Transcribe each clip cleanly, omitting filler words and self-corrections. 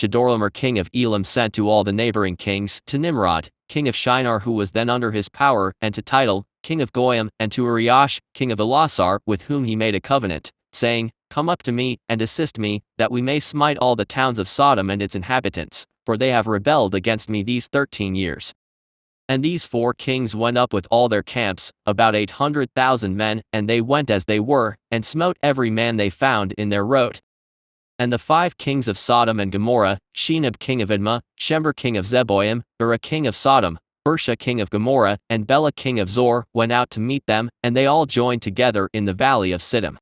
Chedorlaomer king of Elam sent to all the neighboring kings, to Nimrod, king of Shinar who was then under his power, and to Tidal, king of Goyim, and to Uriash, king of Elasar, with whom he made a covenant, saying, Come up to me, and assist me, that we may smite all the towns of Sodom and its inhabitants, for they have rebelled against me these 13 years. And these 4 kings went up with all their camps, about 800,000 men, and they went as they were, and smote every man they found in their road. And the 5 kings of Sodom and Gomorrah, Shenab king of Admah, Shember king of Zeboim, Bera king of Sodom, Bersha king of Gomorrah, and Bela king of Zor, went out to meet them, and they all joined together in the valley of Siddim.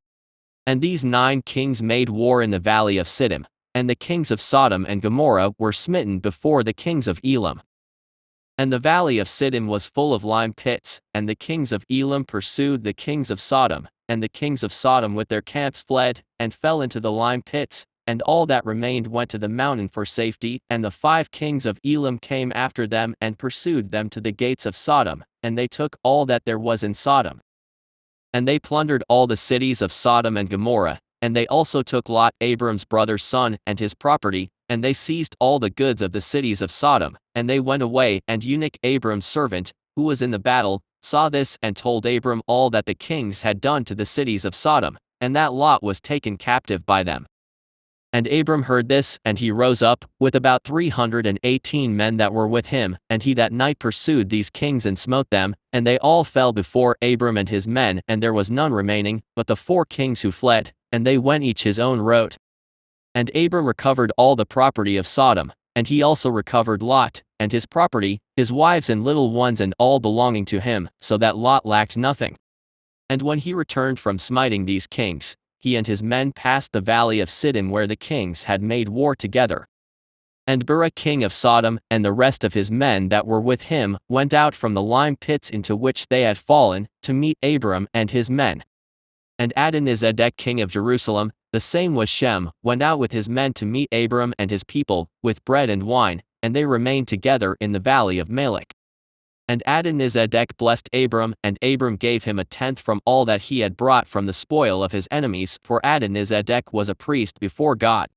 And these 9 kings made war in the valley of Siddim, and the kings of Sodom and Gomorrah were smitten before the kings of Elam. And the valley of Siddim was full of lime pits, and the kings of Elam pursued the kings of Sodom, and the kings of Sodom with their camps fled, and fell into the lime pits, and all that remained went to the mountain for safety, and the 5 kings of Elam came after them and pursued them to the gates of Sodom, and they took all that there was in Sodom. And they plundered all the cities of Sodom and Gomorrah, and they also took Lot Abram's brother's son and his property, and they seized all the goods of the cities of Sodom, and they went away, and eunuch Abram's servant, who was in the battle, saw this and told Abram all that the kings had done to the cities of Sodom, and that Lot was taken captive by them. And Abram heard this, and he rose up, with about 318 men that were with him, and he that night pursued these kings and smote them, and they all fell before Abram and his men, and there was none remaining, but the 4 kings who fled, and they went each his own road. And Abram recovered all the property of Sodom, and he also recovered Lot, and his property, his wives and little ones and all belonging to him, so that Lot lacked nothing. And when he returned from smiting these kings, he and his men passed the valley of Siddim where the kings had made war together. And Bera king of Sodom, and the rest of his men that were with him, went out from the lime pits into which they had fallen, to meet Abram and his men. And Adonizedek king of Jerusalem, the same was Shem, went out with his men to meet Abram and his people, with bread and wine, and they remained together in the valley of Malek. And Adonizedek blessed Abram, and Abram gave him 1/10 from all that he had brought from the spoil of his enemies, for Adonizedek was a priest before God.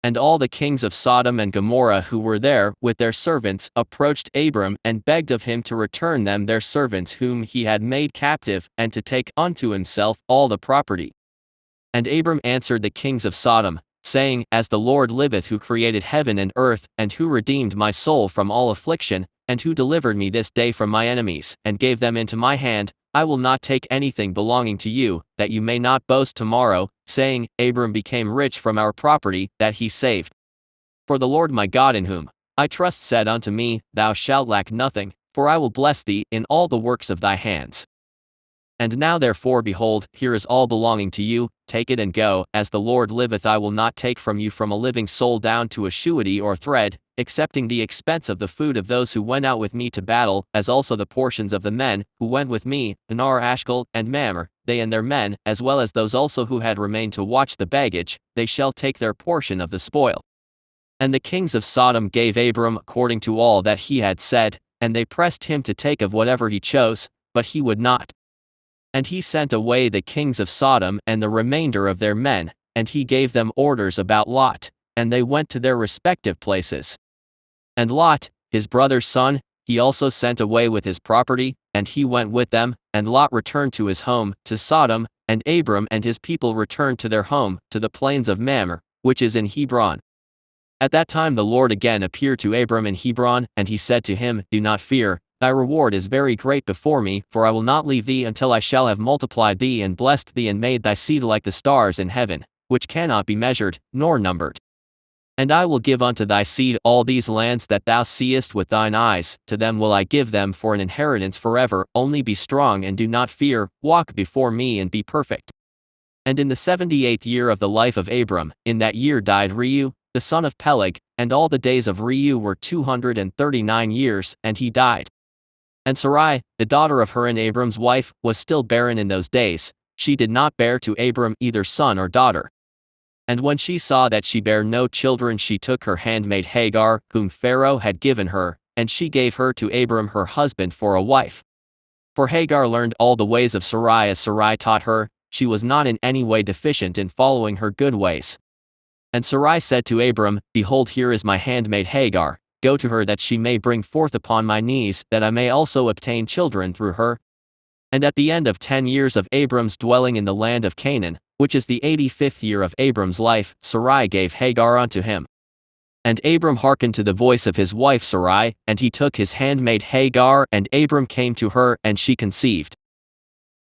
And all the kings of Sodom and Gomorrah who were there, with their servants, approached Abram, and begged of him to return them their servants whom he had made captive, and to take unto himself all the property. And Abram answered the kings of Sodom, saying, As the Lord liveth who created heaven and earth, and who redeemed my soul from all affliction, and who delivered me this day from my enemies, and gave them into my hand, I will not take anything belonging to you, that you may not boast tomorrow, saying, Abram became rich from our property, that he saved. For the Lord my God in whom I trust said unto me, Thou shalt lack nothing, for I will bless thee in all the works of thy hands. And now therefore behold, here is all belonging to you, take it and go, as the Lord liveth I will not take from you from a living soul down to a shuity or thread, excepting the expense of the food of those who went out with me to battle, as also the portions of the men, who went with me, Anar, Ashkel, and Mamre, they and their men, as well as those also who had remained to watch the baggage, they shall take their portion of the spoil. And the kings of Sodom gave Abram according to all that he had said, and they pressed him to take of whatever he chose, but he would not. And he sent away the kings of Sodom and the remainder of their men, and he gave them orders about Lot, and they went to their respective places. And Lot, his brother's son, he also sent away with his property, and he went with them, and Lot returned to his home, to Sodom, and Abram and his people returned to their home, to the plains of Mamre, which is in Hebron. At that time the Lord again appeared to Abram in Hebron, and he said to him, Do not fear, thy reward is very great before me, for I will not leave thee until I shall have multiplied thee and blessed thee and made thy seed like the stars in heaven, which cannot be measured, nor numbered. And I will give unto thy seed all these lands that thou seest with thine eyes, to them will I give them for an inheritance forever, only be strong and do not fear, walk before me and be perfect. And in the 78th year of the life of Abram, in that year died Reu, the son of Peleg, and all the days of Reu were 239 years, and he died. And Sarai, the daughter of Haran Abram's wife, was still barren in those days, she did not bear to Abram either son or daughter. And when she saw that she bare no children, she took her handmaid Hagar, whom Pharaoh had given her, and she gave her to Abram her husband for a wife. For Hagar learned all the ways of Sarai as Sarai taught her, she was not in any way deficient in following her good ways. And Sarai said to Abram, Behold, here is my handmaid Hagar, go to her that she may bring forth upon my knees, that I may also obtain children through her. And at the end of 10 years of Abram's dwelling in the land of Canaan, which is the 85th year of Abram's life, Sarai gave Hagar unto him. And Abram hearkened to the voice of his wife Sarai, and he took his handmaid Hagar, and Abram came to her, and she conceived.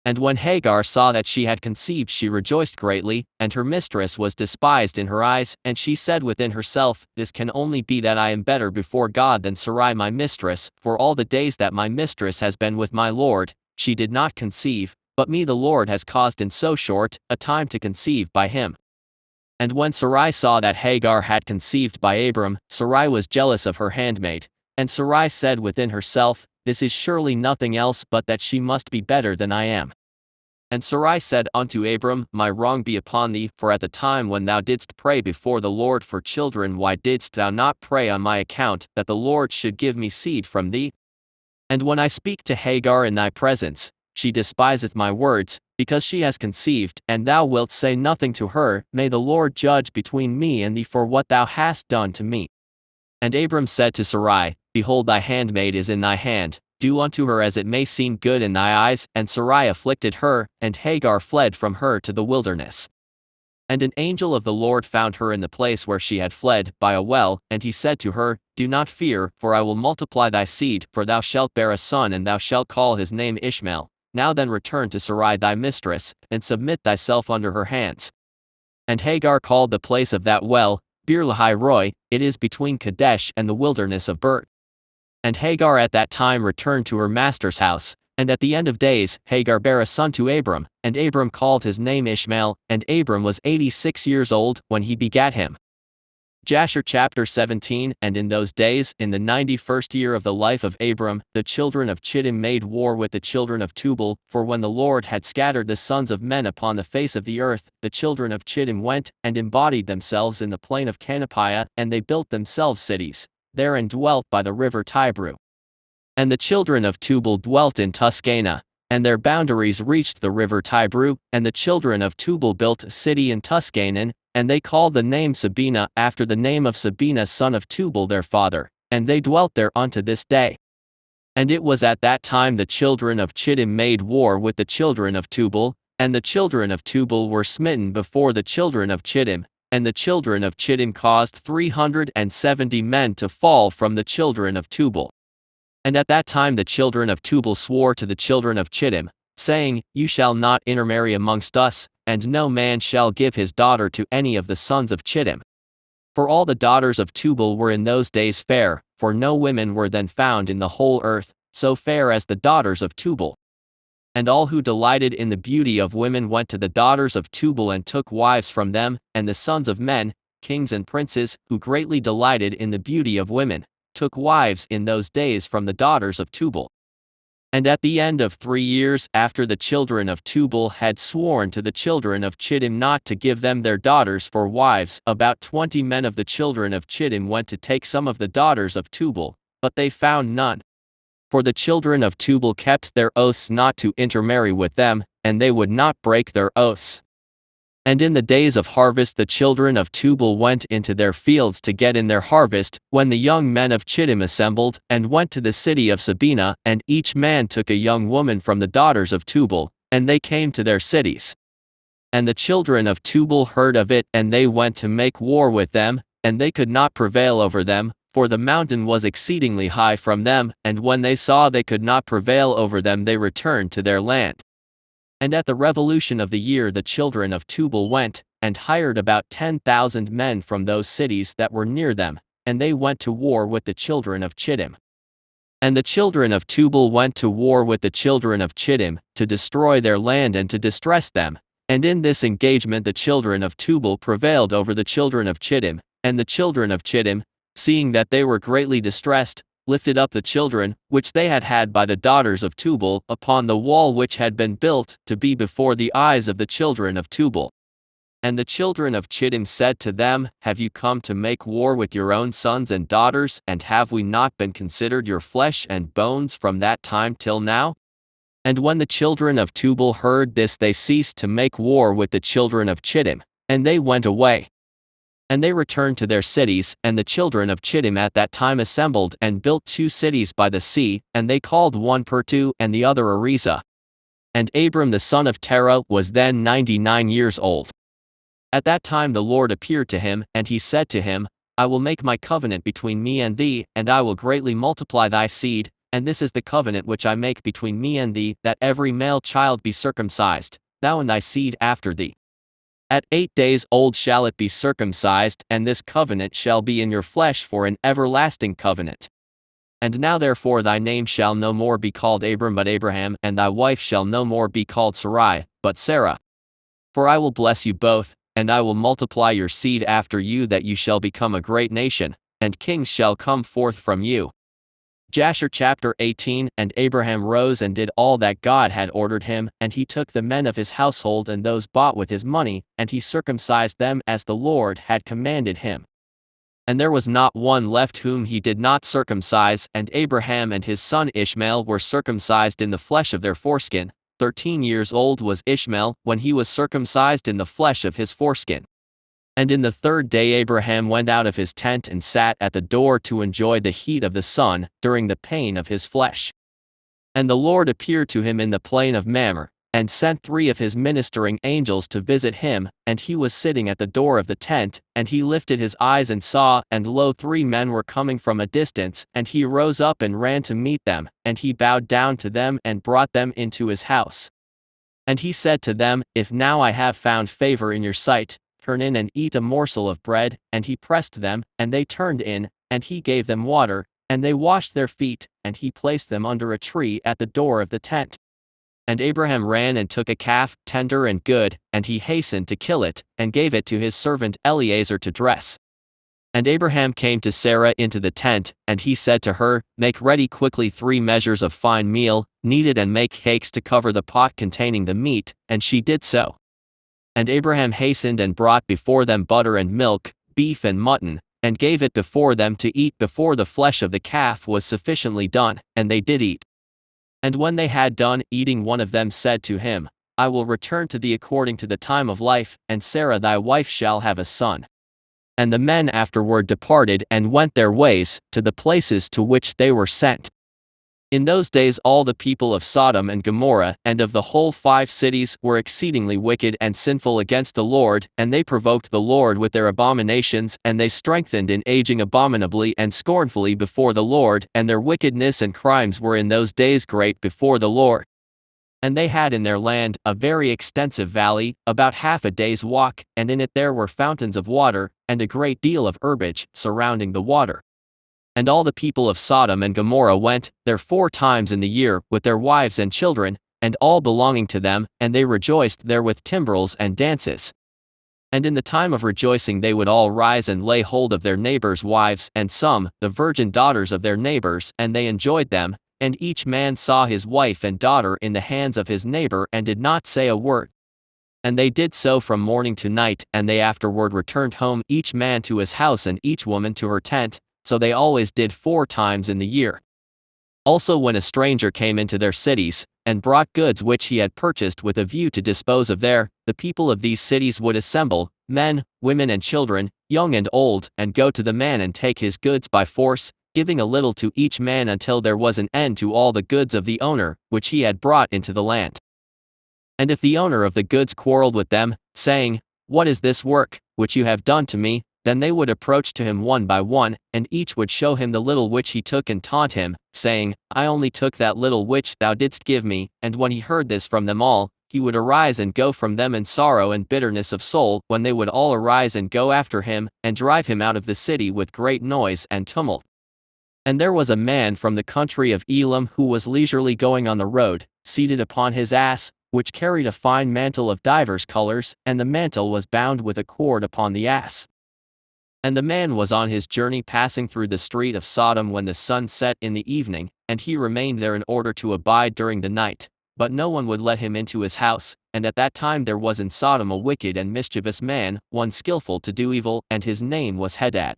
And when Hagar saw that she had conceived, she rejoiced greatly, and her mistress was despised in her eyes, and she said within herself, This can only be that I am better before God than Sarai my mistress, for all the days that my mistress has been with my Lord, she did not conceive, but me the Lord has caused in so short a time to conceive by him. And when Sarai saw that Hagar had conceived by Abram, Sarai was jealous of her handmaid. And Sarai said within herself, This is surely nothing else but that she must be better than I am. And Sarai said unto Abram, My wrong be upon thee, for at the time when thou didst pray before the Lord for children, why didst thou not pray on my account, that the Lord should give me seed from thee? And when I speak to Hagar in thy presence, she despiseth my words, because she has conceived, and thou wilt say nothing to her. May the Lord judge between me and thee for what thou hast done to me. And Abram said to Sarai, Behold, thy handmaid is in thy hand, do unto her as it may seem good in thy eyes. And Sarai afflicted her, and Hagar fled from her to the wilderness. And an angel of the Lord found her in the place where she had fled, by a well, and he said to her, Do not fear, for I will multiply thy seed, for thou shalt bear a son, and thou shalt call his name Ishmael. Now then return to Sarai thy mistress, and submit thyself under her hands. And Hagar called the place of that well, Beer-lahai-roi, it is between Kadesh and the wilderness of Bert. And Hagar at that time returned to her master's house, and at the end of days Hagar bare a son to Abram, and Abram called his name Ishmael, and Abram was 86 years old when he begat him. Jasher chapter 17. And in those days, in the 91st year of the life of Abram, the children of Chittim made war with the children of Tubal, for when the Lord had scattered the sons of men upon the face of the earth, the children of Chittim went, and embodied themselves in the plain of Canopiah, and they built themselves cities, there and dwelt by the river Tibru. And the children of Tubal dwelt in Tuscana, and their boundaries reached the river Tibru, and the children of Tubal built a city in Tuscanan, and they called the name Sabina, after the name of Sabina son of Tubal their father, and they dwelt there unto this day. And it was at that time the children of Chittim made war with the children of Tubal, and the children of Tubal were smitten before the children of Chittim, and the children of Chittim caused 370 men to fall from the children of Tubal. And at that time the children of Tubal swore to the children of Chittim, saying, You shall not intermarry amongst us, and no man shall give his daughter to any of the sons of Chittim. For all the daughters of Tubal were in those days fair, for no women were then found in the whole earth, so fair as the daughters of Tubal. And all who delighted in the beauty of women went to the daughters of Tubal and took wives from them, and the sons of men, kings and princes, who greatly delighted in the beauty of women, took wives in those days from the daughters of Tubal. And at the end of 3 years after the children of Tubal had sworn to the children of Chittim not to give them their daughters for wives, about 20 men of the children of Chittim went to take some of the daughters of Tubal, but they found none. For the children of Tubal kept their oaths not to intermarry with them, and they would not break their oaths. And in the days of harvest the children of Tubal went into their fields to get in their harvest, when the young men of Chittim assembled, and went to the city of Sabina, and each man took a young woman from the daughters of Tubal, and they came to their cities. And the children of Tubal heard of it, and they went to make war with them, and they could not prevail over them, for the mountain was exceedingly high from them, and when they saw they could not prevail over them they returned to their land. And at the revolution of the year the children of Tubal went, and hired about 10,000 men from those cities that were near them, and they went to war with the children of Chittim. And the children of Tubal went to war with the children of Chittim, to destroy their land and to distress them, and in this engagement the children of Tubal prevailed over the children of Chittim, and the children of Chittim, seeing that they were greatly distressed, lifted up the children, which they had had by the daughters of Tubal, upon the wall which had been built to be before the eyes of the children of Tubal. And the children of Chittim said to them, Have you come to make war with your own sons and daughters, and have we not been considered your flesh and bones from that time till now? And when the children of Tubal heard this they ceased to make war with the children of Chittim, and they went away. And they returned to their cities, and the children of Chittim at that time assembled and built 2 cities by the sea, and they called one Pertu and the other Ariza. And Abram the son of Terah was then 99 years old. At that time the Lord appeared to him, and he said to him, I will make my covenant between me and thee, and I will greatly multiply thy seed, and this is the covenant which I make between me and thee, that every male child be circumcised, thou and thy seed after thee. At 8 days old shall it be circumcised, and this covenant shall be in your flesh for an everlasting covenant. And now therefore thy name shall no more be called Abram but Abraham, and thy wife shall no more be called Sarai, but Sarah. For I will bless you both, and I will multiply your seed after you, that you shall become a great nation, and kings shall come forth from you. Jasher chapter 18. And Abraham rose and did all that God had ordered him, and he took the men of his household and those bought with his money, and he circumcised them as the Lord had commanded him. And there was not one left whom he did not circumcise, and Abraham and his son Ishmael were circumcised in the flesh of their foreskin. 13 years old was Ishmael when he was circumcised in the flesh of his foreskin. And in the 3rd day Abraham went out of his tent and sat at the door to enjoy the heat of the sun, during the pain of his flesh. And the Lord appeared to him in the plain of Mamre, and sent 3 of his ministering angels to visit him, and he was sitting at the door of the tent, and he lifted his eyes and saw, and lo, 3 men were coming from a distance, and he rose up and ran to meet them, and he bowed down to them and brought them into his house. And he said to them, If now I have found favor in your sight, turn in and eat a morsel of bread, and he pressed them, and they turned in, and he gave them water, and they washed their feet, and he placed them under a tree at the door of the tent. And Abraham ran and took a calf, tender and good, and he hastened to kill it, and gave it to his servant Eliezer to dress. And Abraham came to Sarah into the tent, and he said to her, Make ready quickly 3 measures of fine meal, knead it and make cakes to cover the pot containing the meat, and she did so. And Abraham hastened and brought before them butter and milk, beef and mutton, and gave it before them to eat before the flesh of the calf was sufficiently done, and they did eat. And when they had done eating, one of them said to him, I will return to thee according to the time of life, and Sarah thy wife shall have a son. And the men afterward departed and went their ways, to the places to which they were sent. In those days all the people of Sodom and Gomorrah, and of the whole 5 cities, were exceedingly wicked and sinful against the Lord, and they provoked the Lord with their abominations, and they strengthened in aging abominably and scornfully before the Lord, and their wickedness and crimes were in those days great before the Lord. And they had in their land a very extensive valley, about half a day's walk, and in it there were fountains of water, and a great deal of herbage, surrounding the water. And all the people of Sodom and Gomorrah went there 4 times in the year, with their wives and children, and all belonging to them, and they rejoiced there with timbrels and dances. And in the time of rejoicing they would all rise and lay hold of their neighbors' wives, and some, the virgin daughters of their neighbors, and they enjoyed them, and each man saw his wife and daughter in the hands of his neighbor, and did not say a word. And they did so from morning to night, and they afterward returned home, each man to his house and each woman to her tent. So they always did 4 times in the year. Also when a stranger came into their cities, and brought goods which he had purchased with a view to dispose of there, the people of these cities would assemble, men, women and children, young and old, and go to the man and take his goods by force, giving a little to each man until there was an end to all the goods of the owner, which he had brought into the land. And if the owner of the goods quarreled with them, saying, What is this work, which you have done to me? Then they would approach to him one by one, and each would show him the little which he took and taunt him, saying, I only took that little which thou didst give me. And when he heard this from them all, he would arise and go from them in sorrow and bitterness of soul, when they would all arise and go after him, and drive him out of the city with great noise and tumult. And there was a man from the country of Elam who was leisurely going on the road, seated upon his ass, which carried a fine mantle of divers colors, and the mantle was bound with a cord upon the ass. And the man was on his journey passing through the street of Sodom when the sun set in the evening, and he remained there in order to abide during the night. But no one would let him into his house, and at that time there was in Sodom a wicked and mischievous man, one skillful to do evil, and his name was Hadad.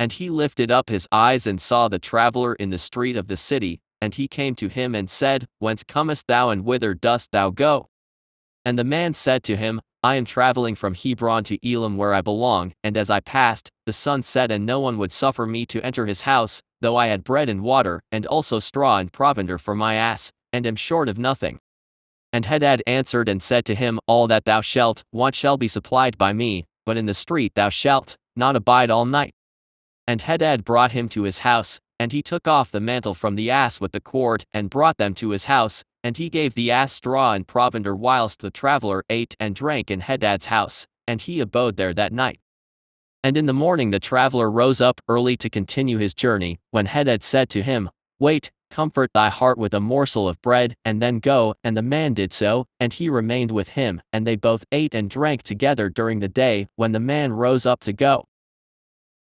And he lifted up his eyes and saw the traveler in the street of the city, and he came to him and said, Whence comest thou and whither dost thou go? And the man said to him, I am traveling from Hebron to Elam where I belong, and as I passed, the sun set and no one would suffer me to enter his house, though I had bread and water, and also straw and provender for my ass, and am short of nothing. And Hadad answered and said to him, All that thou shalt want shall be supplied by me, but in the street thou shalt not abide all night. And Hadad brought him to his house, and he took off the mantle from the ass with the cord, and brought them to his house, and he gave the ass straw and provender whilst the traveler ate and drank in Hadad's house, and he abode there that night. And in the morning the traveler rose up early to continue his journey, when Hadad said to him, Wait, comfort thy heart with a morsel of bread, and then go, and the man did so, and he remained with him, and they both ate and drank together during the day, when the man rose up to go.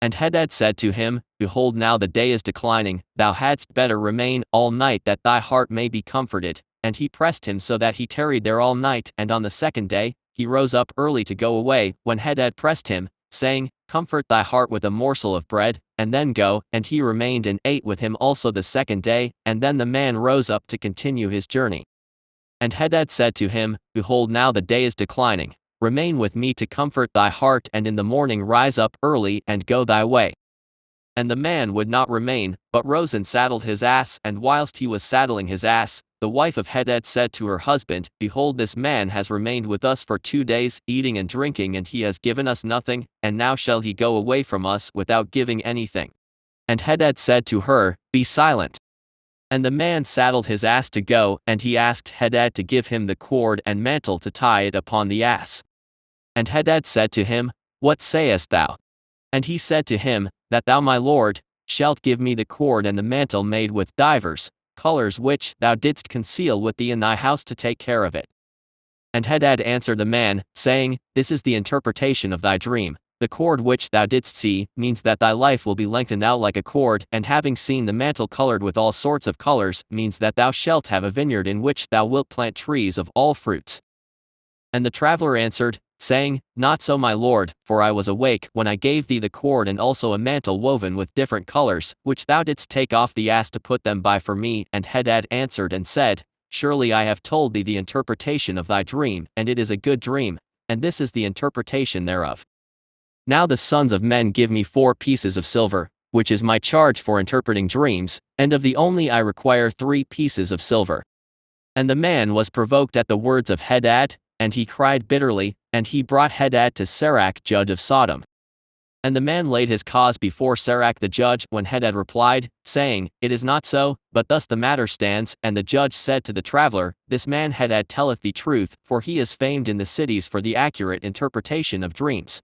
And Hadad said to him, Behold, now the day is declining, thou hadst better remain all night that thy heart may be comforted. And he pressed him so that he tarried there all night, and on the second day, he rose up early to go away, when Hadad pressed him, saying, Comfort thy heart with a morsel of bread, and then go, and he remained and ate with him also the second day, and then the man rose up to continue his journey. And Hadad said to him, Behold, now the day is declining, remain with me to comfort thy heart, and in the morning rise up early and go thy way. And the man would not remain, but rose and saddled his ass, and whilst he was saddling his ass, the wife of Hadad said to her husband, Behold, this man has remained with us for 2 days, eating and drinking, and he has given us nothing, and now shall he go away from us without giving anything. And Hadad said to her, Be silent. And the man saddled his ass to go, and he asked Hadad to give him the cord and mantle to tie it upon the ass. And Hadad said to him, What sayest thou? And he said to him, That thou, my lord, shalt give me the cord and the mantle made with divers colors which thou didst conceal with thee in thy house to take care of it. And Hadad answered the man, saying, This is the interpretation of thy dream. The cord which thou didst see means that thy life will be lengthened out like a cord, and having seen the mantle colored with all sorts of colors means that thou shalt have a vineyard in which thou wilt plant trees of all fruits. And the traveler answered, saying, Not so, my lord, for I was awake when I gave thee the cord and also a mantle woven with different colors, which thou didst take off the ass to put them by for me. And Hadad answered and said, Surely I have told thee the interpretation of thy dream, and it is a good dream, and this is the interpretation thereof. Now the sons of men give me 4 pieces of silver, which is my charge for interpreting dreams, and of the only I require 3 pieces of silver. And the man was provoked at the words of Hadad, and he cried bitterly, and he brought Hadad to Serach, judge of Sodom. And the man laid his cause before Serach the judge, when Hadad replied, saying, It is not so, but thus the matter stands. And the judge said to the traveler, This man Hadad telleth thee truth, for he is famed in the cities for the accurate interpretation of dreams.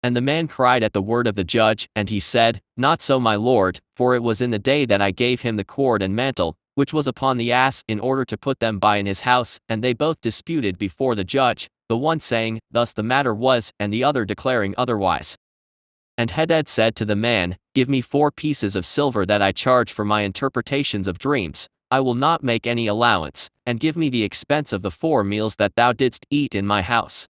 And the man cried at the word of the judge, and he said, Not so, my lord, for it was in the day that I gave him the cord and mantle, which was upon the ass, in order to put them by in his house. And they both disputed before the judge, the one saying, Thus the matter was, and the other declaring otherwise. And Hadad said to the man, Give me 4 pieces of silver that I charge for my interpretations of dreams. I will not make any allowance, and give me the expense of the 4 meals that thou didst eat in my house.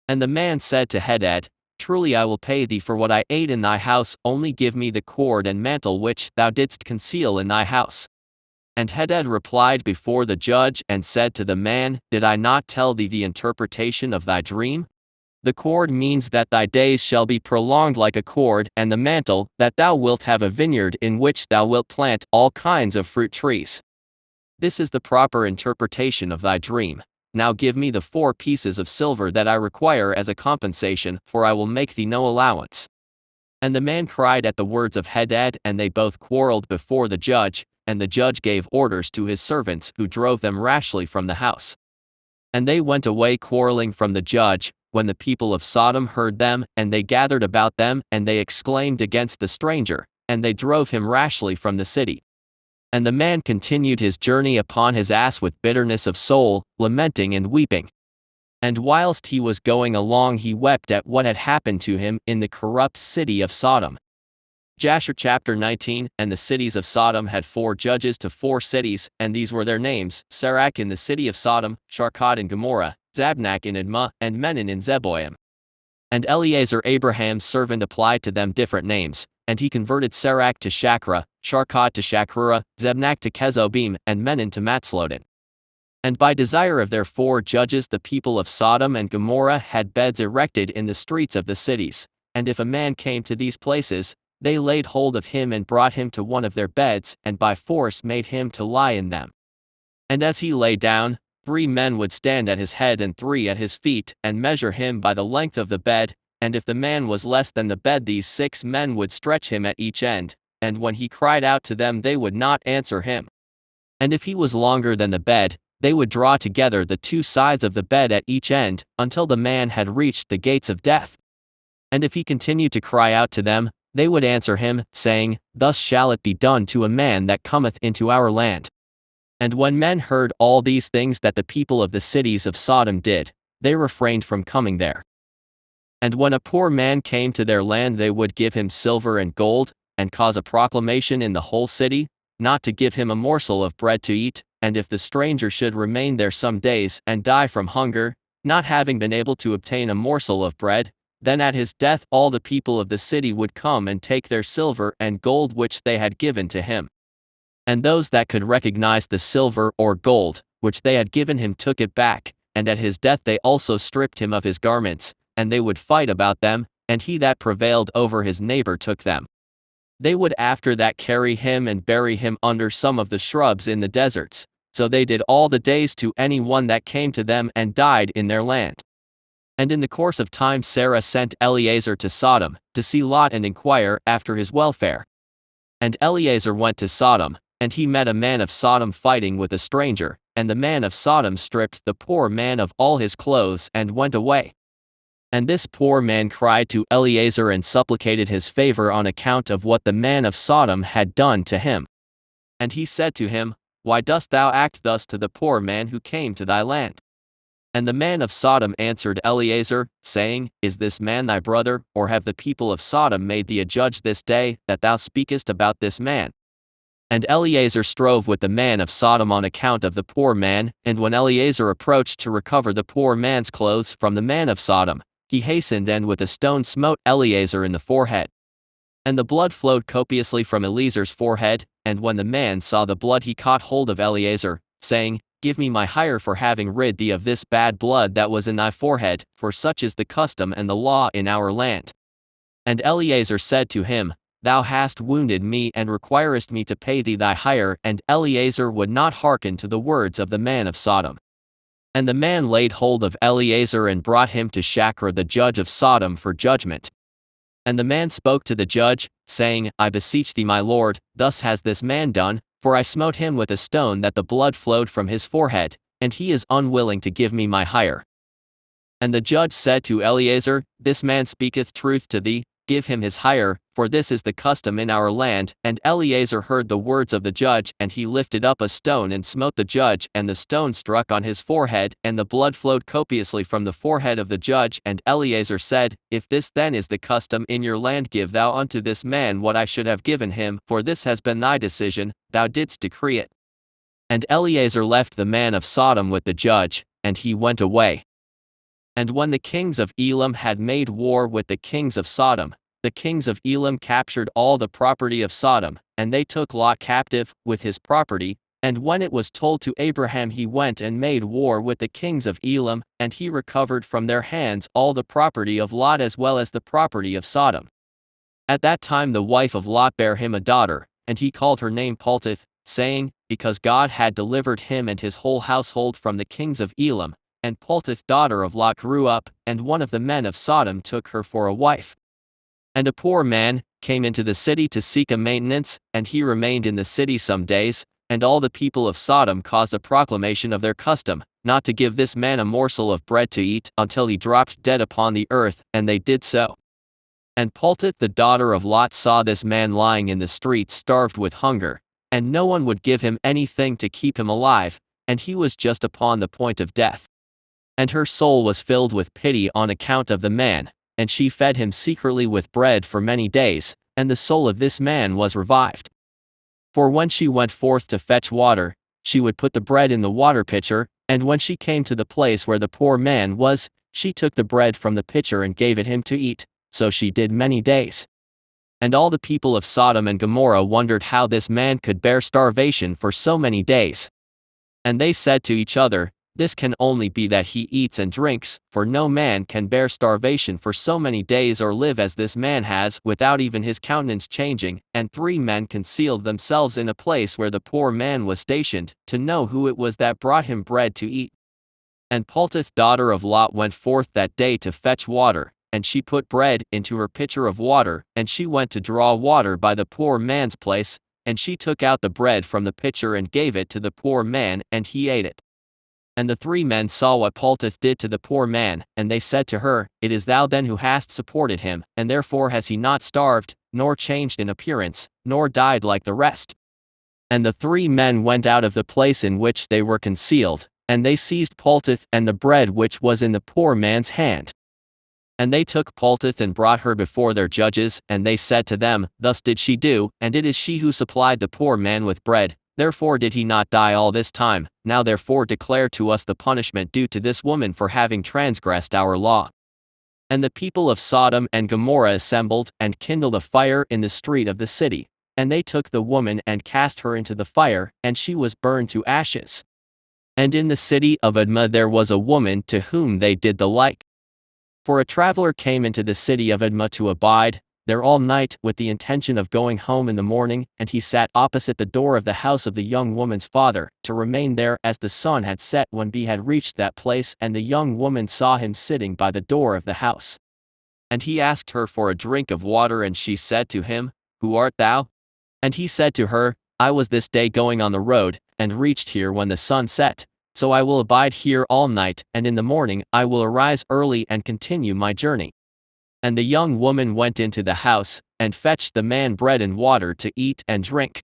And the man said to Hadad, Truly I will pay thee for what I ate in thy house, only give me the cord and mantle which thou didst conceal in thy house. And Hadad replied before the judge and said to the man, Did I not tell thee the interpretation of thy dream? The cord means that thy days shall be prolonged like a cord, and the mantle, that thou wilt have a vineyard in which thou wilt plant all kinds of fruit trees. This is the proper interpretation of thy dream. Now give me the 4 pieces of silver that I require as a compensation, for I will make thee no allowance. And the man cried at the words of Hadad, and they both quarreled before the judge, and the judge gave orders to his servants, who drove them rashly from the house. And they went away quarreling from the judge, when the people of Sodom heard them, and they gathered about them, and they exclaimed against the stranger, and they drove him rashly from the city. And the man continued his journey upon his ass with bitterness of soul, lamenting and weeping. And whilst he was going along he wept at what had happened to him in the corrupt city of Sodom. Jasher chapter 19. And the cities of Sodom had 4 judges to 4 cities, and these were their names: Serach in the city of Sodom, Sharkad in Gomorrah, Zabnak in Admah, and Menon in Zeboim. And Eleazar Abraham's servant applied to them different names, and he converted Serach to Shakra, Sharkad to Shakrura, Zebnak to Kezobim, and Menon to Matslodin. And by desire of their 4 judges the people of Sodom and Gomorrah had beds erected in the streets of the cities, and if a man came to these places, they laid hold of him and brought him to one of their beds, and by force made him to lie in them. And as he lay down, 3 men would stand at his head and 3 at his feet, and measure him by the length of the bed, and if the man was less than the bed these 6 men would stretch him at each end, and when he cried out to them they would not answer him. And if he was longer than the bed, they would draw together the 2 sides of the bed at each end, until the man had reached the gates of death. And if he continued to cry out to them, they would answer him, saying, Thus shall it be done to a man that cometh into our land. And when men heard all these things that the people of the cities of Sodom did, they refrained from coming there. And when a poor man came to their land they would give him silver and gold, and cause a proclamation in the whole city, not to give him a morsel of bread to eat, and if the stranger should remain there some days and die from hunger, not having been able to obtain a morsel of bread, then at his death all the people of the city would come and take their silver and gold which they had given to him. And those that could recognize the silver or gold, which they had given him took it back, and at his death they also stripped him of his garments, and they would fight about them, and he that prevailed over his neighbor took them. They would after that carry him and bury him under some of the shrubs in the deserts. So they did all the days to any one that came to them and died in their land. And in the course of time Sarah sent Eliezer to Sodom, to see Lot and inquire after his welfare. And Eliezer went to Sodom, and he met a man of Sodom fighting with a stranger, and the man of Sodom stripped the poor man of all his clothes and went away. And this poor man cried to Eliezer and supplicated his favor on account of what the man of Sodom had done to him. And he said to him, Why dost thou act thus to the poor man who came to thy land? And the man of Sodom answered Eliezer, saying, Is this man thy brother, or have the people of Sodom made thee a judge this day, that thou speakest about this man? And Eliezer strove with the man of Sodom on account of the poor man, and when Eliezer approached to recover the poor man's clothes from the man of Sodom, he hastened and with a stone smote Eliezer in the forehead. And the blood flowed copiously from Eliezer's forehead, and when the man saw the blood he caught hold of Eliezer, saying, Give me my hire for having rid thee of this bad blood that was in thy forehead, for such is the custom and the law in our land. And Eliezer said to him, Thou hast wounded me and requirest me to pay thee thy hire, and Eliezer would not hearken to the words of the man of Sodom. And the man laid hold of Eliezer and brought him to Jasher the judge of Sodom for judgment. And the man spoke to the judge, saying, I beseech thee my lord, thus has this man done, for I smote him with a stone that the blood flowed from his forehead, and he is unwilling to give me my hire. And the judge said to Eliezer, This man speaketh truth to thee, give him his hire, for this is the custom in our land. And Eliezer heard the words of the judge, and he lifted up a stone and smote the judge, and the stone struck on his forehead, and the blood flowed copiously from the forehead of the judge. And Eliezer said, If this then is the custom in your land, give thou unto this man what I should have given him, for this has been thy decision, thou didst decree it. And Eliezer left the man of Sodom with the judge, and he went away. And when the kings of Elam had made war with the kings of Sodom, the kings of Elam captured all the property of Sodom, and they took Lot captive, with his property. And when it was told to Abraham, he went and made war with the kings of Elam, and he recovered from their hands all the property of Lot as well as the property of Sodom. At that time the wife of Lot bare him a daughter, and he called her name Paltith, saying, Because God had delivered him and his whole household from the kings of Elam. And Paltith daughter of Lot grew up, and one of the men of Sodom took her for a wife. And a poor man came into the city to seek a maintenance, and he remained in the city some days, and all the people of Sodom caused a proclamation of their custom, not to give this man a morsel of bread to eat until he dropped dead upon the earth, and they did so. And Paltith the daughter of Lot saw this man lying in the streets starved with hunger, and no one would give him anything to keep him alive, and he was just upon the point of death. And her soul was filled with pity on account of the man, and she fed him secretly with bread for many days, and the soul of this man was revived. For when she went forth to fetch water, she would put the bread in the water pitcher, and when she came to the place where the poor man was, she took the bread from the pitcher and gave it him to eat, so she did many days. And all the people of Sodom and Gomorrah wondered how this man could bear starvation for so many days. And they said to each other, "This can only be that he eats and drinks, for no man can bear starvation for so many days or live as this man has without even his countenance changing." And 3 men concealed themselves in a place where the poor man was stationed, to know who it was that brought him bread to eat. And Paltith daughter of Lot went forth that day to fetch water, and she put bread into her pitcher of water, and she went to draw water by the poor man's place, and she took out the bread from the pitcher and gave it to the poor man, and he ate it. And the 3 men saw what Paltith did to the poor man, and they said to her, "It is thou then who hast supported him, and therefore has he not starved, nor changed in appearance, nor died like the rest." And the 3 men went out of the place in which they were concealed, and they seized Paltith and the bread which was in the poor man's hand. And they took Paltith and brought her before their judges, and they said to them, "Thus did she do, and it is she who supplied the poor man with bread. Therefore did he not die all this time. Now therefore declare to us the punishment due to this woman for having transgressed our law." And the people of Sodom and Gomorrah assembled, and kindled a fire in the street of the city. And they took the woman and cast her into the fire, and she was burned to ashes. And in the city of Admah there was a woman to whom they did the like. For a traveler came into the city of Admah to abide there all night, with the intention of going home in the morning, and he sat opposite the door of the house of the young woman's father, to remain there as the sun had set when he had reached that place. And the young woman saw him sitting by the door of the house. And he asked her for a drink of water, and she said to him, "Who art thou?" And he said to her, "I was this day going on the road, and reached here when the sun set. So I will abide here all night, and in the morning I will arise early and continue my journey." And the young woman went into the house, and fetched the man bread and water to eat and drink.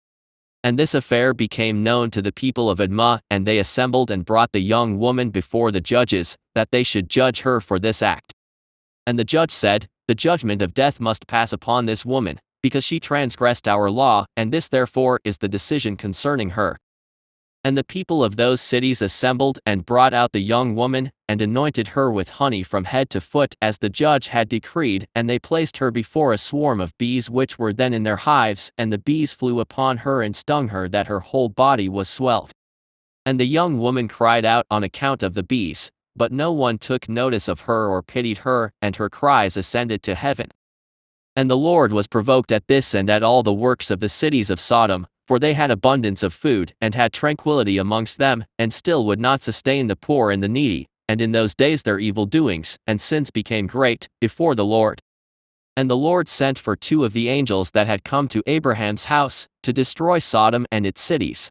And this affair became known to the people of Admah, and they assembled and brought the young woman before the judges, that they should judge her for this act. And the judge said, "The judgment of death must pass upon this woman, because she transgressed our law, and this therefore is the decision concerning her." And the people of those cities assembled and brought out the young woman, and anointed her with honey from head to foot as the judge had decreed, and they placed her before a swarm of bees which were then in their hives, and the bees flew upon her and stung her that her whole body was swelled. And the young woman cried out on account of the bees, but no one took notice of her or pitied her, and her cries ascended to heaven. And the Lord was provoked at this and at all the works of the cities of Sodom, for they had abundance of food, and had tranquility amongst them, and still would not sustain the poor and the needy. And in those days their evil doings and sins became great before the Lord. And the Lord sent for 2 of the angels that had come to Abraham's house, to destroy Sodom and its cities.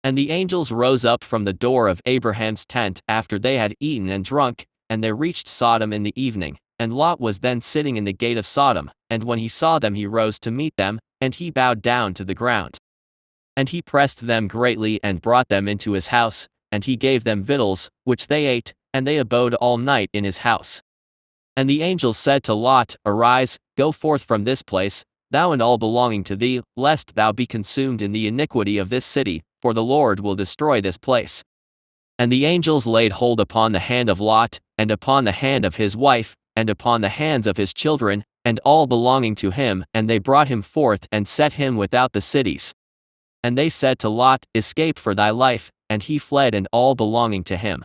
And the angels rose up from the door of Abraham's tent after they had eaten and drunk, and they reached Sodom in the evening. And Lot was then sitting in the gate of Sodom, and when he saw them he rose to meet them, and he bowed down to the ground. And he pressed them greatly and brought them into his house, and he gave them victuals, which they ate, and they abode all night in his house. And the angels said to Lot, "Arise, go forth from this place, thou and all belonging to thee, lest thou be consumed in the iniquity of this city, for the Lord will destroy this place." And the angels laid hold upon the hand of Lot, and upon the hand of his wife, and upon the hands of his children, and all belonging to him, and they brought him forth and set him without the cities. And they said to Lot, "Escape for thy life," and he fled and all belonging to him.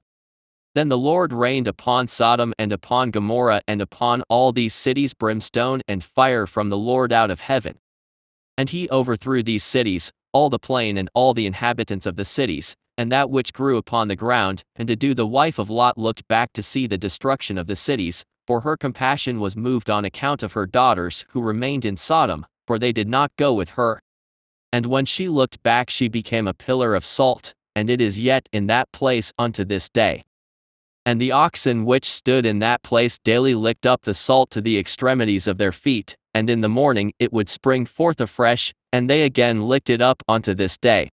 Then the Lord rained upon Sodom and upon Gomorrah and upon all these cities brimstone and fire from the Lord out of heaven. And he overthrew these cities, all the plain and all the inhabitants of the cities, and that which grew upon the ground. And to do the wife of Lot looked back to see the destruction of the cities, for her compassion was moved on account of her daughters who remained in Sodom, for they did not go with her. And when she looked back she became a pillar of salt, and it is yet in that place unto this day. And the oxen which stood in that place daily licked up the salt to the extremities of their feet, and in the morning it would spring forth afresh, and they again licked it up unto this day.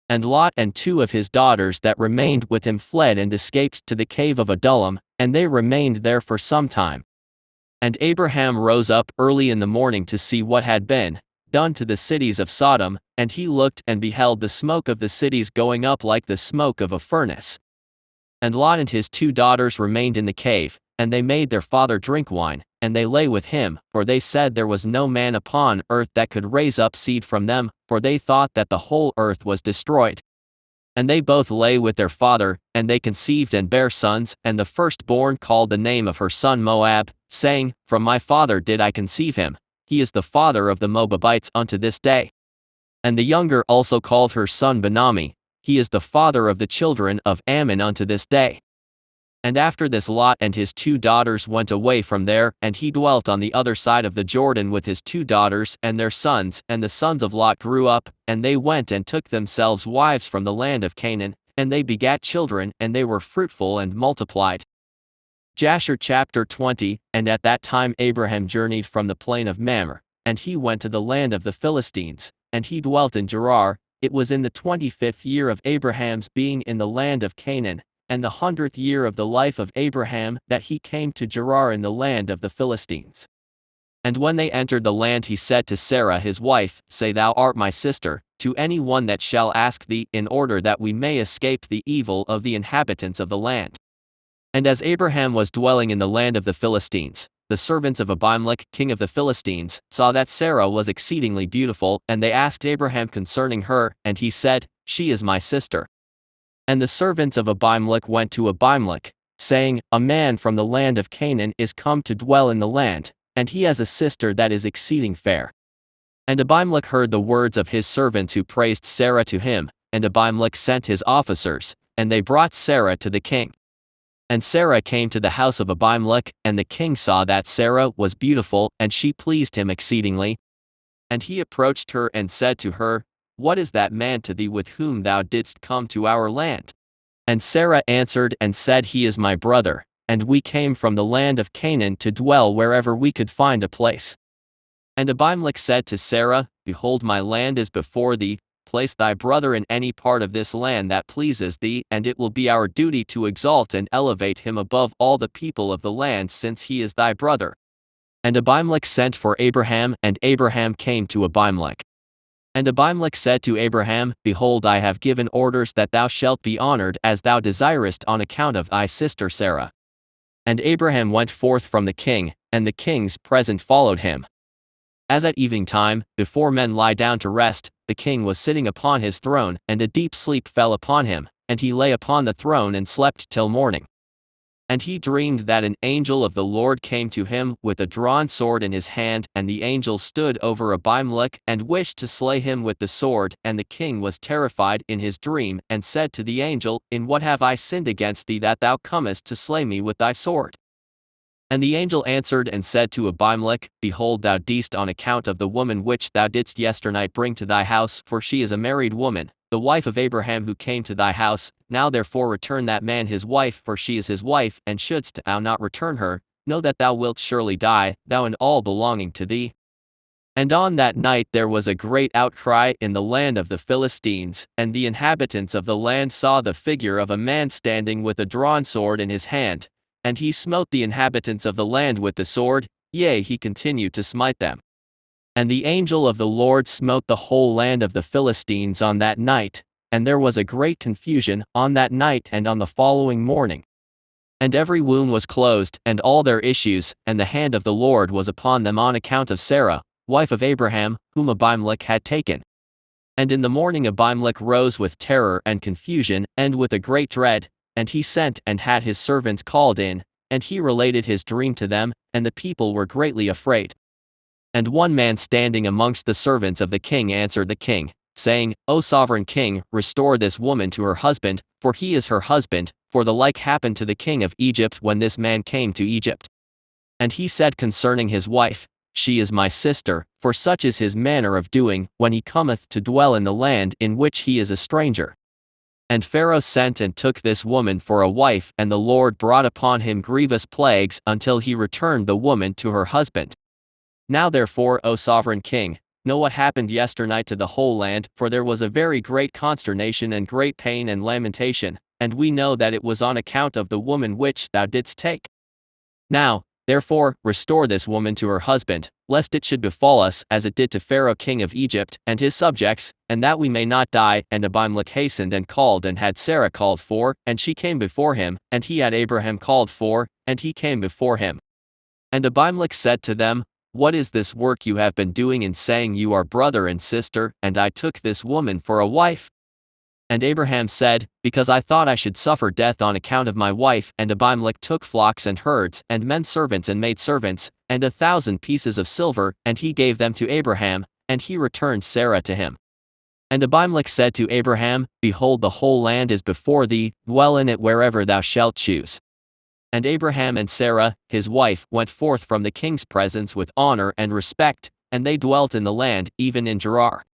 And Lot and 2 of his daughters that remained with him fled and escaped to the cave of Adullam, and they remained there for some time. And Abraham rose up early in the morning to see what had been done to the cities of Sodom, and he looked and beheld the smoke of the cities going up like the smoke of a furnace. And Lot and his 2 daughters remained in the cave, and they made their father drink wine, and they lay with him, for they said there was no man upon earth that could raise up seed from them, for they thought that the whole earth was destroyed. And they both lay with their father, and they conceived and bare sons, and the firstborn called the name of her son Moab, saying, From my father did I conceive him, he is the father of the Moabites unto this day. And the younger also called her son Benami, he is the father of the children of Ammon unto this day. And after this Lot and his 2 daughters went away from there, and he dwelt on the other side of the Jordan with his 2 daughters and their sons, and the sons of Lot grew up, and they went and took themselves wives from the land of Canaan, and they begat children, and they were fruitful and multiplied. Jasher chapter 20. And at that time Abraham journeyed from the plain of Mamre, and he went to the land of the Philistines, and he dwelt in Gerar. It was in the 25th year of Abraham's being in the land of Canaan, and the 100th year of the life of Abraham, that he came to Gerar in the land of the Philistines. And when they entered the land, he said to Sarah his wife, Say thou art my sister, to any one that shall ask thee, in order that we may escape the evil of the inhabitants of the land. And as Abraham was dwelling in the land of the Philistines, the servants of Abimelech, king of the Philistines, saw that Sarah was exceedingly beautiful, and they asked Abraham concerning her, and he said, She is my sister. And the servants of Abimelech went to Abimelech, saying, A man from the land of Canaan is come to dwell in the land, and he has a sister that is exceeding fair. And Abimelech heard the words of his servants who praised Sarah to him, and Abimelech sent his officers, and they brought Sarah to the king. And Sarah came to the house of Abimelech, and the king saw that Sarah was beautiful, and she pleased him exceedingly. And he approached her and said to her, What is that man to thee with whom thou didst come to our land? And Sarah answered and said, He is my brother, and we came from the land of Canaan to dwell wherever we could find a place. And Abimelech said to Sarah, Behold, my land is before thee, place thy brother in any part of this land that pleases thee, and it will be our duty to exalt and elevate him above all the people of the land, since he is thy brother. And Abimelech sent for Abraham, and Abraham came to Abimelech. And Abimelech said to Abraham, Behold, I have given orders that thou shalt be honored as thou desirest on account of thy sister Sarah. And Abraham went forth from the king, and the king's present followed him. As at evening time, before men lie down to rest, the king was sitting upon his throne, and a deep sleep fell upon him, and he lay upon the throne and slept till morning. And he dreamed that an angel of the Lord came to him with a drawn sword in his hand, and the angel stood over Abimelech, and wished to slay him with the sword. And the king was terrified in his dream, and said to the angel, In what have I sinned against thee, that thou comest to slay me with thy sword? And the angel answered and said to Abimelech, Behold, thou didst on account of the woman which thou didst yesternight bring to thy house, for she is a married woman, the wife of Abraham who came to thy house. Now therefore return that man his wife, for she is his wife, and shouldst thou not return her, know that thou wilt surely die, thou and all belonging to thee. And on that night there was a great outcry in the land of the Philistines, and the inhabitants of the land saw the figure of a man standing with a drawn sword in his hand. And he smote the inhabitants of the land with the sword, yea, he continued to smite them. And the angel of the Lord smote the whole land of the Philistines on that night, and there was a great confusion on that night and on the following morning. And every wound was closed, and all their issues, and the hand of the Lord was upon them on account of Sarah, wife of Abraham, whom Abimelech had taken. And in the morning Abimelech rose with terror and confusion, and with a great dread, and he sent and had his servants called in, and he related his dream to them, and the people were greatly afraid. And one man standing amongst the servants of the king answered the king, saying, O sovereign king, restore this woman to her husband, for he is her husband, for the like happened to the king of Egypt when this man came to Egypt. And he said concerning his wife, She is my sister, for such is his manner of doing, when he cometh to dwell in the land in which he is a stranger. And Pharaoh sent and took this woman for a wife, and the Lord brought upon him grievous plagues, until he returned the woman to her husband. Now therefore, O sovereign king, know what happened yesternight to the whole land, for there was a very great consternation and great pain and lamentation, and we know that it was on account of the woman which thou didst take. Now, therefore, restore this woman to her husband, lest it should befall us as it did to Pharaoh king of Egypt and his subjects, and that we may not die. And Abimelech hastened and called and had Sarah called for, and she came before him, and he had Abraham called for, and he came before him. And Abimelech said to them, What is this work you have been doing in saying you are brother and sister, and I took this woman for a wife? And Abraham said, Because I thought I should suffer death on account of my wife. And Abimelech took flocks and herds, and men servants and maidservants, and 1,000 pieces of silver, and he gave them to Abraham, and he returned Sarah to him. And Abimelech said to Abraham, Behold, the whole land is before thee, dwell in it wherever thou shalt choose. And Abraham and Sarah, his wife, went forth from the king's presence with honor and respect, and they dwelt in the land, even in Gerar.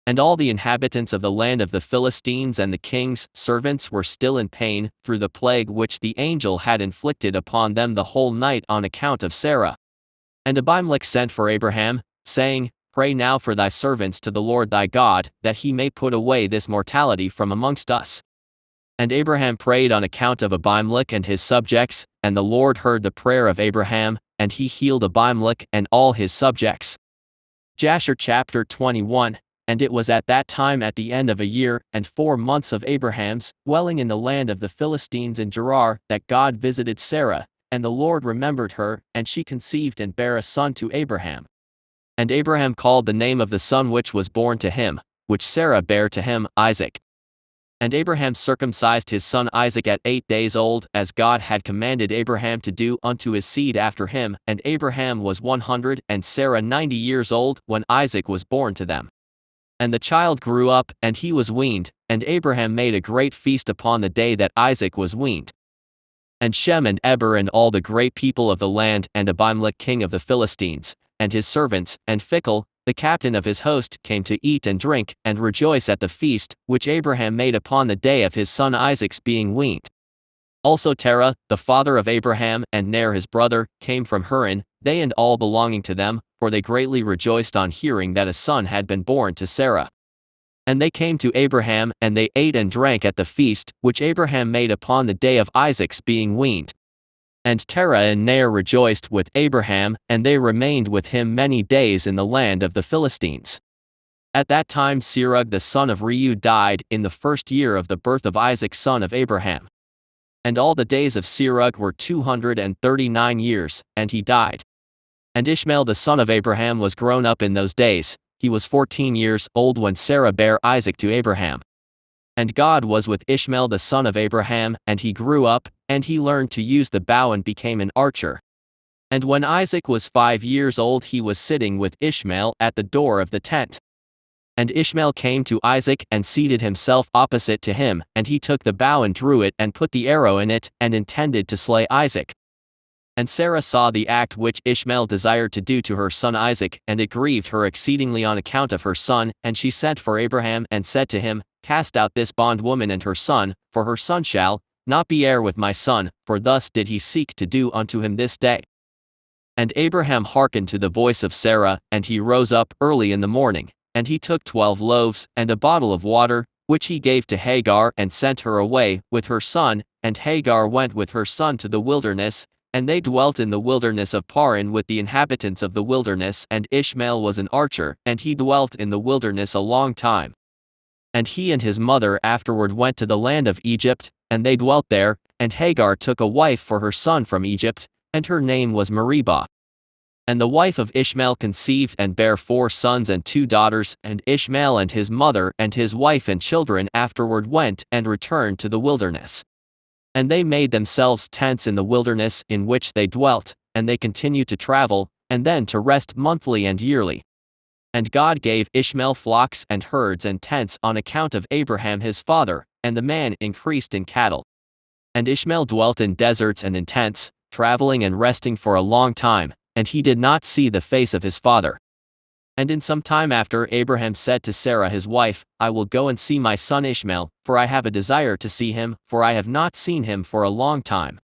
And all the inhabitants of the land of the Philistines and the king's servants were still in pain, through the plague which the angel had inflicted upon them the whole night on account of Sarah. And Abimelech sent for Abraham, saying, Pray now for thy servants to the Lord thy God, that he may put away this mortality from amongst us. And Abraham prayed on account of Abimelech and his subjects, and the Lord heard the prayer of Abraham, and he healed Abimelech and all his subjects. Jasher chapter 21. And it was at that time at the end of 1 year and 4 months of Abraham's dwelling in the land of the Philistines in Gerar, that God visited Sarah, and the Lord remembered her, and she conceived and bare a son to Abraham. And Abraham called the name of the son which was born to him, which Sarah bare to him, Isaac. And Abraham circumcised his son Isaac at 8 days old, as God had commanded Abraham to do unto his seed after him. And Abraham was 100 and Sarah 90 years old when Isaac was born to them. And the child grew up, and he was weaned, and Abraham made a great feast upon the day that Isaac was weaned. And Shem and Eber and all the great people of the land, and Abimelech king of the Philistines, and his servants, and Phicol, the captain of his host, came to eat and drink, and rejoice at the feast, which Abraham made upon the day of his son Isaac's being weaned. Also Terah, the father of Abraham, and Ner his brother, came from Haran, they and all belonging to them, for they greatly rejoiced on hearing that a son had been born to Sarah. And they came to Abraham, and they ate and drank at the feast, which Abraham made upon the day of Isaac's being weaned. And Terah and Ner rejoiced with Abraham, and they remained with him many days in the land of the Philistines. At that time Serug the son of Reu died, in the 1st year of the birth of Isaac son of Abraham. And all the days of Serug were 239 years, and he died. And Ishmael the son of Abraham was grown up in those days, he was 14 years old when Sarah bare Isaac to Abraham. And God was with Ishmael the son of Abraham, and he grew up, and he learned to use the bow and became an archer. And when Isaac was 5 years old he was sitting with Ishmael at the door of the tent. And Ishmael came to Isaac and seated himself opposite to him, and he took the bow and drew it and put the arrow in it, and intended to slay Isaac. And Sarah saw the act which Ishmael desired to do to her son Isaac, and it grieved her exceedingly on account of her son, and she sent for Abraham and said to him, Cast out this bondwoman and her son, for her son shall not be heir with my son, for thus did he seek to do unto him this day. And Abraham hearkened to the voice of Sarah, and he rose up early in the morning, and he took 12 loaves, and a bottle of water, which he gave to Hagar, and sent her away with her son, and Hagar went with her son to the wilderness, and they dwelt in the wilderness of Paran with the inhabitants of the wilderness, and Ishmael was an archer, and he dwelt in the wilderness a long time. And he and his mother afterward went to the land of Egypt, and they dwelt there, and Hagar took a wife for her son from Egypt, and her name was Meribah. And the wife of Ishmael conceived and bare 4 sons and 2 daughters, and Ishmael and his mother and his wife and children afterward went and returned to the wilderness. And they made themselves tents in the wilderness in which they dwelt, and they continued to travel, and then to rest monthly and yearly. And God gave Ishmael flocks and herds and tents on account of Abraham his father, and the man increased in cattle. And Ishmael dwelt in deserts and in tents, traveling and resting for a long time, and he did not see the face of his father. And in some time after Abraham said to Sarah his wife, I will go and see my son Ishmael, for I have a desire to see him, for I have not seen him for a long time.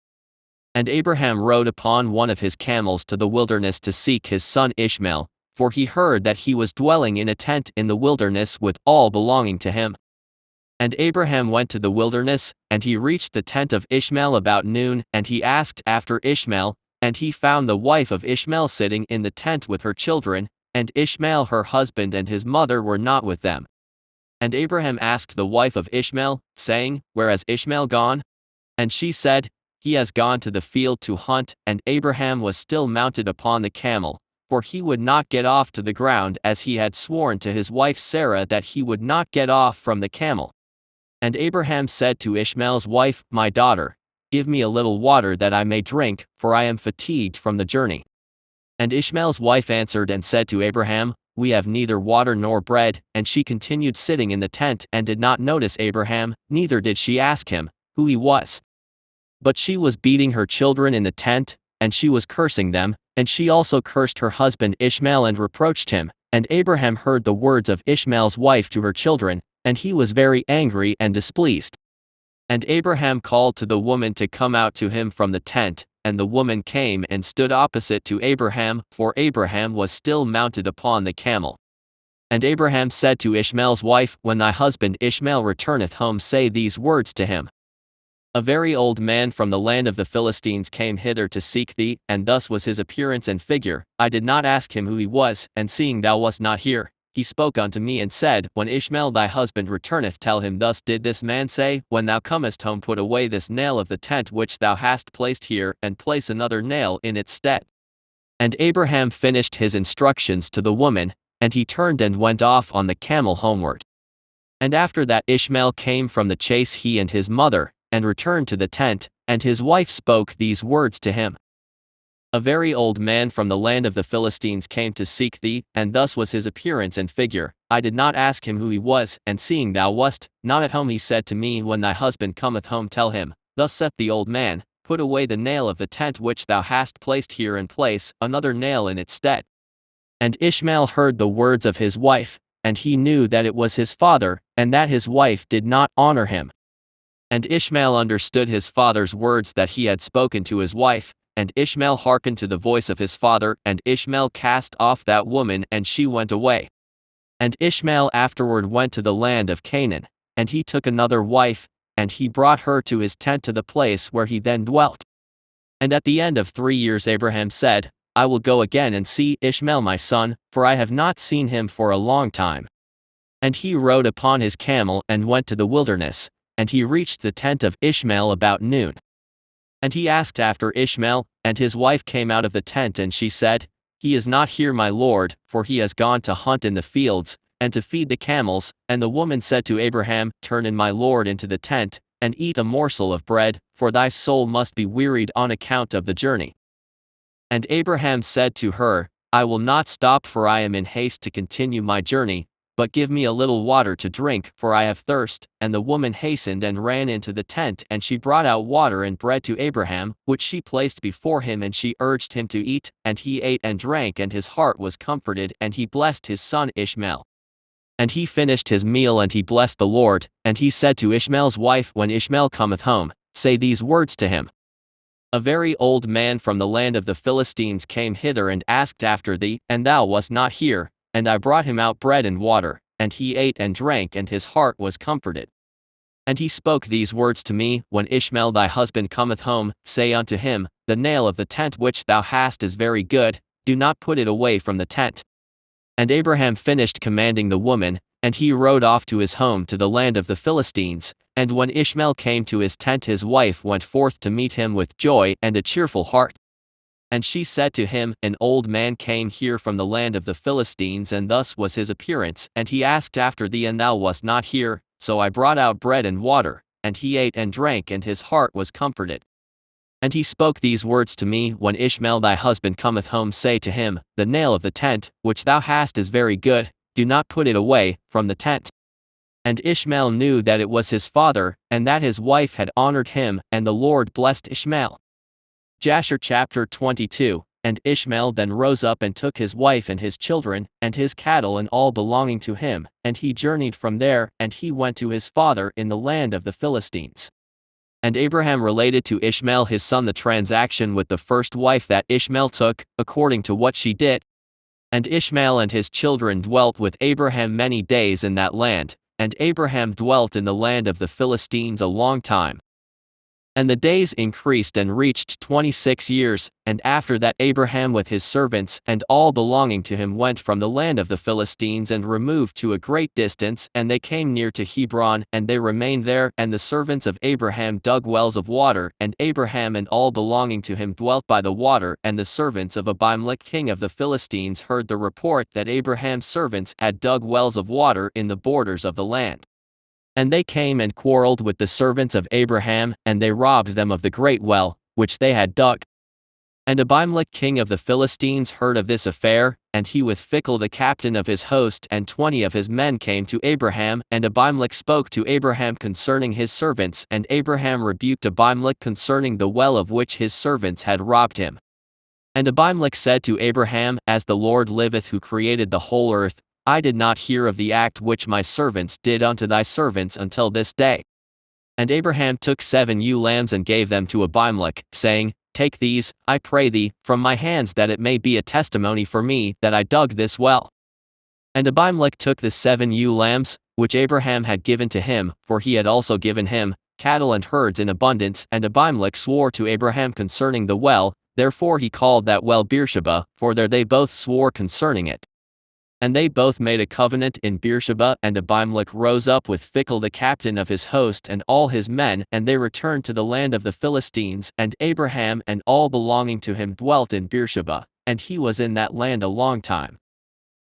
And Abraham rode upon one of his camels to the wilderness to seek his son Ishmael, for he heard that he was dwelling in a tent in the wilderness with all belonging to him. And Abraham went to the wilderness, and he reached the tent of Ishmael about noon, and he asked after Ishmael, and he found the wife of Ishmael sitting in the tent with her children, and Ishmael her husband and his mother were not with them. And Abraham asked the wife of Ishmael, saying, Where has Ishmael gone? And she said, He has gone to the field to hunt, and Abraham was still mounted upon the camel, for he would not get off to the ground as he had sworn to his wife Sarah that he would not get off from the camel. And Abraham said to Ishmael's wife, My daughter, give me a little water that I may drink, for I am fatigued from the journey. And Ishmael's wife answered and said to Abraham, We have neither water nor bread, and she continued sitting in the tent and did not notice Abraham, neither did she ask him who he was. But she was beating her children in the tent, and she was cursing them, and she also cursed her husband Ishmael and reproached him. And Abraham heard the words of Ishmael's wife to her children, and he was very angry and displeased. And Abraham called to the woman to come out to him from the tent, and the woman came and stood opposite to Abraham, for Abraham was still mounted upon the camel. And Abraham said to Ishmael's wife, When thy husband Ishmael returneth home, say these words to him. A very old man from the land of the Philistines came hither to seek thee, and thus was his appearance and figure. I did not ask him who he was, and seeing thou wast not here, he spoke unto me and said, When Ishmael thy husband returneth, tell him, Thus did this man say, When thou comest home, put away this nail of the tent which thou hast placed here, and place another nail in its stead. And Abraham finished his instructions to the woman, and he turned and went off on the camel homeward. And after that Ishmael came from the chase, he and his mother, and returned to the tent, and his wife spoke these words to him. A very old man from the land of the Philistines came to seek thee, and thus was his appearance and figure. I did not ask him who he was, and seeing thou wast not at home, he said to me, When thy husband cometh home, tell him, Thus saith the old man, Put away the nail of the tent which thou hast placed here, and place another nail in its stead. And Ishmael heard the words of his wife, and he knew that it was his father, and that his wife did not honor him. And Ishmael understood his father's words that he had spoken to his wife, and Ishmael hearkened to the voice of his father, and Ishmael cast off that woman, and she went away. And Ishmael afterward went to the land of Canaan, and he took another wife, and he brought her to his tent to the place where he then dwelt. And at the end of 3 years Abraham said, I will go again and see Ishmael my son, for I have not seen him for a long time. And he rode upon his camel and went to the wilderness, and he reached the tent of Ishmael about noon. And he asked after Ishmael, and his wife came out of the tent, and she said, He is not here, my lord, for he has gone to hunt in the fields, and to feed the camels. And the woman said to Abraham, Turn in my lord into the tent, and eat a morsel of bread, for thy soul must be wearied on account of the journey. And Abraham said to her, I will not stop, for I am in haste to continue my journey, but give me a little water to drink, for I have thirst. And the woman hastened and ran into the tent, and she brought out water and bread to Abraham, which she placed before him, and she urged him to eat, and he ate and drank, and his heart was comforted, and he blessed his son Ishmael. And he finished his meal, and he blessed the Lord, and he said to Ishmael's wife, When Ishmael cometh home, say these words to him. A very old man from the land of the Philistines came hither and asked after thee, and thou wast not here. And I brought him out bread and water, and he ate and drank, and his heart was comforted. And he spoke these words to me, When Ishmael thy husband cometh home, say unto him, The nail of the tent which thou hast is very good, do not put it away from the tent. And Abraham finished commanding the woman, and he rode off to his home to the land of the Philistines. And when Ishmael came to his tent, his wife went forth to meet him with joy and a cheerful heart. And she said to him, An old man came here from the land of the Philistines, and thus was his appearance, and he asked after thee, and thou wast not here. So I brought out bread and water, and he ate and drank, and his heart was comforted. And he spoke these words to me, When Ishmael thy husband cometh home, say to him, The nail of the tent which thou hast is very good, do not put it away from the tent. And Ishmael knew that it was his father, and that his wife had honored him, and the Lord blessed Ishmael. Jasher chapter 22. And Ishmael then rose up and took his wife and his children, and his cattle and all belonging to him, and he journeyed from there, and he went to his father in the land of the Philistines. And Abraham related to Ishmael his son the transaction with the first wife that Ishmael took, according to what she did. And Ishmael and his children dwelt with Abraham many days in that land, and Abraham dwelt in the land of the Philistines a long time. And the days increased and reached 26 years, and after that Abraham with his servants and all belonging to him went from the land of the Philistines and removed to a great distance, and they came near to Hebron, and they remained there. And the servants of Abraham dug wells of water, and Abraham and all belonging to him dwelt by the water. And the servants of Abimelech king of the Philistines heard the report that Abraham's servants had dug wells of water in the borders of the land. And they came and quarreled with the servants of Abraham, and they robbed them of the great well, which they had dug. And Abimelech king of the Philistines heard of this affair, and he with Phicol the captain of his host and 20 of his men came to Abraham, and Abimelech spoke to Abraham concerning his servants, and Abraham rebuked Abimelech concerning the well of which his servants had robbed him. And Abimelech said to Abraham, As the Lord liveth who created the whole earth, I did not hear of the act which my servants did unto thy servants until this day. And Abraham took 7 ewe lambs and gave them to Abimelech, saying, Take these, I pray thee, from my hands, that it may be a testimony for me that I dug this well. And Abimelech took the 7 ewe lambs, which Abraham had given to him, for he had also given him cattle and herds in abundance, and Abimelech swore to Abraham concerning the well, therefore he called that well Beersheba, for there they both swore concerning it. And they both made a covenant in Beersheba, and Abimelech rose up with Phicol the captain of his host and all his men, and they returned to the land of the Philistines, and Abraham and all belonging to him dwelt in Beersheba, and he was in that land a long time.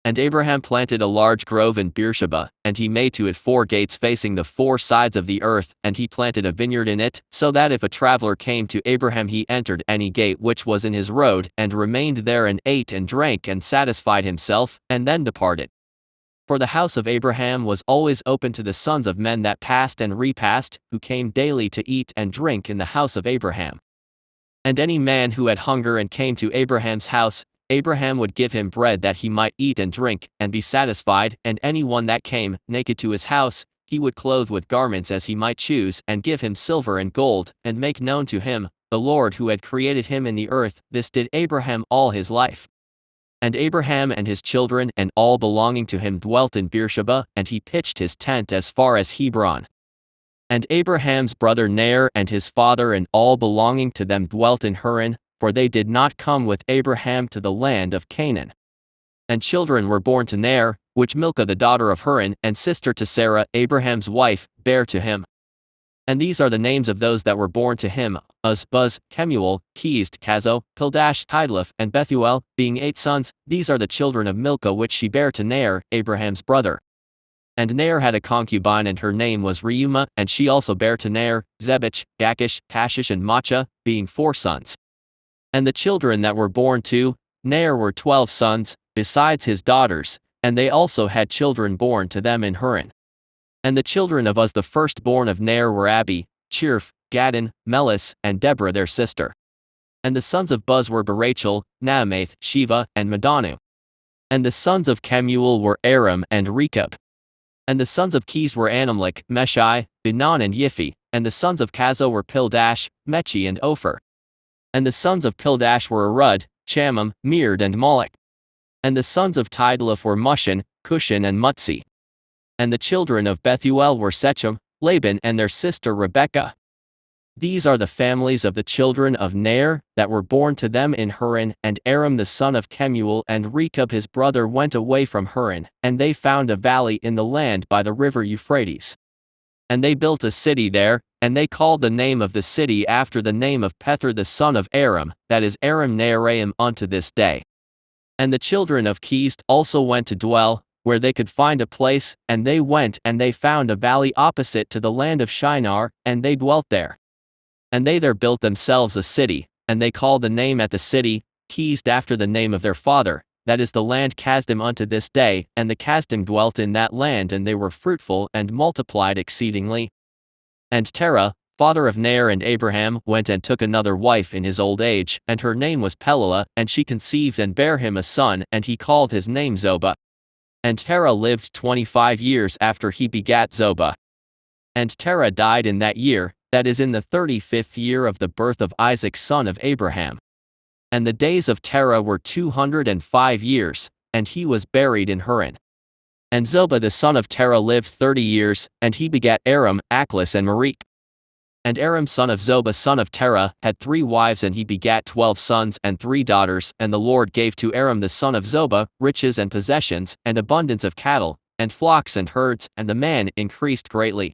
And Abraham planted a large grove in Beersheba, and he made to it 4 gates facing the 4 sides of the earth, and he planted a vineyard in it, so that if a traveler came to Abraham he entered any gate which was in his road, and remained there and ate and drank and satisfied himself, and then departed. For the house of Abraham was always open to the sons of men that passed and repassed, who came daily to eat and drink in the house of Abraham. And any man who had hunger and came to Abraham's house, Abraham would give him bread that he might eat and drink, and be satisfied, and any one that came naked to his house, he would clothe with garments as he might choose, and give him silver and gold, and make known to him the Lord who had created him in the earth. This did Abraham all his life. And Abraham and his children and all belonging to him dwelt in Beersheba, and he pitched his tent as far as Hebron. And Abraham's brother Ner and his father and all belonging to them dwelt in Haran, for they did not come with Abraham to the land of Canaan. And children were born to Ner, which Milcah the daughter of Haran, and sister to Sarah, Abraham's wife, bare to him. And these are the names of those that were born to him: Uz, Buz, Kemuel, Keezd, Kazo, Pildash, Tidlaph, and Bethuel, being 8 sons. These are the children of Milcah which she bare to Ner, Abraham's brother. And Ner had a concubine, and her name was Reumah, and she also bare to Ner, Zebach, Gakish, Tashish, and Maachah, being 4 sons. And the children that were born to Ner were 12 sons, besides his daughters, and they also had children born to them in Haran. And the children of Uz the firstborn of Ner were Abi, Chirph, Gadon, Melis, and Deborah their sister. And the sons of Buz were Barachel, Naamath, Sheva, and Madanu. And the sons of Kemuel were Aram and Rechab. And the sons of Keezd were Anamlech, Meshai, Benon, and Yiphi. And the sons of Kazo were Pildash, Mechi, and Ophir. And the sons of Pildash were Arud, Chamam, Meard, and Molech. And the sons of Tidlaph were Mushan, Cushan, and Mutzi. And the children of Bethuel were Sechem, Laban, and their sister Rebekah. These are the families of the children of Ner, that were born to them in Haran. And Aram the son of Kemuel and Rechab his brother went away from Haran, and they found a valley in the land by the river Euphrates. And they built a city there, and they called the name of the city after the name of Pether the son of Aram, that is Aram Naharaim, unto this day. And the children of Keezd also went to dwell, where they could find a place, and they went and they found a valley opposite to the land of Shinar, and they dwelt there. And they there built themselves a city, and they called the name at the city Keezd after the name of their father, that is the land Kasdim unto this day. And the Kasdim dwelt in that land, and they were fruitful and multiplied exceedingly. And Terah, father of Ner and Abraham, went and took another wife in his old age, and her name was Pelelah, and she conceived and bare him a son, and he called his name Zobah. And Terah lived 25 years after he begat Zobah. And Terah died in that year, that is in the 35th year of the birth of Isaac son of Abraham. And the days of Terah were 205 years, and he was buried in Haran. And Zobah the son of Terah lived 30 years, and he begat Aram, Achlis, and Marek. And Aram son of Zobah son of Terah had 3 wives, and he begat 12 sons and 3 daughters. And the Lord gave to Aram the son of Zobah riches and possessions, and abundance of cattle, and flocks and herds, and the man increased greatly.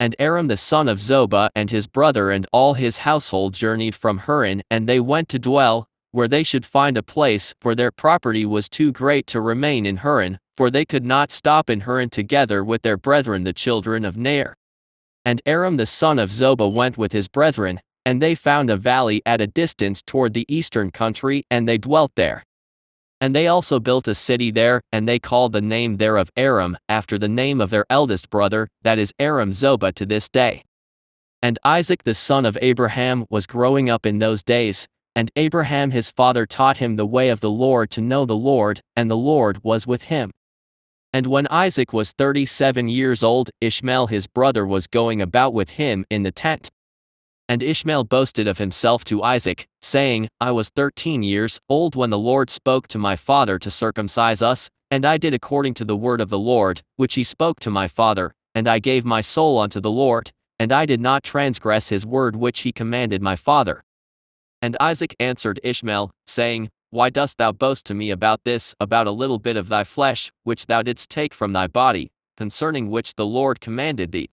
And Aram the son of Zobah and his brother and all his household journeyed from Haran, and they went to dwell, where they should find a place, for their property was too great to remain in Haran, for they could not stop in Haran together with their brethren the children of Ner. And Aram the son of Zoba went with his brethren, and they found a valley at a distance toward the eastern country, and they dwelt there. And they also built a city there, and they called the name thereof Aram, after the name of their eldest brother, that is Aram Zoba to this day. And Isaac the son of Abraham was growing up in those days, and Abraham his father taught him the way of the Lord to know the Lord, and the Lord was with him. And when Isaac was 37 years old, Ishmael his brother was going about with him in the tent. And Ishmael boasted of himself to Isaac, saying, I was 13 years old when the Lord spoke to my father to circumcise us, and I did according to the word of the Lord, which he spoke to my father, and I gave my soul unto the Lord, and I did not transgress his word which he commanded my father. And Isaac answered Ishmael, saying, Why dost thou boast to me about this, about a little bit of thy flesh, which thou didst take from thy body, concerning which the Lord commanded thee?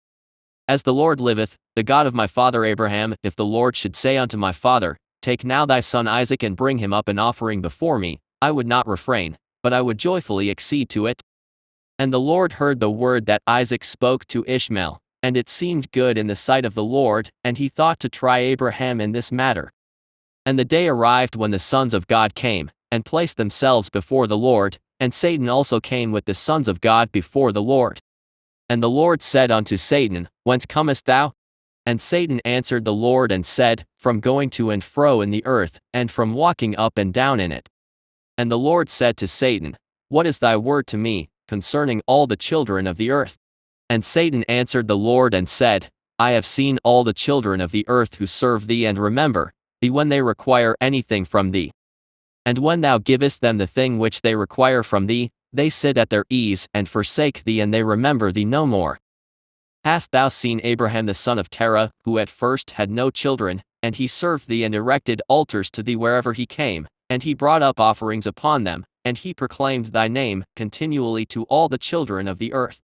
As the Lord liveth, the God of my father Abraham, if the Lord should say unto my father, Take now thy son Isaac and bring him up an offering before me, I would not refrain, but I would joyfully accede to it. And the Lord heard the word that Isaac spoke to Ishmael, and it seemed good in the sight of the Lord, and he thought to try Abraham in this matter. And the day arrived when the sons of God came, and placed themselves before the Lord, and Satan also came with the sons of God before the Lord. And the Lord said unto Satan, Whence comest thou? And Satan answered the Lord and said, From going to and fro in the earth, and from walking up and down in it. And the Lord said to Satan, What is thy word to me, concerning all the children of the earth? And Satan answered the Lord and said, I have seen all the children of the earth who serve thee and remember thee when they require anything from thee. And when thou givest them the thing which they require from thee, they sit at their ease and forsake thee, and they remember thee no more. Hast thou seen Abraham the son of Terah, who at first had no children, and he served thee and erected altars to thee wherever he came, and he brought up offerings upon them, and he proclaimed thy name continually to all the children of the earth.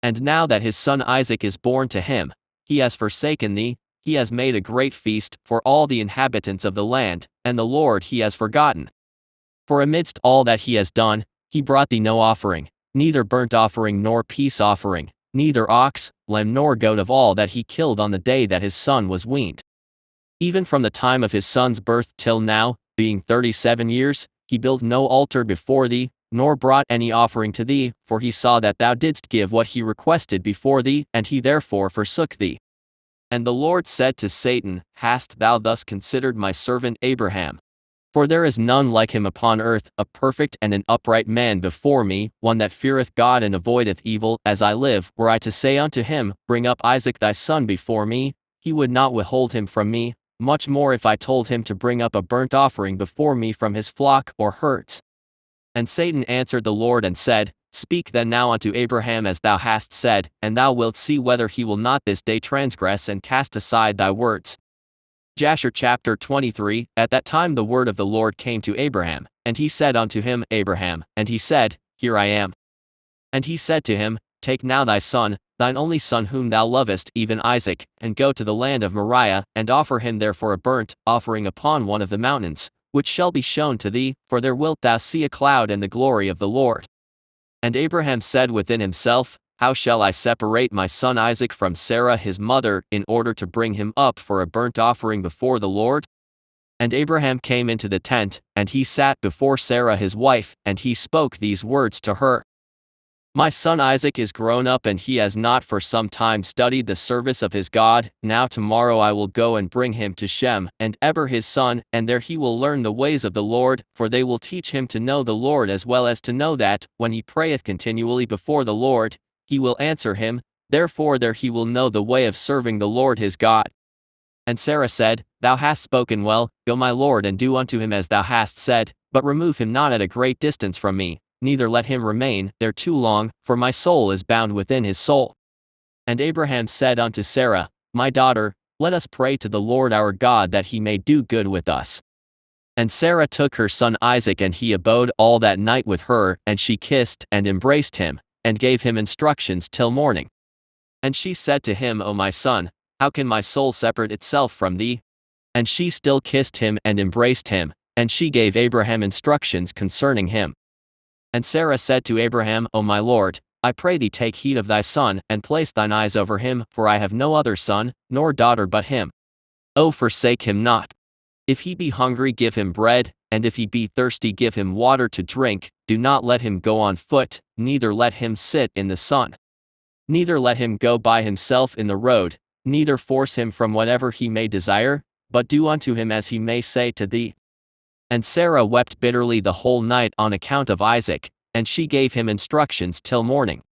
And now that his son Isaac is born to him, he has forsaken thee, he has made a great feast for all the inhabitants of the land, and the Lord he has forgotten. For amidst all that he has done, he brought thee no offering, neither burnt offering nor peace offering, neither ox, lamb nor goat of all that he killed on the day that his son was weaned. Even from the time of his son's birth till now, being 37 years, he built no altar before thee, nor brought any offering to thee, for he saw that thou didst give what he requested before thee, and he therefore forsook thee. And the Lord said to Satan, Hast thou thus considered my servant Abraham? For there is none like him upon earth, a perfect and an upright man before me, one that feareth God and avoideth evil. As I live, were I to say unto him, Bring up Isaac thy son before me, he would not withhold him from me, much more if I told him to bring up a burnt offering before me from his flock or herds. And Satan answered the Lord and said, Speak then now unto Abraham as thou hast said, and thou wilt see whether he will not this day transgress and cast aside thy words. Jasher chapter 23. At that time the word of the Lord came to Abraham, and he said unto him, Abraham, and he said, Here I am. And he said to him, Take now thy son, thine only son whom thou lovest, even Isaac, and go to the land of Moriah, and offer him there for a burnt offering upon one of the mountains, which shall be shown to thee, for there wilt thou see a cloud and the glory of the Lord. And Abraham said within himself, How shall I separate my son Isaac from Sarah his mother, in order to bring him up for a burnt offering before the Lord? And Abraham came into the tent, and he sat before Sarah his wife, and he spoke these words to her. My son Isaac is grown up, and he has not for some time studied the service of his God. Now tomorrow I will go and bring him to Shem and Eber his son, and there he will learn the ways of the Lord, for they will teach him to know the Lord, as well as to know that, when he prayeth continually before the Lord, he will answer him. Therefore there he will know the way of serving the Lord his God. And Sarah said, Thou hast spoken well, go my lord, and do unto him as thou hast said, but remove him not at a great distance from me, neither let him remain there too long, for my soul is bound within his soul. And Abraham said unto Sarah, My daughter, let us pray to the Lord our God that he may do good with us. And Sarah took her son Isaac, and he abode all that night with her, and she kissed and embraced him, and gave him instructions till morning. And she said to him, O my son, how can my soul separate itself from thee? And she still kissed him and embraced him, and she gave Abraham instructions concerning him. And Sarah said to Abraham, O my lord, I pray thee take heed of thy son, and place thine eyes over him, for I have no other son, nor daughter but him. O forsake him not. If he be hungry give him bread, and if he be thirsty give him water to drink, do not let him go on foot, neither let him sit in the sun. Neither let him go by himself in the road, neither force him from whatever he may desire, but do unto him as he may say to thee. And Sarah wept bitterly the whole night on account of Isaac, and she gave him instructions till morning.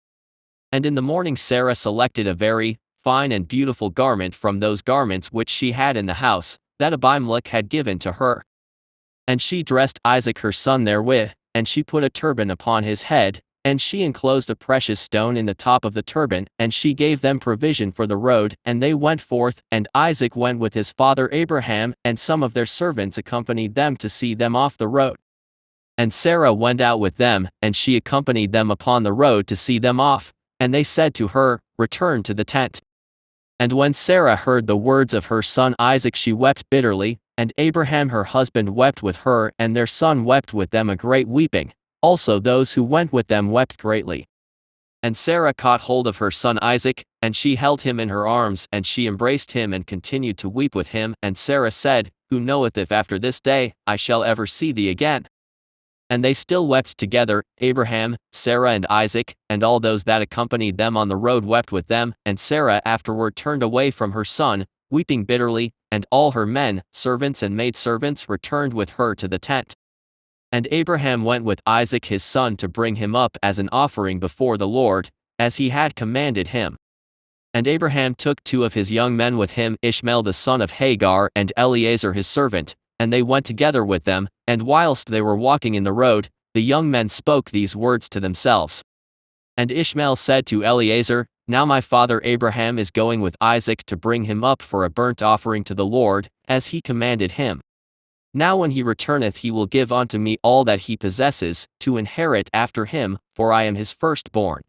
And in the morning Sarah selected a very fine and beautiful garment from those garments which she had in the house, that Abimelech had given to her. And she dressed Isaac her son therewith, and she put a turban upon his head, and she enclosed a precious stone in the top of the turban, and she gave them provision for the road, and they went forth, and Isaac went with his father Abraham, and some of their servants accompanied them to see them off the road. And Sarah went out with them, and she accompanied them upon the road to see them off, and they said to her, Return to the tent. And when Sarah heard the words of her son Isaac she wept bitterly, and Abraham her husband wept with her, and their son wept with them a great weeping. Also those who went with them wept greatly. And Sarah caught hold of her son Isaac, and she held him in her arms, and she embraced him and continued to weep with him. And Sarah said, Who knoweth if after this day I shall ever see thee again? And they still wept together, Abraham, Sarah and Isaac, and all those that accompanied them on the road wept with them. And Sarah afterward turned away from her son, weeping bitterly, and all her men, servants and maidservants returned with her to the tent. And Abraham went with Isaac his son to bring him up as an offering before the Lord, as he had commanded him. And Abraham took 2 of his young men with him, Ishmael the son of Hagar and Eliezer his servant, and they went together with them, and whilst they were walking in the road, the young men spoke these words to themselves. And Ishmael said to Eliezer, Now my father Abraham is going with Isaac to bring him up for a burnt offering to the Lord, as he commanded him. Now when he returneth he will give unto me all that he possesses, to inherit after him, for I am his firstborn.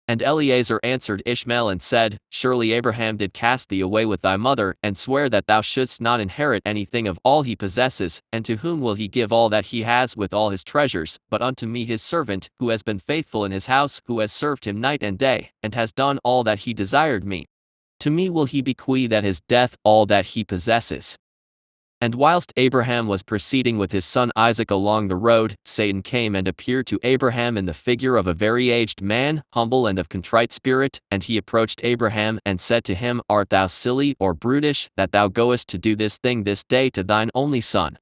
And Eliezer answered Ishmael and said, Surely Abraham did cast thee away with thy mother, and swear that thou shouldst not inherit anything of all he possesses, and to whom will he give all that he has with all his treasures, but unto me his servant, who has been faithful in his house, who has served him night and day, and has done all that he desired me. To me will he bequeath at his death all that he possesses. And whilst Abraham was proceeding with his son Isaac along the road, Satan came and appeared to Abraham in the figure of a very aged man, humble and of contrite spirit, and he approached Abraham and said to him, Art thou silly or brutish, that thou goest to do this thing this day to thine only son?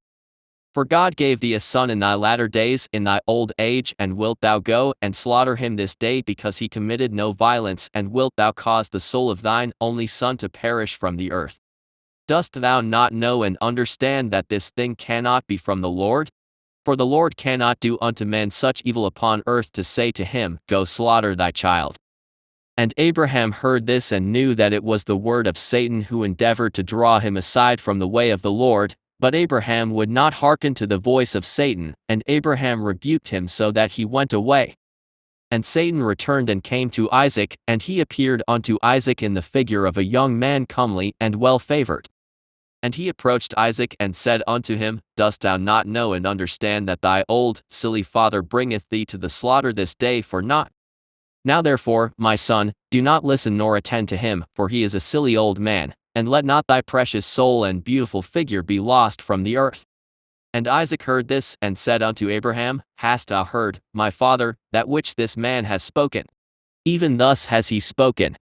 For God gave thee a son in thy latter days, in thy old age, and wilt thou go and slaughter him this day because he committed no violence, and wilt thou cause the soul of thine only son to perish from the earth? Dost thou not know and understand that this thing cannot be from the Lord? For the Lord cannot do unto man such evil upon earth to say to him, Go slaughter thy child. And Abraham heard this and knew that it was the word of Satan who endeavored to draw him aside from the way of the Lord, but Abraham would not hearken to the voice of Satan, and Abraham rebuked him so that he went away. And Satan returned and came to Isaac, and he appeared unto Isaac in the figure of a young man comely and well-favored. And he approached Isaac and said unto him, Dost thou not know and understand that thy old, silly father bringeth thee to the slaughter this day for naught? Now therefore, my son, do not listen nor attend to him, for he is a silly old man, and let not thy precious soul and beautiful figure be lost from the earth. And Isaac heard this, and said unto Abraham, Hast thou heard, my father, that which this man has spoken? Even thus has he spoken.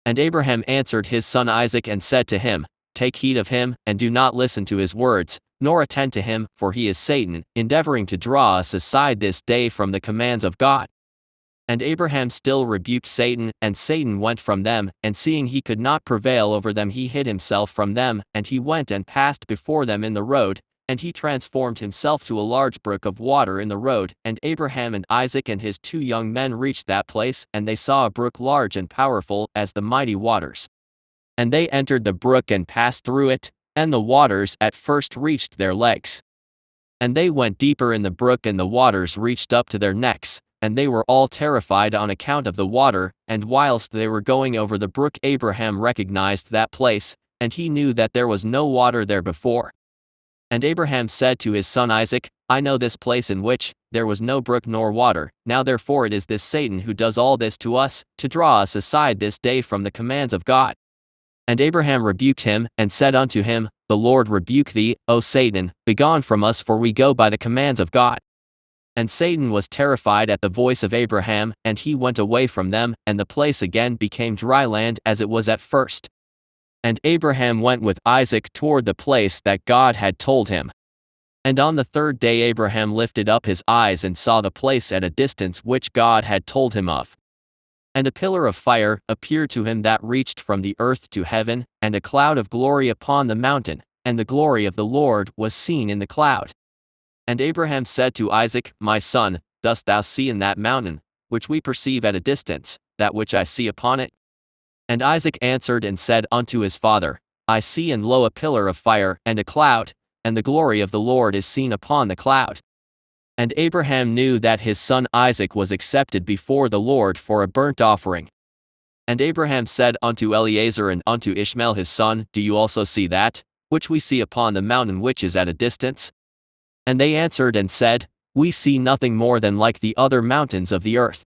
And Abraham answered his son Isaac and said to him, Take heed of him, and do not listen to his words, nor attend to him, for he is Satan, endeavoring to draw us aside this day from the commands of God. And Abraham still rebuked Satan, and Satan went from them, and seeing he could not prevail over them he hid himself from them, and he went and passed before them in the road, and he transformed himself to a large brook of water in the road, and Abraham and Isaac and his 2 young men reached that place, and they saw a brook large and powerful as the mighty waters. And they entered the brook and passed through it, and the waters at first reached their legs. And they went deeper in the brook, and the waters reached up to their necks, and they were all terrified on account of the water. And whilst they were going over the brook Abraham recognized that place, and he knew that there was no water there before. And Abraham said to his son Isaac, I know this place in which there was no brook nor water, now therefore it is this Satan who does all this to us, to draw us aside this day from the commands of God. And Abraham rebuked him, and said unto him, The Lord rebuke thee, O Satan, begone from us, for we go by the commands of God. And Satan was terrified at the voice of Abraham, and he went away from them, and the place again became dry land as it was at first. And Abraham went with Isaac toward the place that God had told him. And on the third day Abraham lifted up his eyes and saw the place at a distance which God had told him of. And a pillar of fire appeared to him that reached from the earth to heaven, and a cloud of glory upon the mountain, and the glory of the Lord was seen in the cloud. And Abraham said to Isaac, My son, dost thou see in that mountain, which we perceive at a distance, that which I see upon it? And Isaac answered and said unto his father, I see, and lo, a pillar of fire and a cloud, and the glory of the Lord is seen upon the cloud. And Abraham knew that his son Isaac was accepted before the Lord for a burnt offering. And Abraham said unto Eliezer and unto Ishmael his son, Do you also see that, which we see upon the mountain which is at a distance? And they answered and said, We see nothing more than like the other mountains of the earth.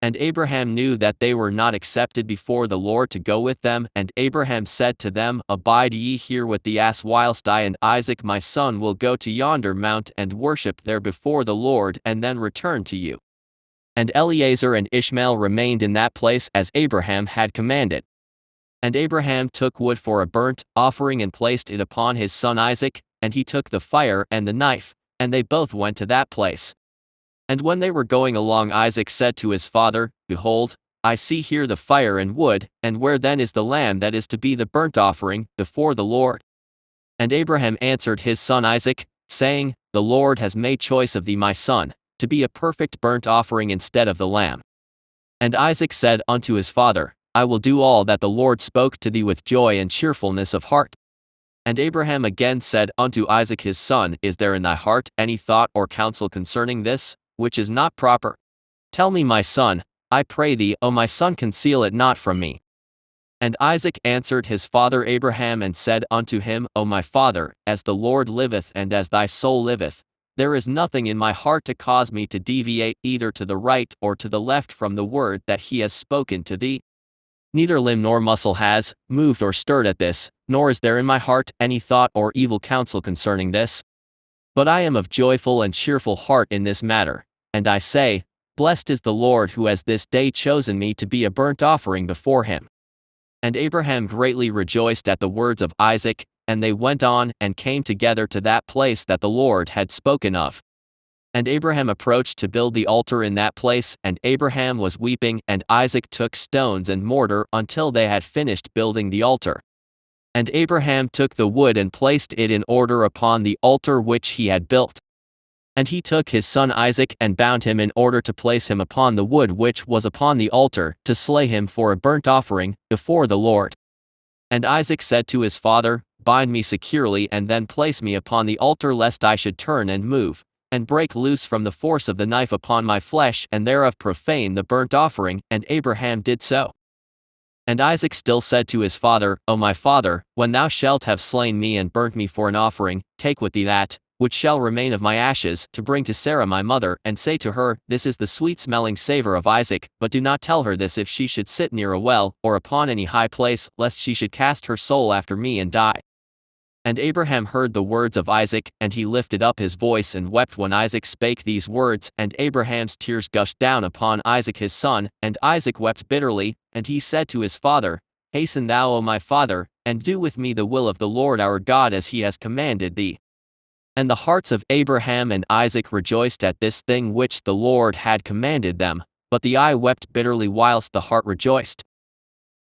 And Abraham knew that they were not accepted before the Lord to go with them, and Abraham said to them, Abide ye here with the ass, whilst I and Isaac my son will go to yonder mount and worship there before the Lord, and then return to you. And Eliezer and Ishmael remained in that place as Abraham had commanded. And Abraham took wood for a burnt offering and placed it upon his son Isaac, and he took the fire and the knife, and they both went to that place. And when they were going along, Isaac said to his father, Behold, I see here the fire and wood, and where then is the lamb that is to be the burnt offering before the Lord? And Abraham answered his son Isaac, saying, The Lord has made choice of thee, my son, to be a perfect burnt offering instead of the lamb. And Isaac said unto his father, I will do all that the Lord spoke to thee with joy and cheerfulness of heart. And Abraham again said unto Isaac his son, Is there in thy heart any thought or counsel concerning this, which is not proper? Tell me, my son, I pray thee, O my son, conceal it not from me. And Isaac answered his father Abraham and said unto him, O my father, as the Lord liveth and as thy soul liveth, there is nothing in my heart to cause me to deviate either to the right or to the left from the word that he has spoken to thee. Neither limb nor muscle has moved or stirred at this, nor is there in my heart any thought or evil counsel concerning this. But I am of joyful and cheerful heart in this matter, and I say, Blessed is the Lord who has this day chosen me to be a burnt offering before him. And Abraham greatly rejoiced at the words of Isaac, and they went on and came together to that place that the Lord had spoken of. And Abraham approached to build the altar in that place, and Abraham was weeping, and Isaac took stones and mortar until they had finished building the altar. And Abraham took the wood and placed it in order upon the altar which he had built. And he took his son Isaac and bound him in order to place him upon the wood which was upon the altar, to slay him for a burnt offering before the Lord. And Isaac said to his father, Bind me securely and then place me upon the altar, lest I should turn and move, and break loose from the force of the knife upon my flesh, and thereof profane the burnt offering. And Abraham did so. And Isaac still said to his father, O my father, when thou shalt have slain me and burnt me for an offering, take with thee that which shall remain of my ashes, to bring to Sarah my mother, and say to her, This is the sweet-smelling savor of Isaac, but do not tell her this if she should sit near a well, or upon any high place, lest she should cast her soul after me and die. And Abraham heard the words of Isaac, and he lifted up his voice and wept when Isaac spake these words, and Abraham's tears gushed down upon Isaac his son, and Isaac wept bitterly, and he said to his father, Hasten thou, O my father, and do with me the will of the Lord our God as he has commanded thee. And the hearts of Abraham and Isaac rejoiced at this thing which the Lord had commanded them, but the eye wept bitterly whilst the heart rejoiced.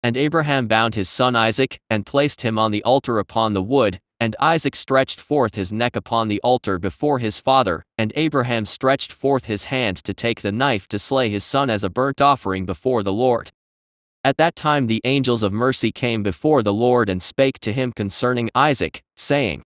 And Abraham bound his son Isaac, and placed him on the altar upon the wood, and Isaac stretched forth his neck upon the altar before his father, and Abraham stretched forth his hand to take the knife to slay his son as a burnt offering before the Lord. At that time the angels of mercy came before the Lord and spake to him concerning Isaac, saying,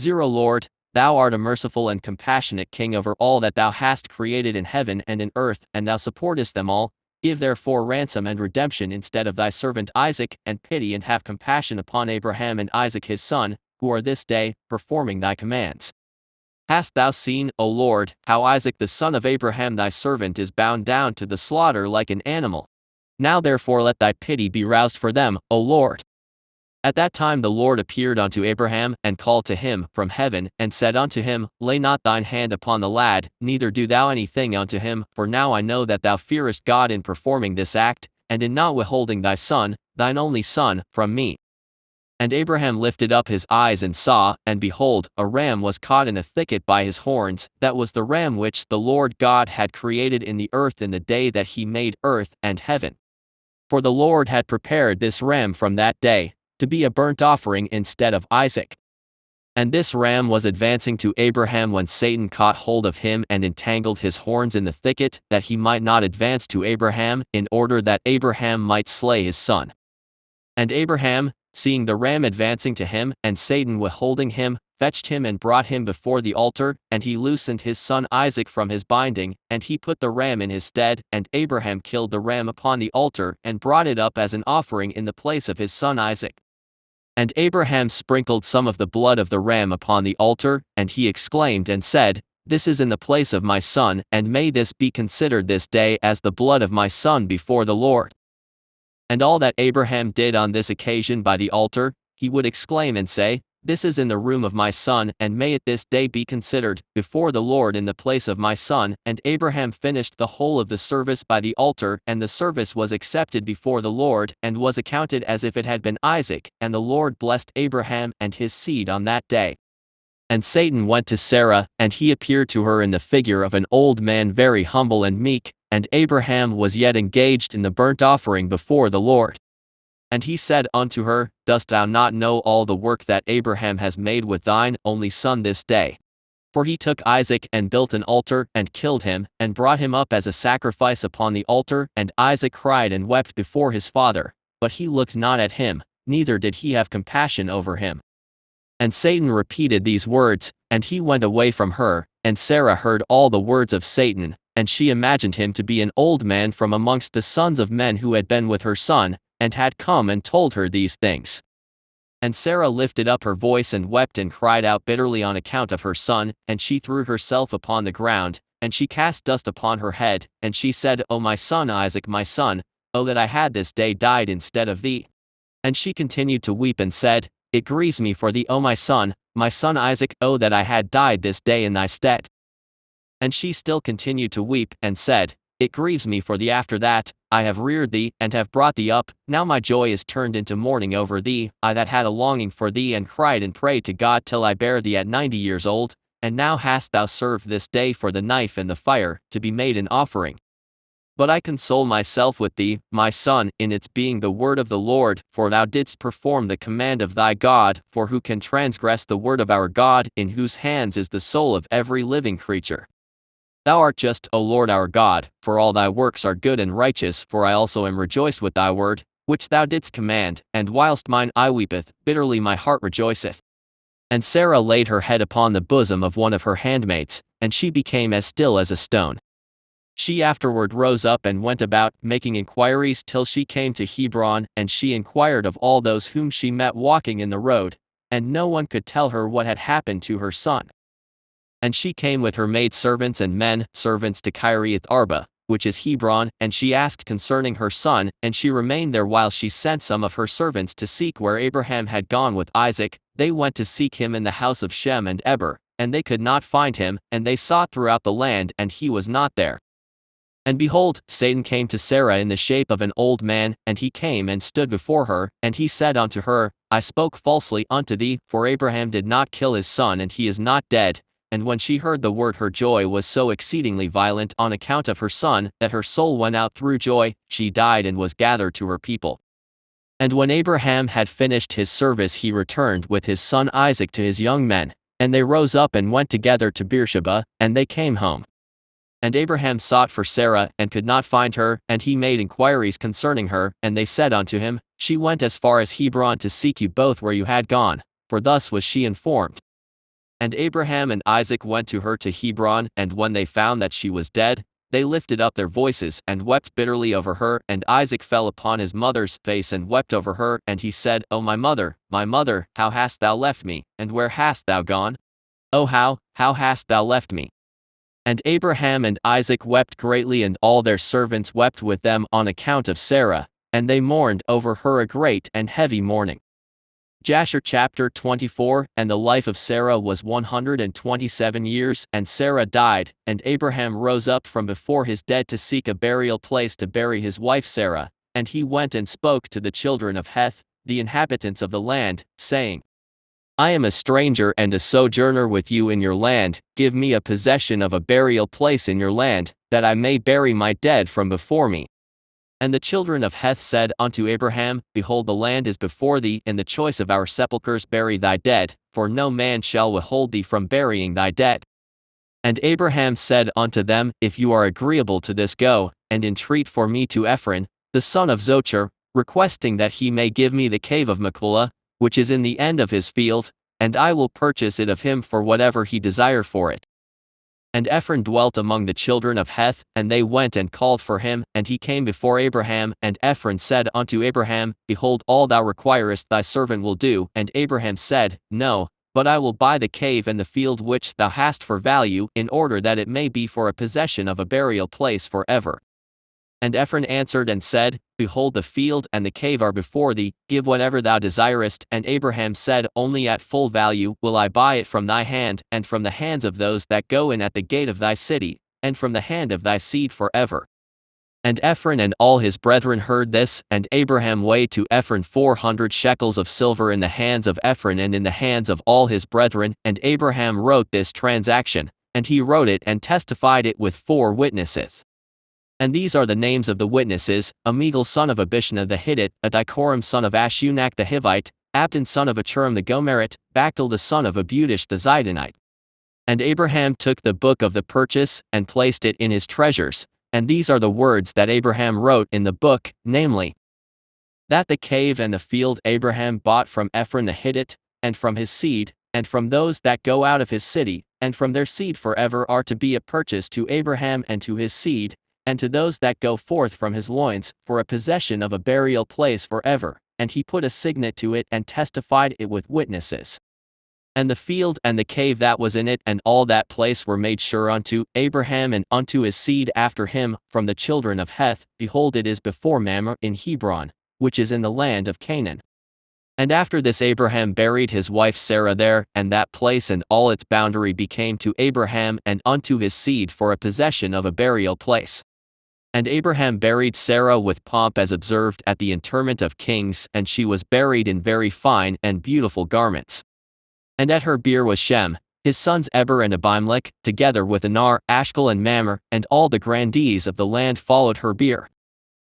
0 Lord, thou art a merciful and compassionate king over all that thou hast created in heaven and in earth, and thou supportest them all. Give therefore ransom and redemption instead of thy servant Isaac, and pity and have compassion upon Abraham and Isaac his son, who are this day performing thy commands. Hast thou seen, O Lord, how Isaac the son of Abraham thy servant is bound down to the slaughter like an animal? Now therefore let thy pity be roused for them, O Lord. At that time the Lord appeared unto Abraham, and called to him from heaven, and said unto him, Lay not thine hand upon the lad, neither do thou anything unto him, for now I know that thou fearest God in performing this act, and in not withholding thy son, thine only son, from me. And Abraham lifted up his eyes and saw, and behold, a ram was caught in a thicket by his horns. That was the ram which the Lord God had created in the earth in the day that he made earth and heaven. For the Lord had prepared this ram from that day, to be a burnt offering instead of Isaac. And this ram was advancing to Abraham when Satan caught hold of him and entangled his horns in the thicket, that he might not advance to Abraham, in order that Abraham might slay his son. And Abraham, seeing the ram advancing to him, and Satan withholding him, fetched him and brought him before the altar, and he loosened his son Isaac from his binding, and he put the ram in his stead, and Abraham killed the ram upon the altar, and brought it up as an offering in the place of his son Isaac. And Abraham sprinkled some of the blood of the ram upon the altar, and he exclaimed and said, This is in the place of my son, and may this be considered this day as the blood of my son before the Lord. And all that Abraham did on this occasion by the altar, he would exclaim and say, This is in the room of my son, and may it this day be considered before the Lord in the place of my son. And Abraham finished the whole of the service by the altar, and the service was accepted before the Lord, and was accounted as if it had been Isaac, and the Lord blessed Abraham and his seed on that day. And Satan went to Sarah, and he appeared to her in the figure of an old man very humble and meek, and Abraham was yet engaged in the burnt offering before the Lord. And he said unto her, Dost thou not know all the work that Abraham has made with thine only son this day? For he took Isaac and built an altar, and killed him, and brought him up as a sacrifice upon the altar, and Isaac cried and wept before his father, but he looked not at him, neither did he have compassion over him. And Satan repeated these words, and he went away from her, and Sarah heard all the words of Satan, and she imagined him to be an old man from amongst the sons of men who had been with her son, and had come and told her these things. And Sarah lifted up her voice and wept and cried out bitterly on account of her son, and she threw herself upon the ground, and she cast dust upon her head, and she said, O my son Isaac, my son, O that I had this day died instead of thee. And she continued to weep and said, It grieves me for thee, O my son Isaac, O that I had died this day in thy stead. And she still continued to weep, and said, It grieves me for thee after that, I have reared thee, and have brought thee up, now my joy is turned into mourning over thee, I that had a longing for thee and cried and prayed to God till I bare thee at 90 years old, and now hast thou served this day for the knife and the fire, to be made an offering. But I console myself with thee, my son, in its being the word of the Lord, for thou didst perform the command of thy God, for who can transgress the word of our God, in whose hands is the soul of every living creature? Thou art just, O Lord our God, for all thy works are good and righteous, for I also am rejoiced with thy word, which thou didst command, and whilst mine eye weepeth, bitterly my heart rejoiceth. And Sarah laid her head upon the bosom of one of her handmaids, and she became as still as a stone. She afterward rose up and went about, making inquiries till she came to Hebron, and she inquired of all those whom she met walking in the road, and no one could tell her what had happened to her son. And she came with her maidservants and men servants to Kiriath Arba, which is Hebron, and she asked concerning her son, and she remained there while she sent some of her servants to seek where Abraham had gone with Isaac. They went to seek him in the house of Shem and Eber, and they could not find him, and they sought throughout the land, and he was not there. And behold, Satan came to Sarah in the shape of an old man, and he came and stood before her, and he said unto her, I spoke falsely unto thee, for Abraham did not kill his son, and he is not dead. And when she heard the word, her joy was so exceedingly violent on account of her son, that her soul went out through joy, she died and was gathered to her people. And when Abraham had finished his service, he returned with his son Isaac to his young men, and they rose up and went together to Beersheba, and they came home. And Abraham sought for Sarah, and could not find her, and he made inquiries concerning her, and they said unto him, She went as far as Hebron to seek you both where you had gone, for thus was she informed. And Abraham and Isaac went to her to Hebron, and when they found that she was dead, they lifted up their voices and wept bitterly over her, and Isaac fell upon his mother's face and wept over her, and he said, O my mother, how hast thou left me, and where hast thou gone? O how hast thou left me? And Abraham and Isaac wept greatly, and all their servants wept with them on account of Sarah, and they mourned over her a great and heavy mourning. Jasher chapter 24. And the life of Sarah was 127 years, and Sarah died, and Abraham rose up from before his dead to seek a burial place to bury his wife Sarah, and he went and spoke to the children of Heth, the inhabitants of the land, saying, I am a stranger and a sojourner with you in your land, give me a possession of a burial place in your land, that I may bury my dead from before me. And the children of Heth said unto Abraham, Behold, the land is before thee, in the choice of our sepulchres bury thy dead, for no man shall withhold thee from burying thy dead. And Abraham said unto them, If you are agreeable to this, go, and entreat for me to Ephron, the son of Zochar, requesting that he may give me the cave of Machpelah, which is in the end of his field, and I will purchase it of him for whatever he desire for it. And Ephron dwelt among the children of Heth, and they went and called for him, and he came before Abraham, and Ephron said unto Abraham, Behold, all thou requirest thy servant will do. And Abraham said, No, but I will buy the cave and the field which thou hast for value, in order that it may be for a possession of a burial place for ever. And Ephron answered and said, Behold, the field and the cave are before thee, give whatever thou desirest. And Abraham said, Only at full value will I buy it from thy hand, and from the hands of those that go in at the gate of thy city, and from the hand of thy seed forever. And Ephron and all his brethren heard this, and Abraham weighed to Ephron 400 shekels of silver in the hands of Ephron and in the hands of all his brethren. And Abraham wrote this transaction, and he wrote it and testified it with 4 witnesses. And these are the names of the witnesses: Amigal son of Abishna the Hittite, Adikoram son of Ashunach the Hivite, Abdon son of Achuram the Gomerite, Bachtel the son of Abudish the Zidonite. And Abraham took the book of the purchase, and placed it in his treasures, and these are the words that Abraham wrote in the book, namely, that the cave and the field Abraham bought from Ephron the Hittite, and from his seed, and from those that go out of his city, and from their seed forever, are to be a purchase to Abraham and to his seed, and to those that go forth from his loins, for a possession of a burial place forever. And he put a signet to it, and testified it with witnesses. And the field and the cave that was in it, and all that place, were made sure unto Abraham and unto his seed after him, from the children of Heth. Behold, it is before Mamre in Hebron, which is in the land of Canaan. And after this Abraham buried his wife Sarah there, and that place and all its boundary became to Abraham and unto his seed for a possession of a burial place. And Abraham buried Sarah with pomp, as observed at the interment of kings, and she was buried in very fine and beautiful garments. And at her bier was Shem, his sons Eber and Abimelech, together with Anar, Ashkel and Mamre, and all the grandees of the land followed her bier.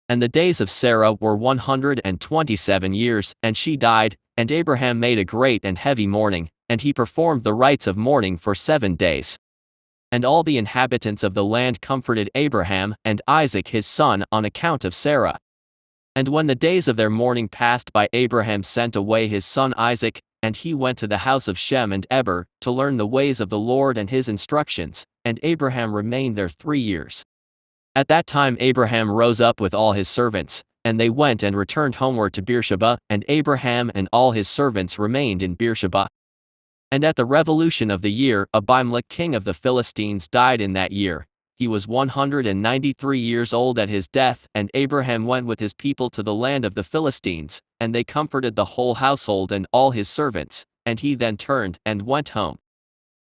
And the days of Sarah were 127 years, and she died, and Abraham made a great and heavy mourning, and he performed the rites of mourning for 7 days. And all the inhabitants of the land comforted Abraham and Isaac his son on account of Sarah. And when the days of their mourning passed by, Abraham sent away his son Isaac, and he went to the house of Shem and Eber, to learn the ways of the Lord and his instructions, and Abraham remained there 3 years. At that time Abraham rose up with all his servants, and they went and returned homeward to Beersheba, and Abraham and all his servants remained in Beersheba. And at the revolution of the year, Abimelech king of the Philistines died in that year. He was 193 years old at his death, and Abraham went with his people to the land of the Philistines, and they comforted the whole household and all his servants, and he then turned and went home.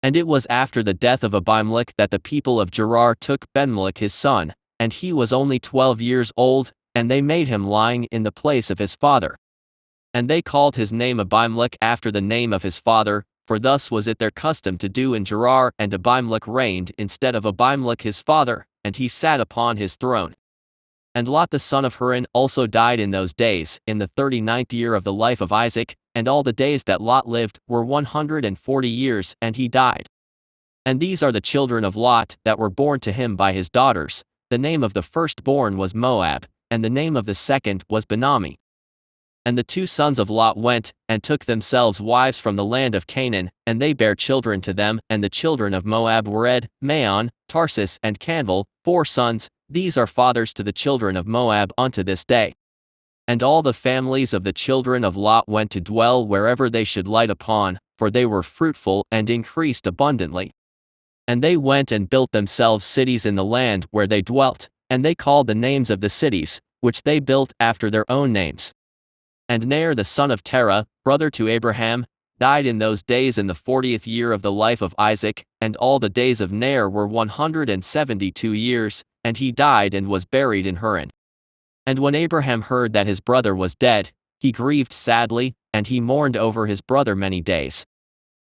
And it was after the death of Abimelech that the people of Gerar took Benmelech his son, and he was only 12 years old, and they made him lying in the place of his father. And they called his name Abimelech after the name of his father, for thus was it their custom to do in Gerar. And Abimelech reigned instead of Abimelech his father, and he sat upon his throne. And Lot the son of Haran also died in those days, in the 39th year of the life of Isaac, and all the days that Lot lived were 140 years, and he died. And these are the children of Lot that were born to him by his daughters. The name of the firstborn was Moab, and the name of the second was Benami. And the 2 sons of Lot went, and took themselves wives from the land of Canaan, and they bare children to them. And the children of Moab were Ed, Maon, Tarsus and Canvel, 4 sons, these are fathers to the children of Moab unto this day. And all the families of the children of Lot went to dwell wherever they should light upon, for they were fruitful and increased abundantly. And they went and built themselves cities in the land where they dwelt, and they called the names of the cities, which they built after their own names. And Ner the son of Terah, brother to Abraham, died in those days in the 40th year of the life of Isaac, and all the days of Ner were 172 years, and he died and was buried in Haran. And when Abraham heard that his brother was dead, he grieved sadly, and he mourned over his brother many days.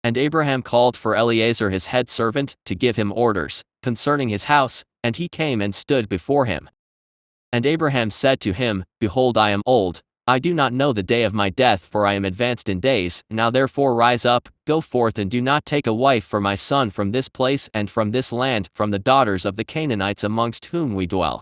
And Abraham called for Eliezer his head servant, to give him orders concerning his house, and he came and stood before him. And Abraham said to him, Behold, I am old, I do not know the day of my death, for I am advanced in days. Now therefore rise up, go forth, and do not take a wife for my son from this place and from this land, from the daughters of the Canaanites amongst whom we dwell.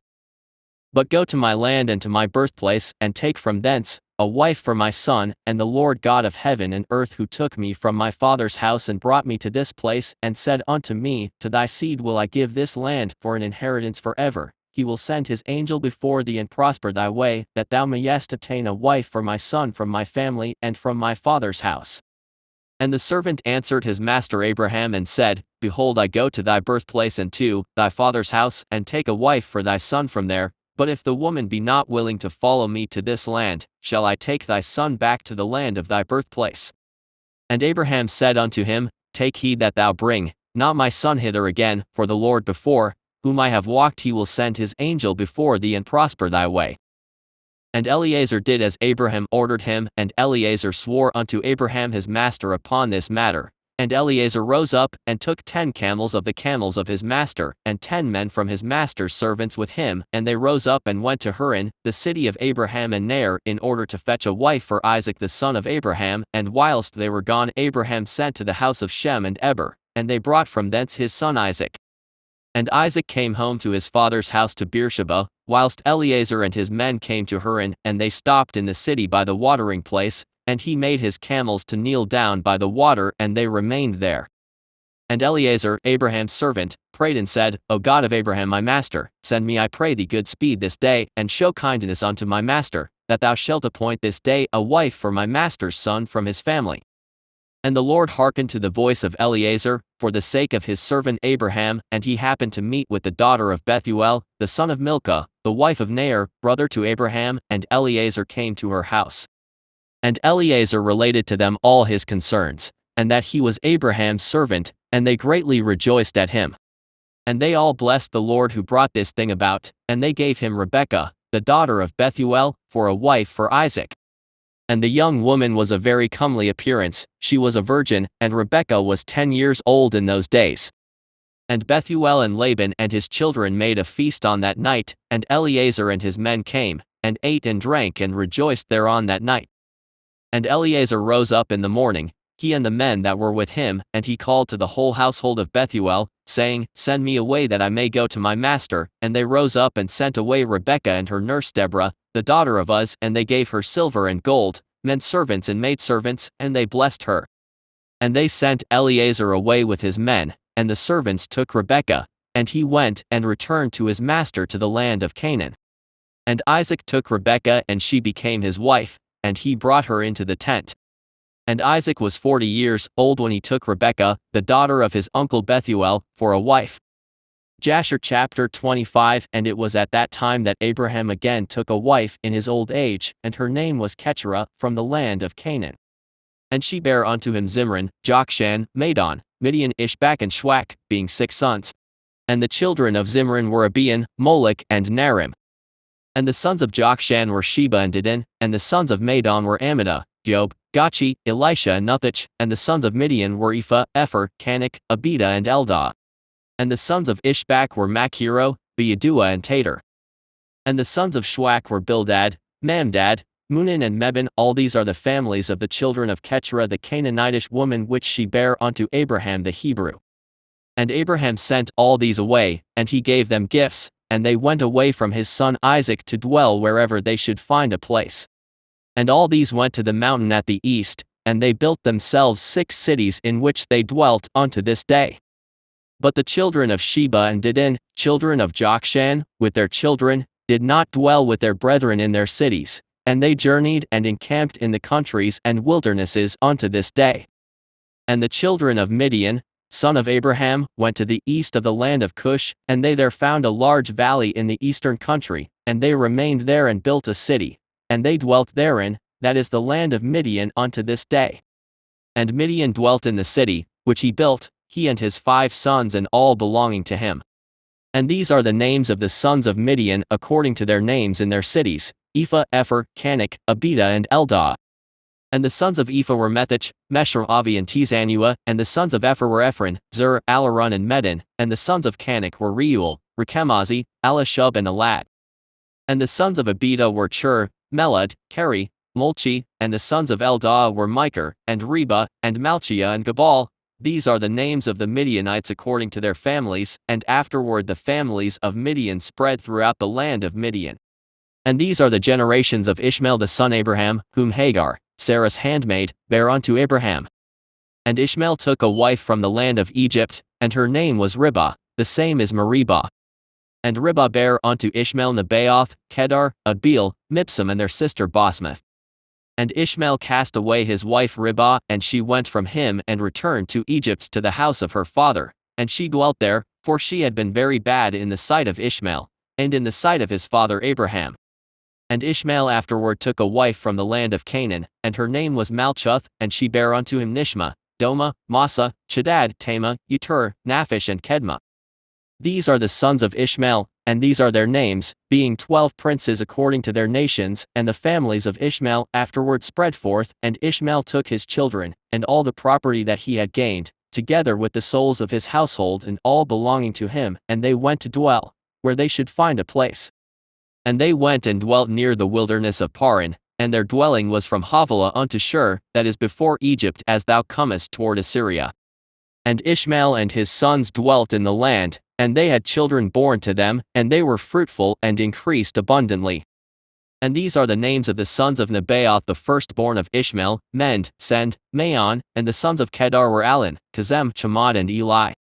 But go to my land and to my birthplace, and take from thence a wife for my son, and the Lord God of heaven and earth, who took me from my father's house and brought me to this place, and said unto me, To thy seed will I give this land for an inheritance forever. He will send his angel before thee and prosper thy way, that thou mayest obtain a wife for my son from my family and from my father's house. And the servant answered his master Abraham and said, Behold, I go to thy birthplace and to thy father's house, and take a wife for thy son from there. But if the woman be not willing to follow me to this land, shall I take thy son back to the land of thy birthplace? And Abraham said unto him, Take heed that thou bring not my son hither again, for the Lord before whom I have walked, he will send his angel before thee and prosper thy way. And Eliezer did as Abraham ordered him, and Eliezer swore unto Abraham his master upon this matter. And Eliezer rose up, and took 10 camels of the camels of his master, and 10 men from his master's servants with him, and they rose up and went to Haran, the city of Abraham and Ner, in order to fetch a wife for Isaac the son of Abraham. And whilst they were gone, Abraham sent to the house of Shem and Eber, and they brought from thence his son Isaac. And Isaac came home to his father's house to Beersheba, whilst Eliezer and his men came to Haran, and they stopped in the city by the watering place, and he made his camels to kneel down by the water, and they remained there. And Eliezer, Abraham's servant, prayed and said, O God of Abraham my master, send me I pray thee good speed this day, and show kindness unto my master, that thou shalt appoint this day a wife for my master's son from his family. And the Lord hearkened to the voice of Eliezer, for the sake of his servant Abraham, and he happened to meet with the daughter of Bethuel, the son of Milcah, the wife of Ner, brother to Abraham, and Eliezer came to her house. And Eliezer related to them all his concerns, and that he was Abraham's servant, and they greatly rejoiced at him. And they all blessed the Lord who brought this thing about, and they gave him Rebekah, the daughter of Bethuel, for a wife for Isaac. And the young woman was of very comely appearance, she was a virgin, and Rebekah was 10 years old in those days. And Bethuel and Laban and his children made a feast on that night, and Eliezer and his men came, and ate and drank and rejoiced thereon that night. And Eliezer rose up in the morning, he and the men that were with him, and he called to the whole household of Bethuel, saying, Send me away that I may go to my master. And they rose up and sent away Rebekah and her nurse Deborah, the daughter of Uz, and they gave her silver and gold, men servants and maidservants, and they blessed her. And they sent Eliezer away with his men, and the servants took Rebekah, and he went and returned to his master to the land of Canaan. And Isaac took Rebekah, and she became his wife, and he brought her into the tent. And Isaac was 40 years old when he took Rebekah, the daughter of his uncle Bethuel, for a wife. Jasher chapter 25. And it was at that time that Abraham again took a wife in his old age, and her name was Keturah, from the land of Canaan. And she bare unto him Zimran, Jokshan, Madon, Midian, Ishbak, and Shwak, being 6 sons. And the children of Zimran were Abian, Molech, and Narim. And the sons of Jokshan were Sheba and Dedan, and the sons of Madon were Amminah, Job, Gachi, Elisha, and Nuthich, and the sons of Midian were Ephah, Epher, Canik, Abida, and Eldah. And the sons of Ishbak were Machiro, Beadua, and Tater. And the sons of Shwak were Bildad, Mamdad, Munin, and Mebin. All these are the families of the children of Keturah the Canaanitish woman, which she bare unto Abraham the Hebrew. And Abraham sent all these away, and he gave them gifts, and they went away from his son Isaac to dwell wherever they should find a place. And all these went to the mountain at the east, and they built themselves 6 cities in which they dwelt unto this day. But the children of Sheba and Dedan, children of Jokshan, with their children, did not dwell with their brethren in their cities, and they journeyed and encamped in the countries and wildernesses unto this day. And the children of Midian, son of Abraham, went to the east of the land of Cush, and they there found a large valley in the eastern country, and they remained there and built a city, and they dwelt therein, that is the land of Midian unto this day. And Midian dwelt in the city, which he built, he and his 5 sons and all belonging to him. And these are the names of the sons of Midian according to their names in their cities, Ephah, Epher, Canik, Abida and Eldah. And the sons of Ephah were Methach, Mesher, Avi and Tizanua, and the sons of Epher were Ephron, Zur, Alarun and Medan, and the sons of Canik were Reuel, Rechemazi, Elishub and Elad. And the sons of Abida were Chur, Melad, Keri, Molchi, and the sons of Eldah were Micah, and Reba, and Malchiah and Gabal. These are the names of the Midianites according to their families, and afterward the families of Midian spread throughout the land of Midian. And these are the generations of Ishmael the son Abraham, whom Hagar, Sarah's handmaid, bare unto Abraham. And Ishmael took a wife from the land of Egypt, and her name was Ribah, the same is Meribah. And Ribah bare unto Ishmael Nebaioth, Kedar, Abiel, Mipsam and their sister Basmath. And Ishmael cast away his wife Ribah, and she went from him and returned to Egypt to the house of her father, and she dwelt there, for she had been very bad in the sight of Ishmael, and in the sight of his father Abraham. And Ishmael afterward took a wife from the land of Canaan, and her name was Malchuth, and she bare unto him Nishma, Doma, Massa, Chadad, Tama, Utur, Naphish and Kedma. These are the sons of Ishmael, and these are their names, being 12 princes according to their nations, and the families of Ishmael afterward spread forth, and Ishmael took his children, and all the property that he had gained, together with the souls of his household and all belonging to him, and they went to dwell, where they should find a place. And they went and dwelt near the wilderness of Paran, and their dwelling was from Havilah unto Shur, that is before Egypt as thou comest toward Assyria. And Ishmael and his sons dwelt in the land, and they had children born to them, and they were fruitful and increased abundantly. And these are the names of the sons of Nebaioth the firstborn of Ishmael, Mend, Send, Maon, and the sons of Kedar were Alan, Kazem, Chamad and Eli.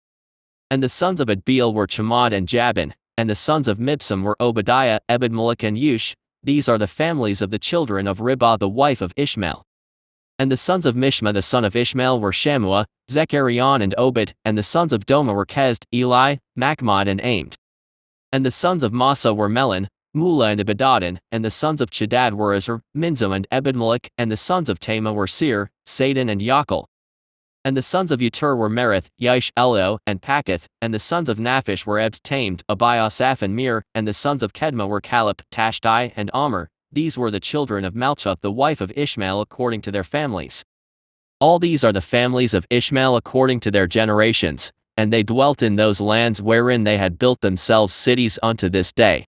And the sons of Adbeel were Chamad and Jabin, and the sons of Mibsam were Obadiah, Ebedmelech and Ush. These are the families of the children of Ribah the wife of Ishmael. And the sons of Mishma the son of Ishmael were Shammua, Zechariah and Obed, and the sons of Doma were Kezd, Eli, Machmad and Aimed. And the sons of Massa were Melon, Mula and Abedadon, and the sons of Chadad were Ezra, Minzam and Ebedmelech, and the sons of Tama were Seir, Sadon and Yakal. And the sons of Utur were Merith, Yaish, Elio, and Paketh, and the sons of Naphish were Ebed, Tamed, Abiasaph and Mir, and the sons of Kedma were Caleb, Tashdai and Amr. These were the children of Malchuth the wife of Ishmael according to their families. All these are the families of Ishmael according to their generations, and they dwelt in those lands wherein they had built themselves cities unto this day.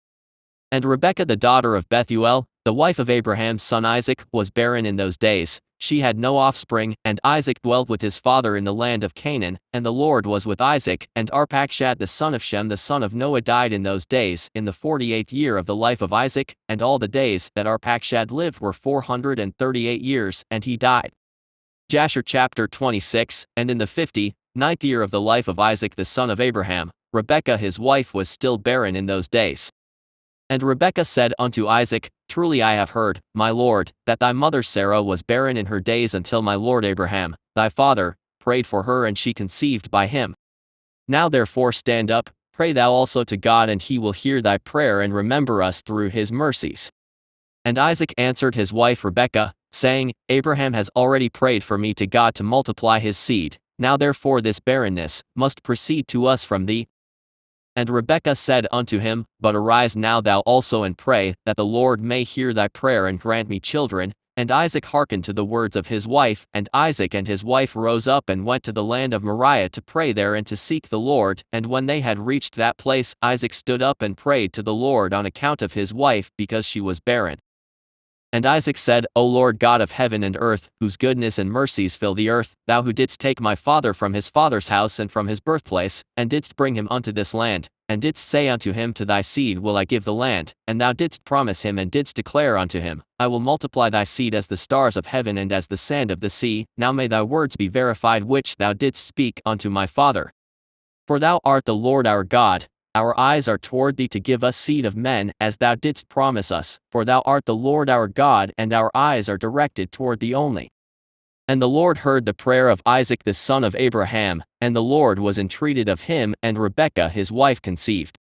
And Rebekah the daughter of Bethuel, the wife of Abraham's son Isaac, was barren in those days. She had no offspring, and Isaac dwelt with his father in the land of Canaan, and the Lord was with Isaac. And Arpachshad the son of Shem the son of Noah died in those days, in the 48th year of the life of Isaac, and all the days that Arpachshad lived were 438 years, and he died. Jasher chapter 26. And in the 59th year of the life of Isaac the son of Abraham, Rebekah his wife was still barren in those days. And Rebekah said unto Isaac, Truly I have heard, my lord, that thy mother Sarah was barren in her days until my lord Abraham, thy father, prayed for her and she conceived by him. Now therefore stand up, pray thou also to God, and he will hear thy prayer and remember us through his mercies. And Isaac answered his wife Rebekah, saying, Abraham has already prayed for me to God to multiply his seed, now therefore this barrenness must proceed to us from thee. And Rebekah said unto him, But arise now thou also and pray, that the Lord may hear thy prayer and grant me children. And Isaac hearkened to the words of his wife, and Isaac and his wife rose up and went to the land of Moriah to pray there and to seek the Lord. And when they had reached that place, Isaac stood up and prayed to the Lord on account of his wife, because she was barren. And Isaac said, O Lord God of heaven and earth, whose goodness and mercies fill the earth, thou who didst take my father from his father's house and from his birthplace, and didst bring him unto this land, and didst say unto him, To thy seed will I give the land, and thou didst promise him and didst declare unto him, I will multiply thy seed as the stars of heaven and as the sand of the sea. Now may thy words be verified which thou didst speak unto my father. For thou art the Lord our God, our eyes are toward thee to give us seed of men as thou didst promise us, for thou art the Lord our God and our eyes are directed toward thee only. And the Lord heard the prayer of Isaac the son of Abraham, and the Lord was entreated of him, and Rebekah his wife conceived.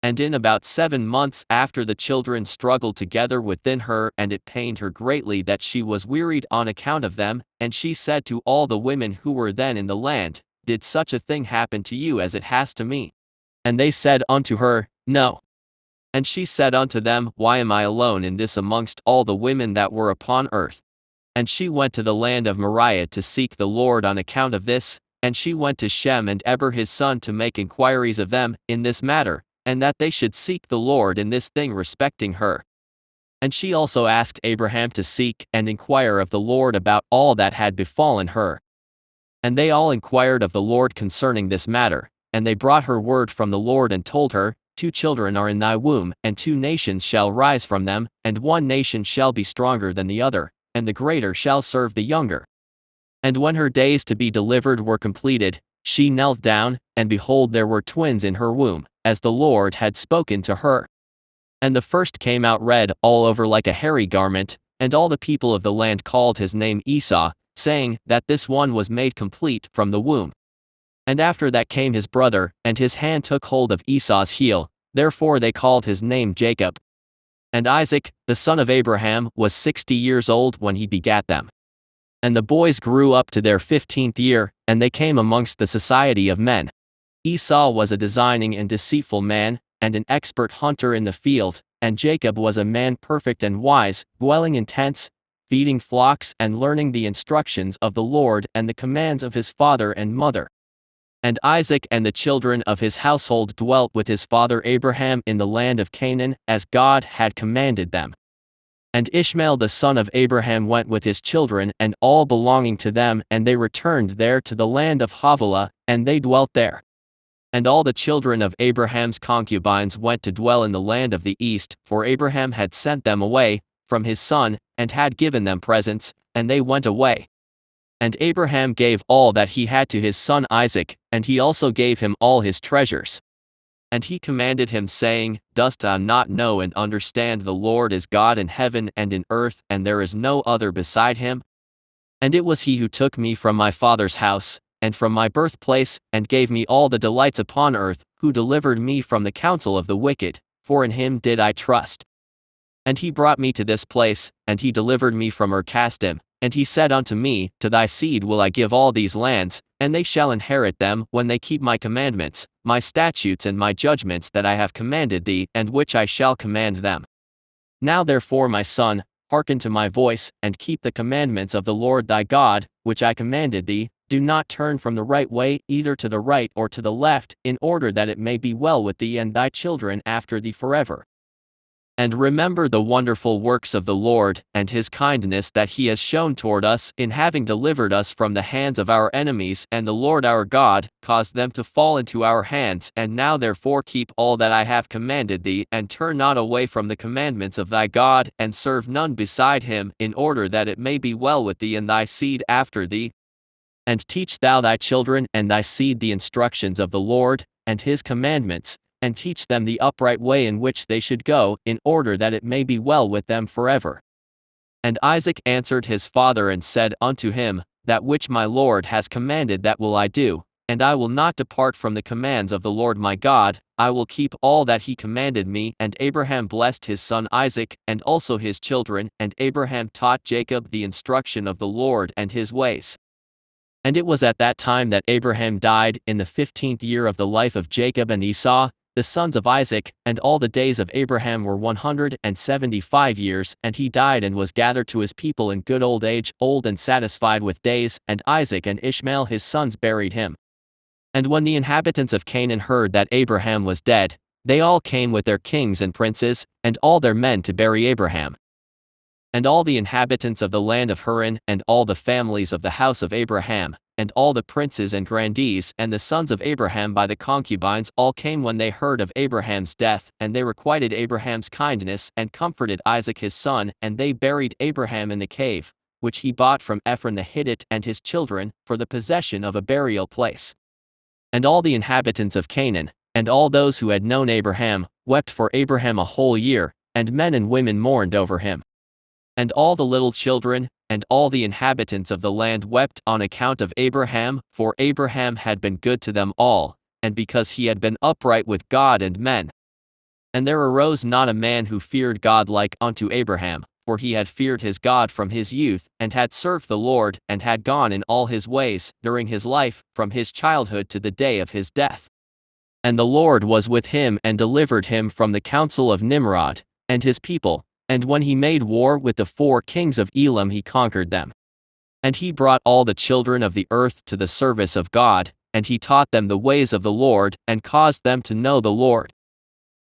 And in about 7 months after the children struggled together within her, and it pained her greatly that she was wearied on account of them, and she said to all the women who were then in the land, Did such a thing happen to you as it has to me? And they said unto her, No. And she said unto them, Why am I alone in this amongst all the women that were upon earth? And she went to the land of Moriah to seek the Lord on account of this, and she went to Shem and Eber his son to make inquiries of them in this matter, and that they should seek the Lord in this thing respecting her. And she also asked Abraham to seek and inquire of the Lord about all that had befallen her. And they all inquired of the Lord concerning this matter, and they brought her word from the Lord and told her, 2 children are in thy womb, and 2 nations shall rise from them, and one nation shall be stronger than the other, and the greater shall serve the younger. And when her days to be delivered were completed, she knelt down, and behold there were twins in her womb, as the Lord had spoken to her. And the first came out red all over like a hairy garment, and all the people of the land called his name Esau, saying that this one was made complete from the womb. And after that came his brother, and his hand took hold of Esau's heel, therefore they called his name Jacob. And Isaac, the son of Abraham, was 60 years old when he begat them. And the boys grew up to their 15th year, and they came amongst the society of men. Esau was a designing and deceitful man, and an expert hunter in the field, and Jacob was a man perfect and wise, dwelling in tents, feeding flocks and learning the instructions of the Lord and the commands of his father and mother. And Isaac and the children of his household dwelt with his father Abraham in the land of Canaan, as God had commanded them. And Ishmael the son of Abraham went with his children and all belonging to them, and they returned there to the land of Havilah, and they dwelt there. And all the children of Abraham's concubines went to dwell in the land of the east, for Abraham had sent them away from his son, and had given them presents, and they went away. And Abraham gave all that he had to his son Isaac, and he also gave him all his treasures. And he commanded him, saying, Dost thou not know and understand the Lord is God in heaven and in earth, and there is no other beside him? And it was he who took me from my father's house, and from my birthplace, and gave me all the delights upon earth, who delivered me from the counsel of the wicked, for in him did I trust. And he brought me to this place, and he delivered me from Ur-Kasdim, and he said unto me, To thy seed will I give all these lands, and they shall inherit them when they keep my commandments, my statutes and my judgments that I have commanded thee, and which I shall command them. Now therefore, my son, hearken to my voice, and keep the commandments of the Lord thy God, which I commanded thee. Do not turn from the right way, either to the right or to the left, in order that it may be well with thee and thy children after thee forever. And remember the wonderful works of the Lord, and his kindness that he has shown toward us, in having delivered us from the hands of our enemies, and the Lord our God caused them to fall into our hands. And now therefore keep all that I have commanded thee, and turn not away from the commandments of thy God, and serve none beside him, in order that it may be well with thee and thy seed after thee. And teach thou thy children and thy seed the instructions of the Lord, and his commandments, and teach them the upright way in which they should go, in order that it may be well with them forever. And Isaac answered his father and said unto him, That which my Lord has commanded that will I do, and I will not depart from the commands of the Lord my God. I will keep all that he commanded me. And Abraham blessed his son Isaac, and also his children, and Abraham taught Jacob the instruction of the Lord and his ways. And it was at that time that Abraham died, in the 15th year of the life of Jacob and Esau, the sons of Isaac, and all the days of Abraham were 175 years, and he died and was gathered to his people in good old age, old and satisfied with days, and Isaac and Ishmael his sons buried him. And when the inhabitants of Canaan heard that Abraham was dead, they all came with their kings and princes, and all their men to bury Abraham. And all the inhabitants of the land of Haran, and all the families of the house of Abraham, and all the princes and grandees and the sons of Abraham by the concubines, all came when they heard of Abraham's death, and they requited Abraham's kindness, and comforted Isaac his son, and they buried Abraham in the cave, which he bought from Ephron the Hittite and his children, for the possession of a burial place. And all the inhabitants of Canaan, and all those who had known Abraham, wept for Abraham a whole year, and men and women mourned over him. And all the little children, and all the inhabitants of the land wept on account of Abraham, for Abraham had been good to them all, and because he had been upright with God and men. And there arose not a man who feared God like unto Abraham, for he had feared his God from his youth, and had served the Lord, and had gone in all his ways, during his life, from his childhood to the day of his death. And the Lord was with him and delivered him from the counsel of Nimrod, and his people, and when he made war with the 4 kings of Elam he conquered them. And he brought all the children of the earth to the service of God, and he taught them the ways of the Lord, and caused them to know the Lord.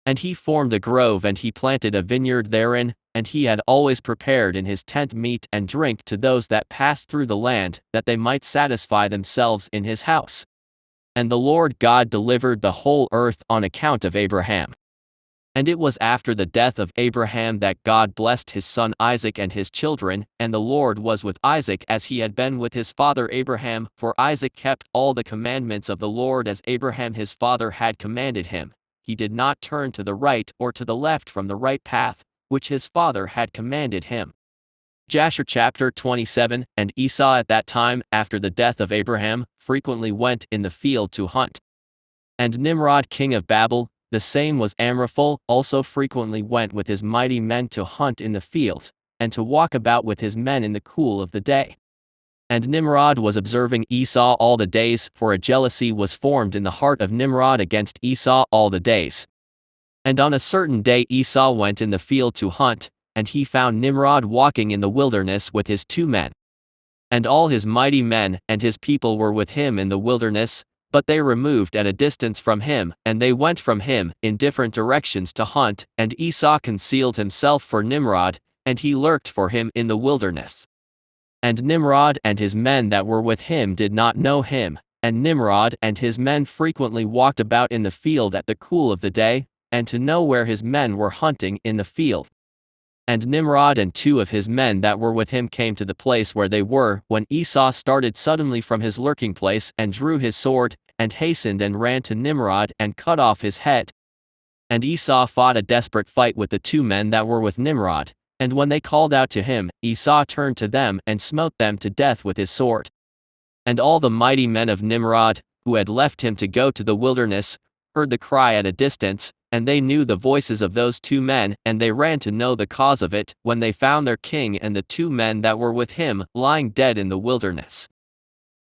And he formed a grove and he planted a vineyard therein, and he had always prepared in his tent meat and drink to those that passed through the land, that they might satisfy themselves in his house. And the Lord God delivered the whole earth on account of Abraham. And it was after the death of Abraham that God blessed his son Isaac and his children, and the Lord was with Isaac as he had been with his father Abraham, for Isaac kept all the commandments of the Lord as Abraham his father had commanded him. He did not turn to the right or to the left from the right path, which his father had commanded him. Jasher chapter 27. And Esau at that time, after the death of Abraham, frequently went in the field to hunt. And Nimrod king of Babel, the same was Amraphel, also frequently went with his mighty men to hunt in the field, and to walk about with his men in the cool of the day. And Nimrod was observing Esau all the days, for a jealousy was formed in the heart of Nimrod against Esau all the days. And on a certain day Esau went in the field to hunt, and he found Nimrod walking in the wilderness with his 2 men. And all his mighty men and his people were with him in the wilderness, but they removed at a distance from him, and they went from him in different directions to hunt, and Esau concealed himself for Nimrod, and he lurked for him in the wilderness. And Nimrod and his men that were with him did not know him, and Nimrod and his men frequently walked about in the field at the cool of the day, and to know where his men were hunting in the field. And Nimrod and 2 of his men that were with him came to the place where they were, when Esau started suddenly from his lurking place and drew his sword, and hastened and ran to Nimrod and cut off his head. And Esau fought a desperate fight with the 2 men that were with Nimrod, and when they called out to him, Esau turned to them and smote them to death with his sword. And all the mighty men of Nimrod, who had left him to go to the wilderness, heard the cry at a distance, and they knew the voices of those 2 men, and they ran to know the cause of it, when they found their king and the 2 men that were with him, lying dead in the wilderness.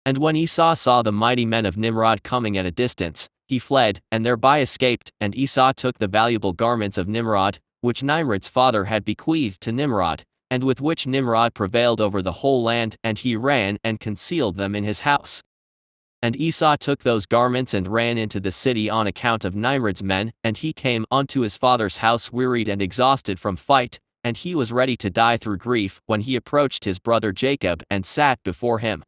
And when Esau saw the mighty men of Nimrod coming at a distance, he fled, and thereby escaped, and Esau took the valuable garments of Nimrod, which Nimrod's father had bequeathed to Nimrod, and with which Nimrod prevailed over the whole land, and he ran and concealed them in his house. And Esau took those garments and ran into the city on account of Nimrod's men, and he came unto his father's house wearied and exhausted from fight, and he was ready to die through grief, when he approached his brother Jacob and sat before him.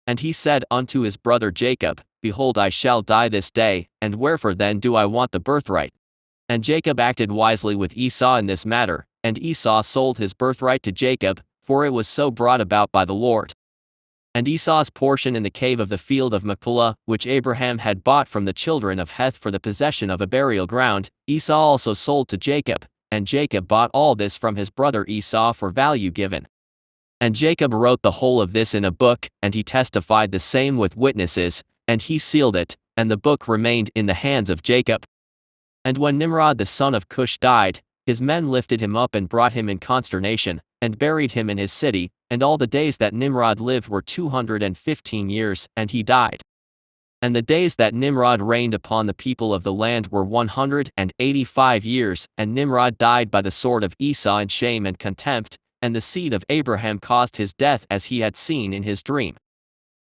And he said unto his brother Jacob, Behold, I shall die this day, and wherefore then do I want the birthright? And Jacob acted wisely with Esau in this matter, and Esau sold his birthright to Jacob, for it was so brought about by the Lord. And Esau's portion in the cave of the field of Machpelah, which Abraham had bought from the children of Heth for the possession of a burial ground, Esau also sold to Jacob, and Jacob bought all this from his brother Esau for value given. And Jacob wrote the whole of this in a book, and he testified the same with witnesses, and he sealed it, and the book remained in the hands of Jacob. And when Nimrod the son of Cush died, his men lifted him up and brought him in consternation, and buried him in his city, and all the days that Nimrod lived were 215 years, and he died. And the days that Nimrod reigned upon the people of the land were 185 years, and Nimrod died by the sword of Esau in shame and contempt, and the seed of Abraham caused his death as he had seen in his dream.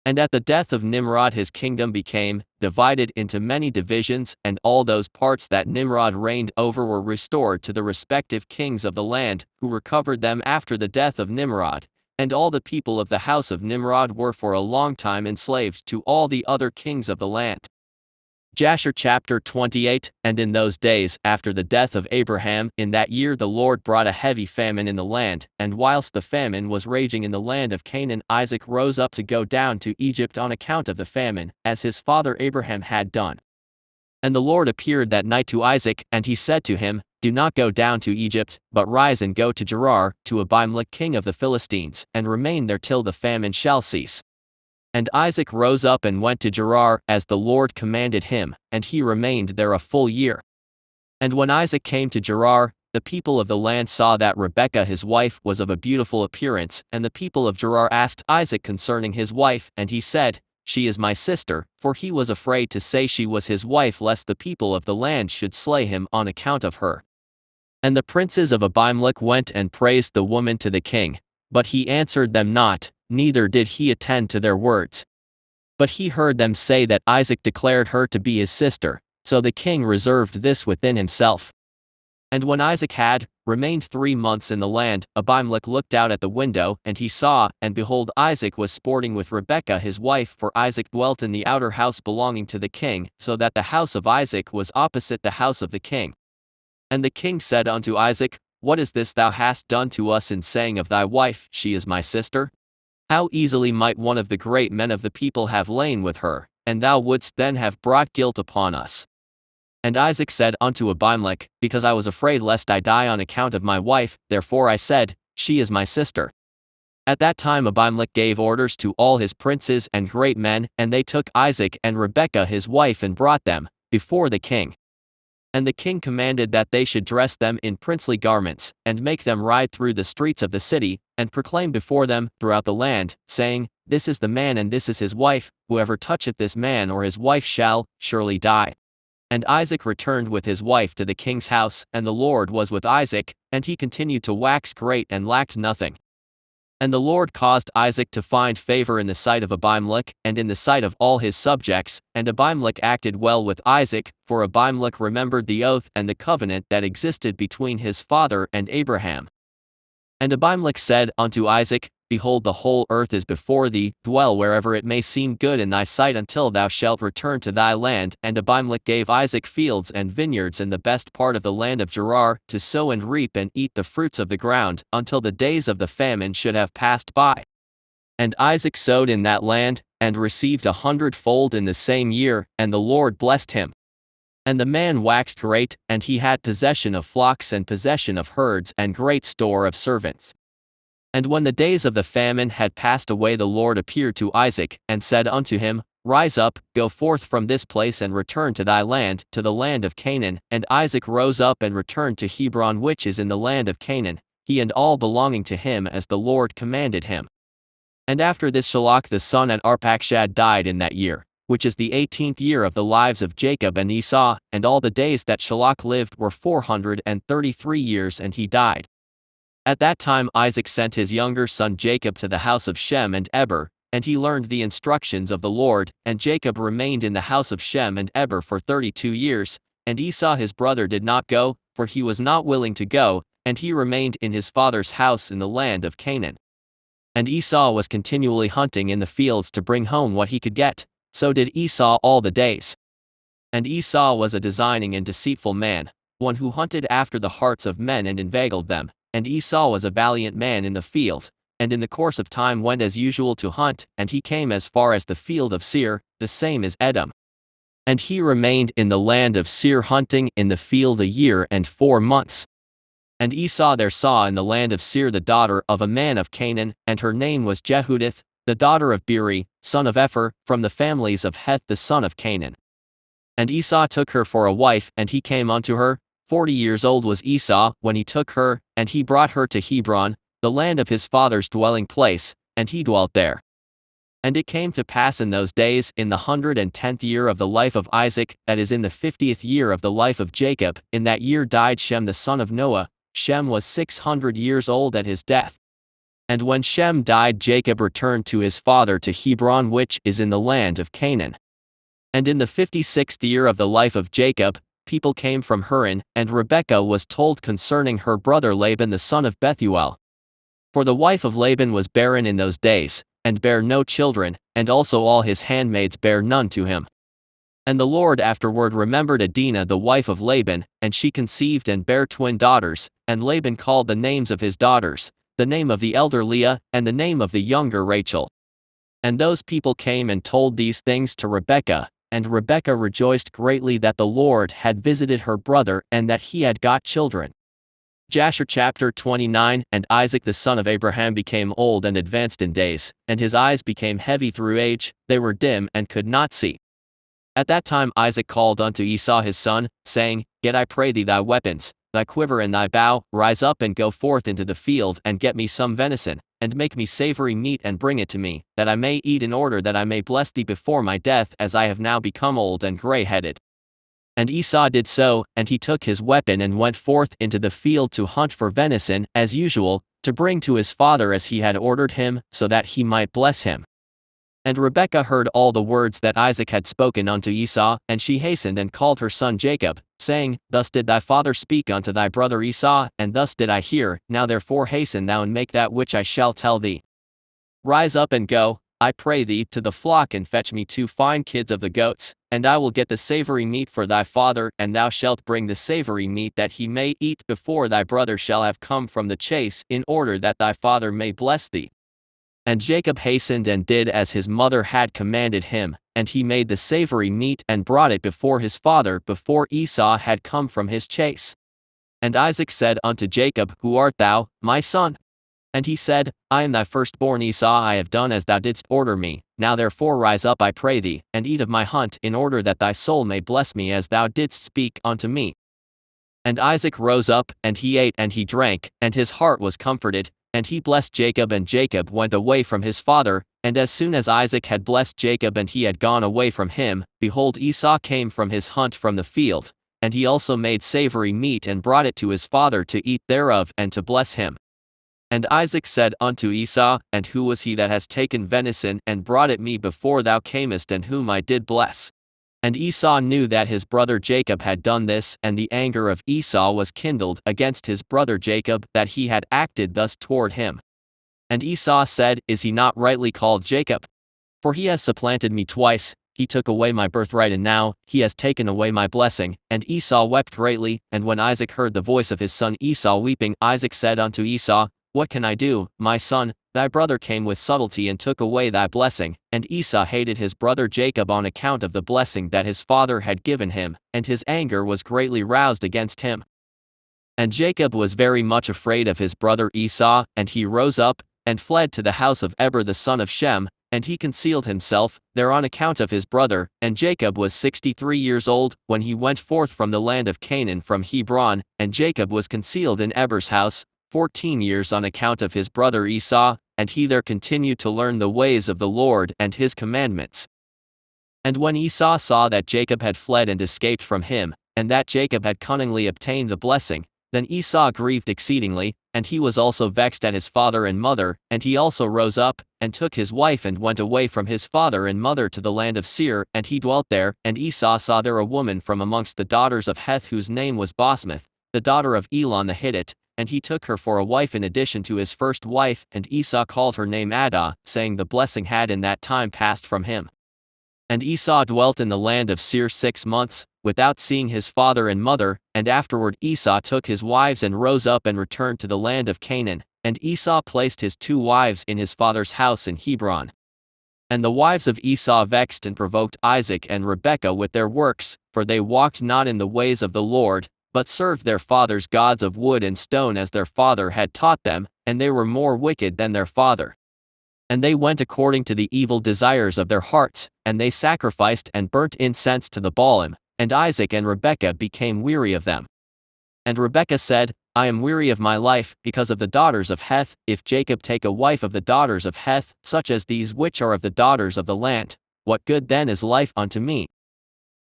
And at the death of Nimrod his kingdom became divided into many divisions, and all those parts that Nimrod reigned over were restored to the respective kings of the land, who recovered them after the death of Nimrod. And all the people of the house of Nimrod were for a long time enslaved to all the other kings of the land. Jasher chapter 28. And in those days, after the death of Abraham, in that year the Lord brought a heavy famine in the land, and whilst the famine was raging in the land of Canaan, Isaac rose up to go down to Egypt on account of the famine, as his father Abraham had done. And the Lord appeared that night to Isaac, and he said to him, Do not go down to Egypt, but rise and go to Gerar, to Abimelech king of the Philistines, and remain there till the famine shall cease. And Isaac rose up and went to Gerar, as the Lord commanded him, and he remained there a full year. And when Isaac came to Gerar, the people of the land saw that Rebekah his wife was of a beautiful appearance, and the people of Gerar asked Isaac concerning his wife, and he said, She is my sister, for he was afraid to say she was his wife lest the people of the land should slay him on account of her. And the princes of Abimelech went and praised the woman to the king, but he answered them not, neither did he attend to their words. But he heard them say that Isaac declared her to be his sister, so the king reserved this within himself. And when Isaac had remained 3 months in the land, Abimelech looked out at the window, and he saw, and behold, Isaac was sporting with Rebekah his wife, for Isaac dwelt in the outer house belonging to the king, so that the house of Isaac was opposite the house of the king. And the king said unto Isaac, What is this thou hast done to us in saying of thy wife, She is my sister? How easily might one of the great men of the people have lain with her, and thou wouldst then have brought guilt upon us. And Isaac said unto Abimelech, Because I was afraid lest I die on account of my wife, therefore I said, She is my sister. At that time Abimelech gave orders to all his princes and great men, and they took Isaac and Rebekah his wife and brought them before the king. And the king commanded that they should dress them in princely garments, and make them ride through the streets of the city, and proclaim before them throughout the land, saying, This is the man and this is his wife, whoever toucheth this man or his wife shall surely die. And Isaac returned with his wife to the king's house, and the Lord was with Isaac, and he continued to wax great and lacked nothing. And the Lord caused Isaac to find favor in the sight of Abimelech, and in the sight of all his subjects, and Abimelech acted well with Isaac, for Abimelech remembered the oath and the covenant that existed between his father and Abraham. And Abimelech said unto Isaac, Behold, the whole earth is before thee, dwell wherever it may seem good in thy sight until thou shalt return to thy land. And Abimelech gave Isaac fields and vineyards in the best part of the land of Gerar, to sow and reap and eat the fruits of the ground, until the days of the famine should have passed by. And Isaac sowed in that land, and received 100-fold in the same year, and the Lord blessed him. And the man waxed great, and he had possession of flocks and possession of herds and great store of servants. And when the days of the famine had passed away, the Lord appeared to Isaac, and said unto him, Rise up, go forth from this place and return to thy land, to the land of Canaan. And Isaac rose up and returned to Hebron, which is in the land of Canaan, he and all belonging to him as the Lord commanded him. And after this Shalach the son of Arpachshad died in that year, which is the 18th year of the lives of Jacob and Esau, and all the days that Shalach lived were 433 years, and he died. At that time Isaac sent his younger son Jacob to the house of Shem and Eber, and he learned the instructions of the Lord, and Jacob remained in the house of Shem and Eber for 32 years, and Esau his brother did not go, for he was not willing to go, and he remained in his father's house in the land of Canaan. And Esau was continually hunting in the fields to bring home what he could get, so did Esau all the days. And Esau was a designing and deceitful man, one who hunted after the hearts of men and inveigled them. And Esau was a valiant man in the field, and in the course of time went as usual to hunt, and he came as far as the field of Seir, the same as Edom. And he remained in the land of Seir hunting in the field 1 year and 4 months. And Esau there saw in the land of Seir the daughter of a man of Canaan, and her name was Jehudith, the daughter of Beeri, son of Epher, from the families of Heth the son of Canaan. And Esau took her for a wife, and he came unto her. 40 years old was Esau when he took her, and he brought her to Hebron, the land of his father's dwelling place, and he dwelt there. And it came to pass in those days, in the 110th year of the life of Isaac, that is in the 50th year of the life of Jacob, in that year died Shem the son of Noah. Shem was 600 years old at his death. And when Shem died, Jacob returned to his father to Hebron, which is in the land of Canaan. And in the 56th year of the life of Jacob, people came from Haran, and Rebekah was told concerning her brother Laban the son of Bethuel. For the wife of Laban was barren in those days, and bare no children, and also all his handmaids bare none to him. And the Lord afterward remembered Adinah the wife of Laban, and she conceived and bare twin daughters, and Laban called the names of his daughters, the name of the elder Leah, and the name of the younger Rachel. And those people came and told these things to Rebekah, and Rebekah rejoiced greatly that the Lord had visited her brother and that he had got children. Jasher chapter 29. And Isaac the son of Abraham became old and advanced in days, and his eyes became heavy through age, they were dim and could not see. At that time Isaac called unto Esau his son, saying, Get I pray thee thy weapons, thy quiver and thy bow, rise up and go forth into the field and get me some venison, and make me savory meat and bring it to me, that I may eat in order that I may bless thee before my death, as I have now become old and grey-headed. And Esau did so, and he took his weapon and went forth into the field to hunt for venison, as usual, to bring to his father as he had ordered him, so that he might bless him. And Rebekah heard all the words that Isaac had spoken unto Esau, and she hastened and called her son Jacob, saying, Thus did thy father speak unto thy brother Esau, and thus did I hear, now therefore hasten thou and make that which I shall tell thee. Rise up and go, I pray thee, to the flock and fetch me 2 fine kids of the goats, and I will get the savory meat for thy father, and thou shalt bring the savory meat that he may eat before thy brother shall have come from the chase, in order that thy father may bless thee. And Jacob hastened and did as his mother had commanded him, and he made the savory meat and brought it before his father before Esau had come from his chase. And Isaac said unto Jacob, Who art thou, my son? And he said, I am thy firstborn Esau, I have done as thou didst order me, now therefore rise up I pray thee, and eat of my hunt, in order that thy soul may bless me as thou didst speak unto me. And Isaac rose up, and he ate and he drank, and his heart was comforted, and he blessed Jacob, and Jacob went away from his father, and as soon as Isaac had blessed Jacob and he had gone away from him, behold Esau came from his hunt from the field, and he also made savory meat and brought it to his father to eat thereof and to bless him. And Isaac said unto Esau, And who was he that has taken venison and brought it me before thou camest, and whom I did bless? And Esau knew that his brother Jacob had done this, and the anger of Esau was kindled against his brother Jacob, that he had acted thus toward him. And Esau said, Is he not rightly called Jacob? For he has supplanted me twice, he took away my birthright, and now he has taken away my blessing. And Esau wept greatly, and when Isaac heard the voice of his son Esau weeping, Isaac said unto Esau, What can I do, my son? Thy brother came with subtlety and took away thy blessing. And Esau hated his brother Jacob on account of the blessing that his father had given him, and his anger was greatly roused against him. And Jacob was very much afraid of his brother Esau, and he rose up, and fled to the house of Eber the son of Shem, and he concealed himself there on account of his brother. And Jacob was 63 years old, when he went forth from the land of Canaan from Hebron, and Jacob was concealed in Eber's house 14 years on account of his brother Esau, and he there continued to learn the ways of the Lord and his commandments. And when Esau saw that Jacob had fled and escaped from him, and that Jacob had cunningly obtained the blessing, then Esau grieved exceedingly, and he was also vexed at his father and mother, and he also rose up, and took his wife and went away from his father and mother to the land of Seir, and he dwelt there. And Esau saw there a woman from amongst the daughters of Heth, whose name was Basmath, the daughter of Elon the Hittite, and he took her for a wife in addition to his first wife, and Esau called her name Adah, saying the blessing had in that time passed from him. And Esau dwelt in the land of Seir 6 months, without seeing his father and mother, and afterward Esau took his wives and rose up and returned to the land of Canaan, and Esau placed his 2 wives in his father's house in Hebron. And the wives of Esau vexed and provoked Isaac and Rebekah with their works, for they walked not in the ways of the Lord, but served their fathers' gods of wood and stone as their father had taught them, and they were more wicked than their father. And they went according to the evil desires of their hearts, and they sacrificed and burnt incense to the Baalim, and Isaac and Rebekah became weary of them. And Rebekah said, I am weary of my life, because of the daughters of Heth. If Jacob take a wife of the daughters of Heth, such as these which are of the daughters of the land, what good then is life unto me?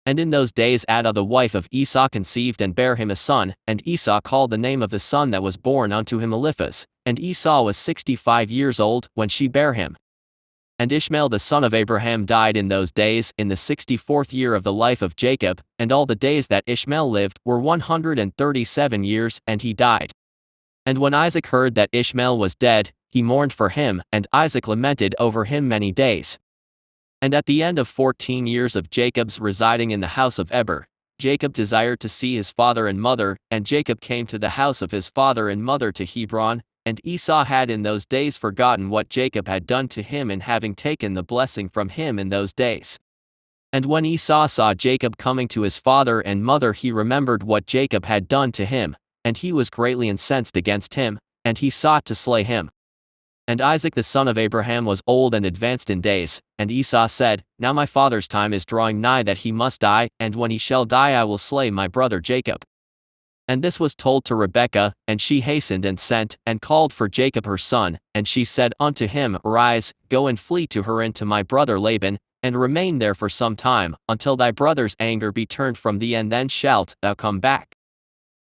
And in those days Adah the wife of Esau conceived and bare him a son, and Esau called the name of the son that was born unto him Eliphaz, and Esau was 65 years old when she bare him. And Ishmael the son of Abraham died in those days, in the 64th year of the life of Jacob, and all the days that Ishmael lived were 137 years, and he died. And when Isaac heard that Ishmael was dead, he mourned for him, and Isaac lamented over him many days. And at the end of 14 years of Jacob's residing in the house of Eber, Jacob desired to see his father and mother, and Jacob came to the house of his father and mother to Hebron, and Esau had in those days forgotten what Jacob had done to him in having taken the blessing from him in those days. And when Esau saw Jacob coming to his father and mother, he remembered what Jacob had done to him, and he was greatly incensed against him, and he sought to slay him. And Isaac the son of Abraham was old and advanced in days, and Esau said, Now my father's time is drawing nigh that he must die, and when he shall die I will slay my brother Jacob. And this was told to Rebekah, and she hastened and sent, and called for Jacob her son, and she said unto him, Arise, go and flee to Haran to my brother Laban, and remain there for some time, until thy brother's anger be turned from thee, and then shalt thou come back.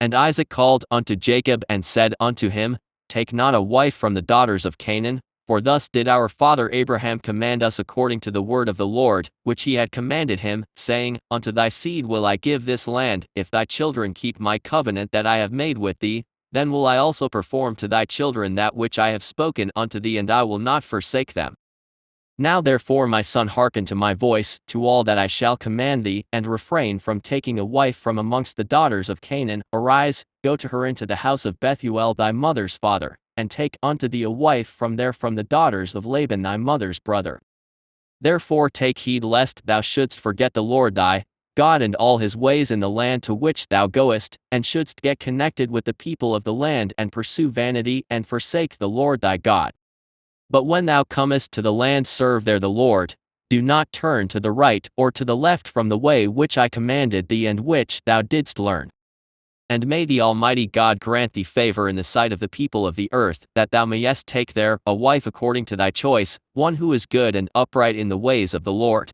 And Isaac called unto Jacob and said unto him, Take not a wife from the daughters of Canaan, for thus did our father Abraham command us according to the word of the Lord, which he had commanded him, saying, Unto thy seed will I give this land, if thy children keep my covenant that I have made with thee, then will I also perform to thy children that which I have spoken unto thee, and I will not forsake them. Now therefore, my son, hearken to my voice, to all that I shall command thee, and refrain from taking a wife from amongst the daughters of Canaan. Arise, go to her into the house of Bethuel thy mother's father, and take unto thee a wife from there from the daughters of Laban thy mother's brother. Therefore take heed lest thou shouldst forget the Lord thy God and all his ways in the land to which thou goest, and shouldst get connected with the people of the land, and pursue vanity, and forsake the Lord thy God. But when thou comest to the land, serve there the Lord. Do not turn to the right or to the left from the way which I commanded thee, and which thou didst learn. And may the Almighty God grant thee favor in the sight of the people of the earth, that thou mayest take there a wife according to thy choice, one who is good and upright in the ways of the Lord.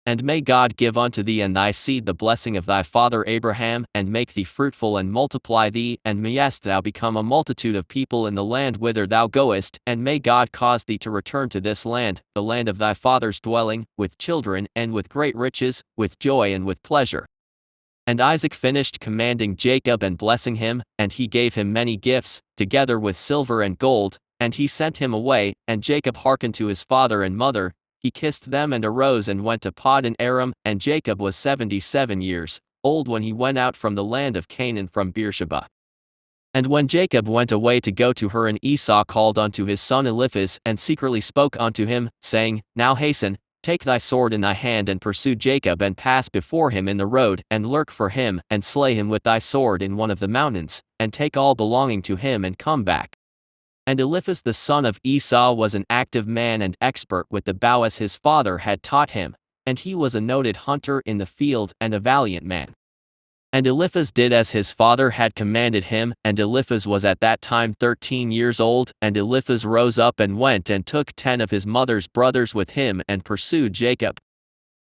And may God give unto thee and thy seed the blessing of thy father Abraham, and make thee fruitful and multiply thee, and mayest thou become a multitude of people in the land whither thou goest, and may God cause thee to return to this land, the land of thy father's dwelling, with children, and with great riches, with joy and with pleasure. And Isaac finished commanding Jacob and blessing him, and he gave him many gifts, together with silver and gold, and he sent him away, and Jacob hearkened to his father and mother. He kissed them and arose and went to Padan Aram, and Jacob was 77 years old when he went out from the land of Canaan from Beersheba. And when Jacob went away to go to Haran, Esau called unto his son Eliphaz, and secretly spoke unto him, saying, Now hasten, take thy sword in thy hand, and pursue Jacob, and pass before him in the road, and lurk for him, and slay him with thy sword in one of the mountains, and take all belonging to him, and come back. And Eliphaz the son of Esau was an active man and expert with the bow, as his father had taught him, and he was a noted hunter in the field, and a valiant man. And Eliphaz did as his father had commanded him, and Eliphaz was at that time 13 years old, and Eliphaz rose up and went and took 10 of his mother's brothers with him, and pursued Jacob.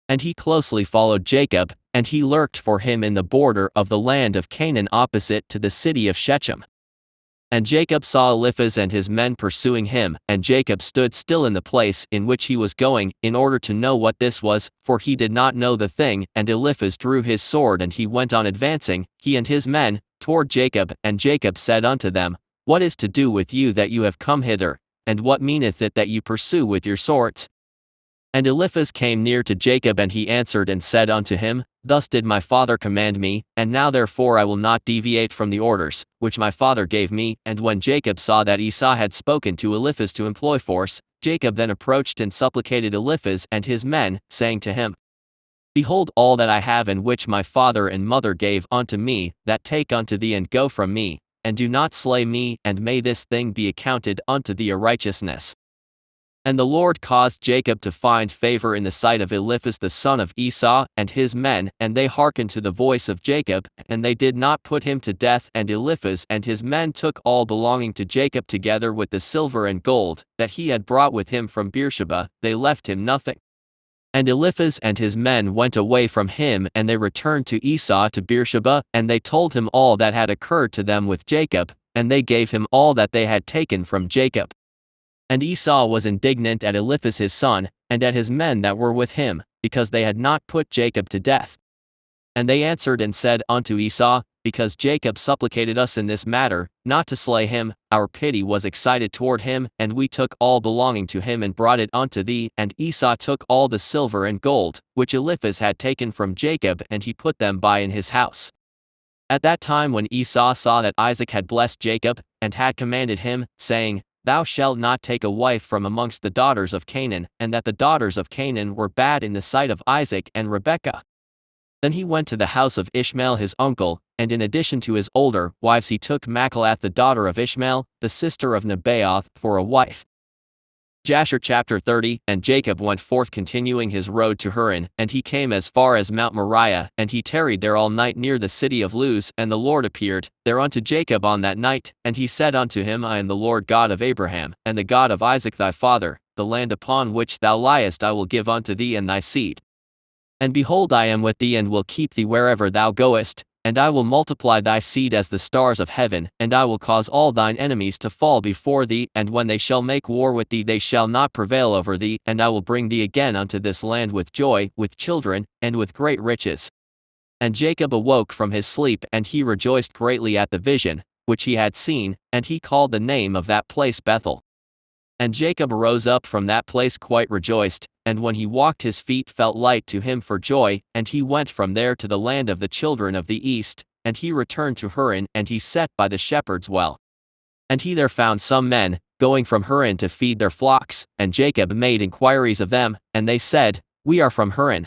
And he closely followed Jacob, and he lurked for him in the border of the land of Canaan opposite to the city of Shechem. And Jacob saw Eliphaz and his men pursuing him, and Jacob stood still in the place in which he was going, in order to know what this was, for he did not know the thing. And Eliphaz drew his sword, and he went on advancing, he and his men, toward Jacob. And Jacob said unto them, What is to do with you that you have come hither, and what meaneth it that you pursue with your swords? And Eliphaz came near to Jacob, and he answered and said unto him, Thus did my father command me, and now therefore I will not deviate from the orders, which my father gave me. And when Jacob saw that Esau had spoken to Eliphaz to employ force, Jacob then approached and supplicated Eliphaz and his men, saying to him, Behold all that I have, and which my father and mother gave unto me, that take unto thee, and go from me, and do not slay me, and may this thing be accounted unto thee a righteousness. And the Lord caused Jacob to find favor in the sight of Eliphaz the son of Esau, and his men, and they hearkened to the voice of Jacob, and they did not put him to death. And Eliphaz and his men took all belonging to Jacob, together with the silver and gold that he had brought with him from Beersheba, they left him nothing. And Eliphaz and his men went away from him, and they returned to Esau to Beersheba, and they told him all that had occurred to them with Jacob, and they gave him all that they had taken from Jacob. And Esau was indignant at Eliphaz his son, and at his men that were with him, because they had not put Jacob to death. And they answered and said unto Esau, because Jacob supplicated us in this matter, not to slay him, our pity was excited toward him, and we took all belonging to him and brought it unto thee, and Esau took all the silver and gold, which Eliphaz had taken from Jacob, and he put them by in his house. At that time when Esau saw that Isaac had blessed Jacob, and had commanded him, saying, Thou shalt not take a wife from amongst the daughters of Canaan, and that the daughters of Canaan were bad in the sight of Isaac and Rebekah. Then he went to the house of Ishmael his uncle, and in addition to his older wives he took Machalath the daughter of Ishmael, the sister of Nebaioth, for a wife. Jasher chapter 30. And Jacob went forth continuing his road to Haran, and he came as far as Mount Moriah, and he tarried there all night near the city of Luz, and the Lord appeared there unto Jacob on that night, and he said unto him, I am the Lord God of Abraham, and the God of Isaac thy father, the land upon which thou liest I will give unto thee and thy seed. And behold, I am with thee and will keep thee wherever thou goest, and I will multiply thy seed as the stars of heaven, and I will cause all thine enemies to fall before thee, and when they shall make war with thee they shall not prevail over thee, and I will bring thee again unto this land with joy, with children, and with great riches. And Jacob awoke from his sleep, and he rejoiced greatly at the vision, which he had seen, and he called the name of that place Bethel. And Jacob arose up from that place quite rejoiced, and when he walked his feet felt light to him for joy, and he went from there to the land of the children of the east, and he returned to Haran, and he sat by the shepherd's well. And he there found some men, going from Haran to feed their flocks, and Jacob made inquiries of them, and they said, We are from Haran.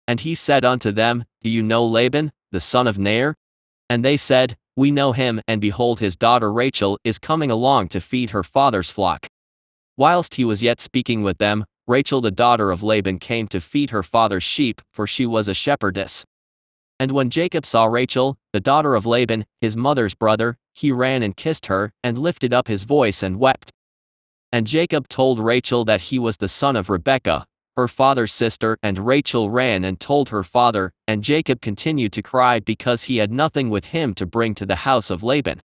And he said unto them, Do you know Laban, the son of Nahor? And they said, We know him, and behold his daughter Rachel is coming along to feed her father's flock. Whilst he was yet speaking with them, Rachel the daughter of Laban came to feed her father's sheep, for she was a shepherdess. And when Jacob saw Rachel, the daughter of Laban, his mother's brother, he ran and kissed her, and lifted up his voice and wept. And Jacob told Rachel that he was the son of Rebekah, her father's sister, and Rachel ran and told her father, and Jacob continued to cry because he had nothing with him to bring to the house of Laban.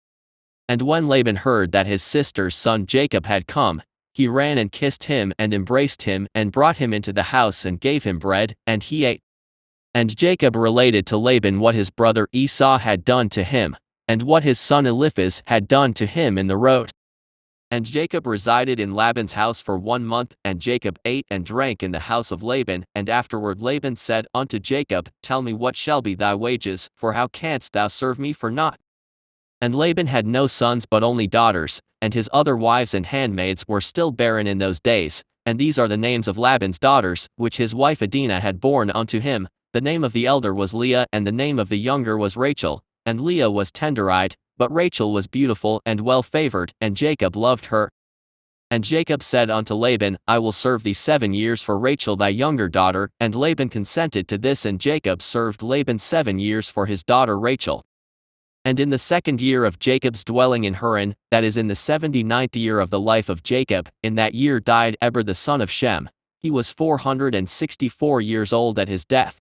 And when Laban heard that his sister's son Jacob had come, he ran and kissed him and embraced him and brought him into the house and gave him bread, and he ate. And Jacob related to Laban what his brother Esau had done to him, and what his son Eliphaz had done to him in the road. And Jacob resided in Laban's house for 1 month, and Jacob ate and drank in the house of Laban. And afterward Laban said unto Jacob, Tell me what shall be thy wages, for how canst thou serve me for naught? And Laban had no sons but only daughters, and his other wives and handmaids were still barren in those days, and these are the names of Laban's daughters, which his wife Adinah had borne unto him. The name of the elder was Leah, and the name of the younger was Rachel, and Leah was tender-eyed, but Rachel was beautiful and well-favored, and Jacob loved her. And Jacob said unto Laban, I will serve thee 7 years for Rachel thy younger daughter, and Laban consented to this, and Jacob served Laban 7 years for his daughter Rachel. And in the 2nd year of Jacob's dwelling in Haran, that is in the 79th year of the life of Jacob, in that year died Eber the son of Shem. He was 464 years old at his death.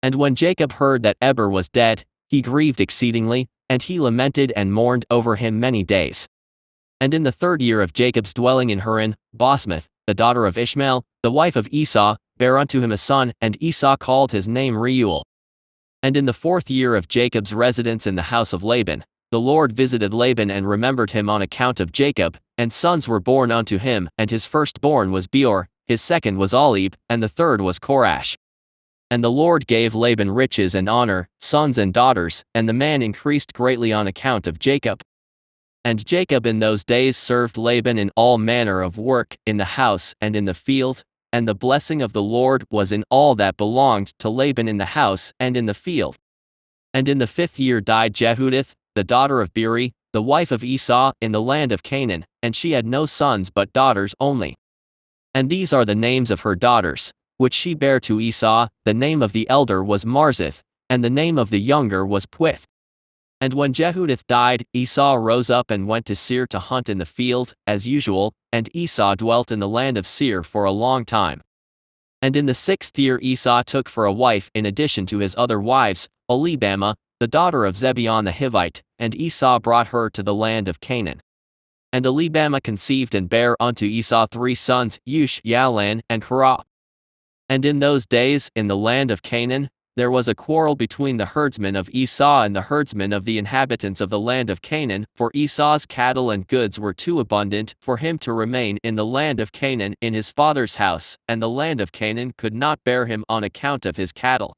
And when Jacob heard that Eber was dead, he grieved exceedingly, and he lamented and mourned over him many days. And in the 3rd year of Jacob's dwelling in Haran, Basmath, the daughter of Ishmael, the wife of Esau, bare unto him a son, and Esau called his name Reuel. And in the 4th year of Jacob's residence in the house of Laban, the Lord visited Laban and remembered him on account of Jacob, and sons were born unto him, and his firstborn was Beor, his second was Olib, and the third was Korash. And the Lord gave Laban riches and honor, sons and daughters, and the man increased greatly on account of Jacob. And Jacob in those days served Laban in all manner of work, in the house and in the field, and the blessing of the Lord was in all that belonged to Laban in the house and in the field. And in the 5th year died Jehudith, the daughter of Beeri, the wife of Esau, in the land of Canaan, and she had no sons but daughters only. And these are the names of her daughters, which she bare to Esau. The name of the elder was Marzith, and the name of the younger was Puith. And when Jehudith died, Esau rose up and went to Seir to hunt in the field, as usual, and Esau dwelt in the land of Seir for a long time. And in the 6th year Esau took for a wife, in addition to his other wives, Oholibamah, the daughter of Zebeon the Hivite, and Esau brought her to the land of Canaan. And Oholibamah conceived and bare unto Esau 3 sons, Ush, Yalan, and Korah. And in those days, in the land of Canaan, There was a quarrel between the herdsmen of Esau and the herdsmen of the inhabitants of the land of Canaan, for Esau's cattle and goods were too abundant for him to remain in the land of Canaan in his father's house, and the land of Canaan could not bear him on account of his cattle.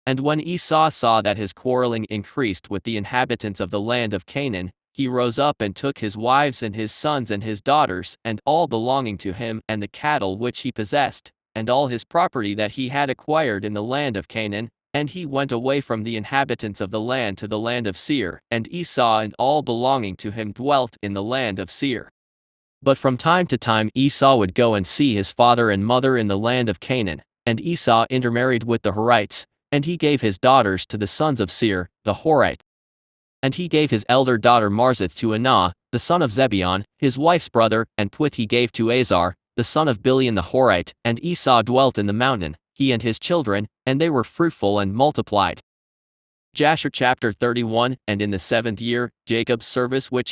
And when Esau saw that his quarreling increased with the inhabitants of the land of Canaan, he rose up and took his wives and his sons and his daughters, and all belonging to him, and the cattle which he possessed, and all his property that he had acquired in the land of Canaan, and he went away from the inhabitants of the land to the land of Seir, and Esau and all belonging to him dwelt in the land of Seir. But from time to time Esau would go and see his father and mother in the land of Canaan, and Esau intermarried with the Horites, and he gave his daughters to the sons of Seir, the Horite. And he gave his elder daughter Marzith to Anah, the son of Zebeon, his wife's brother, and Puith he gave to Azar, the son of Bilean the Horite, and Esau dwelt in the mountain, he and his children, and they were fruitful and multiplied. Jasher chapter 31. And in the 7th year, Jacob's service which he